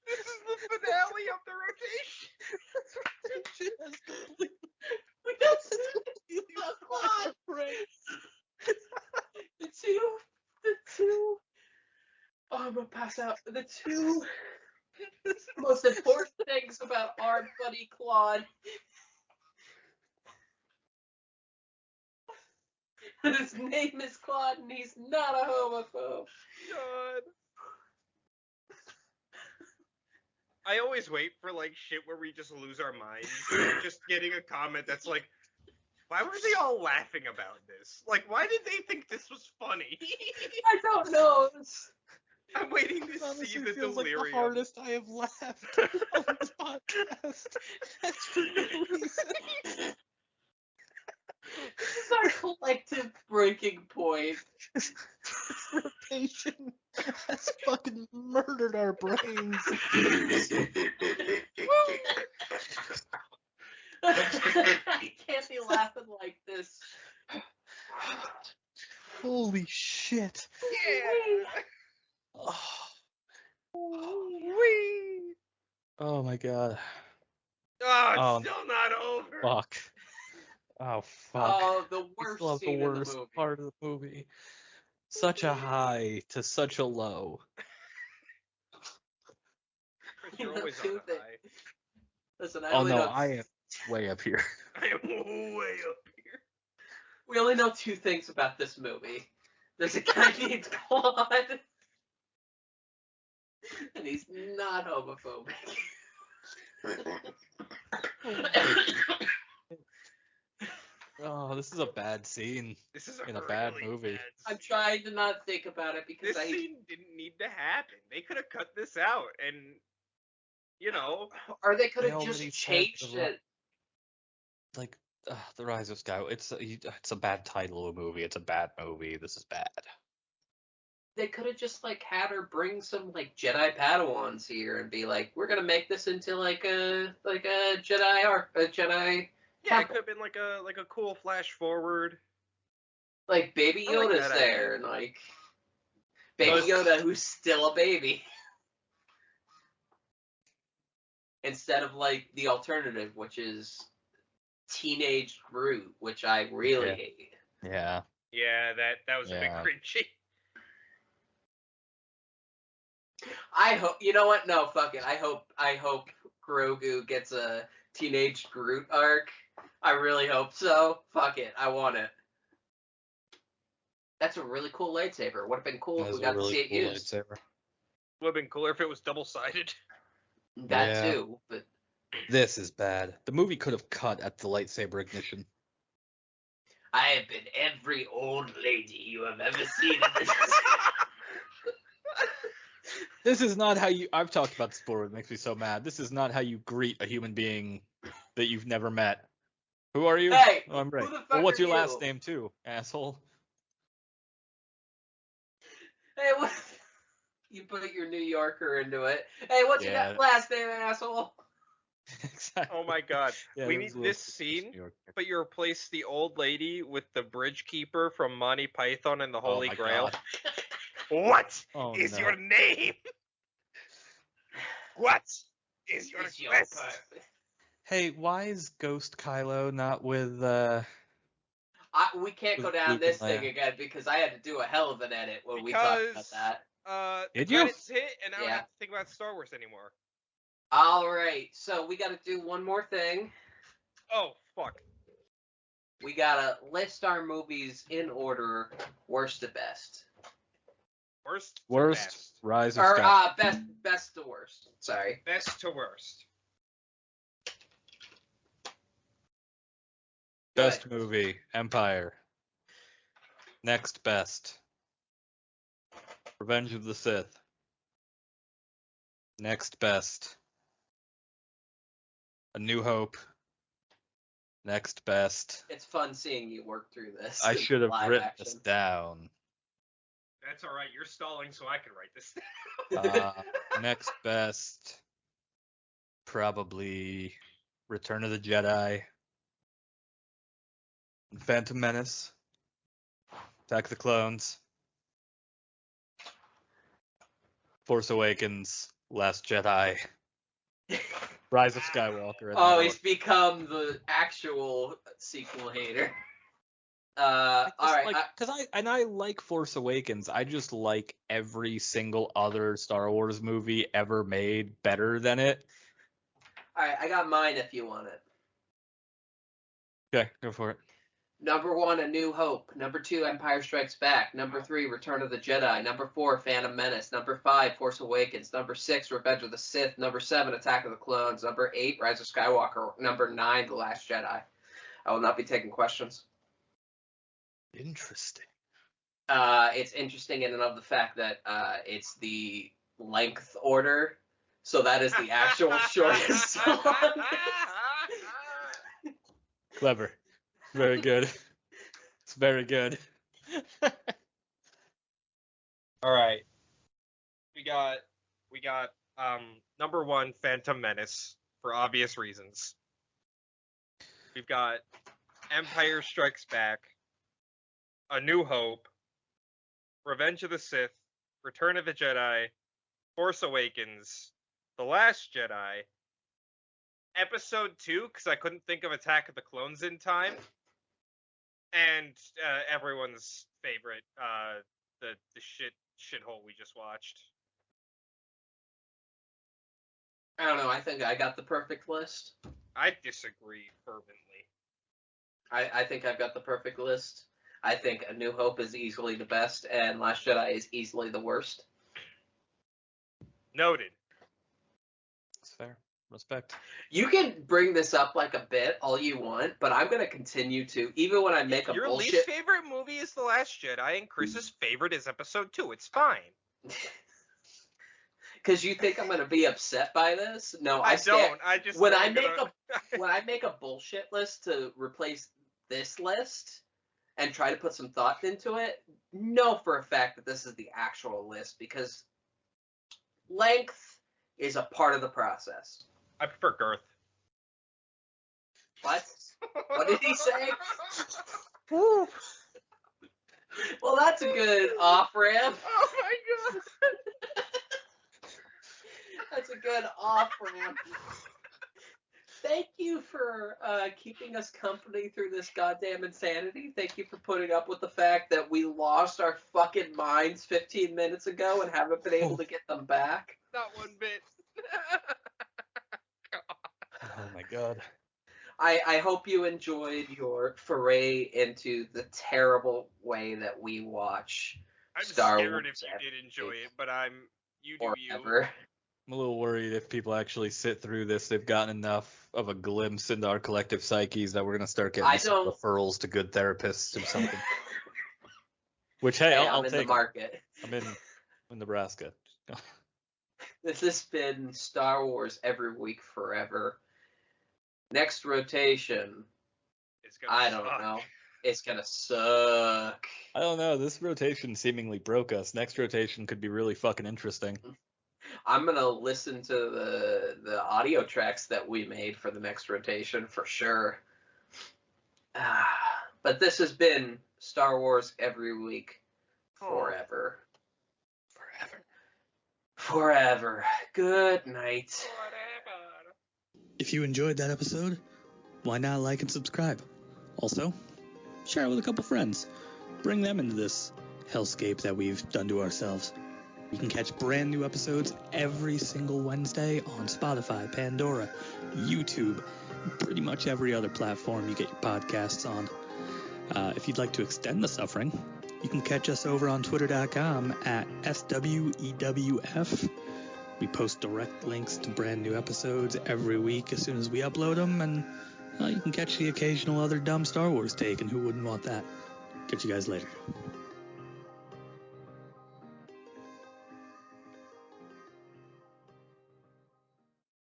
This is the finale of the rotation. We don't see Claude. The two. Oh, I'm gonna pass out. The two most important things about our buddy Claude. His name is Claude, and he's not a homophobe. God. I always wait for like shit where we just lose our minds. Just getting a comment that's like, why were they all laughing about this? Like, why did they think this was funny? I don't know. I'm waiting to see Honestly, the feels delirium. like the hardest I have laughed on this podcast. That's for no reason. This is our collective breaking point. This rotation has fucking murdered our brains. I can't be laughing like this. Holy shit. Yeah. Wee. Oh my god. Oh, it's Oh, still not over. fuck. Oh, fuck. Oh, the We worst still have the scene in worst the movie. part of the movie. Such a high to such a low. Chris, you're always Two on a things. high. Listen, I Oh only no, know I am way up here. I am way up here. we only know two things about this movie. There's a guy named Claude, and he's not homophobic. Oh, this is a bad scene. This is In a bad really movie. bad I'm scene. trying to not think about it because This scene didn't need to happen. They could have cut this out, and you know, or they could They have already just said changed the it. Like, The Rise of Skywalker. It's a bad title of a movie. It's a bad movie. This is bad. They could have just like had her bring some like Jedi Padawans here and be like, we're gonna make this into like a Jedi arc, a Jedi. yeah, it could have been like a cool flash forward. Like Baby I like Yoda's that there, idea. and like Baby Those- Yoda who's still a baby. Instead of like the alternative, which is teenage Groot, which I really Yeah. hate. Yeah. Yeah, that was a bit Yeah. cringy. I hope you know what? No, fuck it. I hope Grogu gets a teenage Groot arc. I really hope so. Fuck it. I want it. That's a really cool lightsaber. Would have been cool if That we was got a really to see it cool used. lightsaber. Would have been cooler if it was double sided. That Yeah. too, but This is bad. The movie could have cut at the lightsaber ignition. I have been every old lady you have ever seen in this. This is not how you. I've talked about this before. It makes me so mad. This is not how you greet a human being that you've never met. Who are you? Hey, Oh, I'm Ray. who the fuck Well, what's are your last you? name too, asshole? Hey, what? You put your New Yorker into it. Hey, what's Yeah. your last name, asshole? Exactly. Oh my god. Yeah, We that need was a little this suspicious scene, New York. but you replace the old lady with the bridge keeper from Monty Python and the Oh Holy my Grail. God. What Oh, is no. your name? What is your It's your quest? purpose. Hey, why is Ghost Kylo not with We can't go With down Luke this and thing Leia. again because I had to do a hell of an edit when we talked about Because that. the Did you? credits hit, and I don't Yeah. have to think about Star Wars anymore. All right, so we got to do one more thing. Oh fuck. We got to list our movies in order, worst to best. Worst to Worst best. Rise of Or Skywalker? best to worst. Sorry. Best to worst. Best Good. movie, Empire. Next best, Revenge of the Sith. Next best, A New Hope. Next best. It's fun seeing you work through this. I in should have live written action. this down. That's all right. You're stalling, so I can write this down. Next best, probably Return of the Jedi. Phantom Menace. Attack of the Clones. Force Awakens. Last Jedi. Rise of Skywalker. Oh, he's become the actual sequel hater. All right. I like Force Awakens. I just like every single other Star Wars movie ever made better than it. All right, I got mine if you want it. Okay, go for it. Number 1, A New Hope. Number 2, Empire Strikes Back. Number 3, Return of the Jedi. Number 4, Phantom Menace. Number 5, Force Awakens. Number 6, Revenge of the Sith. Number 7, Attack of the Clones. Number 8, Rise of Skywalker. Number 9, The Last Jedi. I will not be taking questions. Interesting. It's interesting in and of the fact that it's the length order, so that is the actual shortest song. Clever. Very good. It's very good. All right. We got number 1, Phantom Menace, for obvious reasons. We've got Empire Strikes Back, A New Hope, Revenge of the Sith, Return of the Jedi, Force Awakens, The Last Jedi, Episode 2, because I couldn't think of Attack of the Clones in time, and everyone's favorite, the shithole we just watched. I don't know. I think I got the perfect list. I disagree fervently. I think I've got the perfect list. I think A New Hope is easily the best, and Last Jedi is easily the worst. Noted. That's fair. Respect. You can bring this up like a bit all you want, but I'm going to continue to, even when I make a Your bullshit... least favorite movie is The Last Jedi, and Chris's favorite is Episode 2. It's fine. Because you think I'm going to be upset by this? No, I don't. I just when know I you're make gonna... when I make a bullshit list to replace this list and try to put some thought into it, know for a fact that this is the actual list because length is a part of the process. I prefer girth. What? What did he say? Well, that's a good off-ramp. Oh my god. That's a good off-ramp. Thank you for keeping us company through this goddamn insanity. Thank you for putting up with the fact that we lost our fucking minds 15 minutes ago and haven't been able to get them back. Not one bit. Oh my god. I hope you enjoyed your foray into the terrible way that we watch I'm Star scared Wars if you did enjoy it, but you do forever. you. I'm a little worried if people actually sit through this, they've gotten enough of a glimpse into our collective psyches that we're going to start getting some referrals to good therapists or something. Which, hey, I'll I'm in take the market. I'm in Nebraska. This has been Star Wars every week forever. Next rotation, I don't know. It's gonna suck. I don't know. This rotation seemingly broke us. Next rotation could be really fucking interesting. I'm gonna listen to the audio tracks that we made for the next rotation for sure. But this has been Star Wars every week forever. Forever. Good night. Whatever. If you enjoyed that episode, why not like and subscribe? Also, share it with a couple friends. Bring them into this hellscape that we've done to ourselves. You can catch brand new episodes every single Wednesday on Spotify, Pandora, YouTube, pretty much every other platform you get your podcasts on. If you'd like to extend the suffering, you can catch us over on twitter.com at SWEWF. We post direct links to brand new episodes every week as soon as we upload them, and you can catch the occasional other dumb Star Wars take, and who wouldn't want that? Catch you guys later.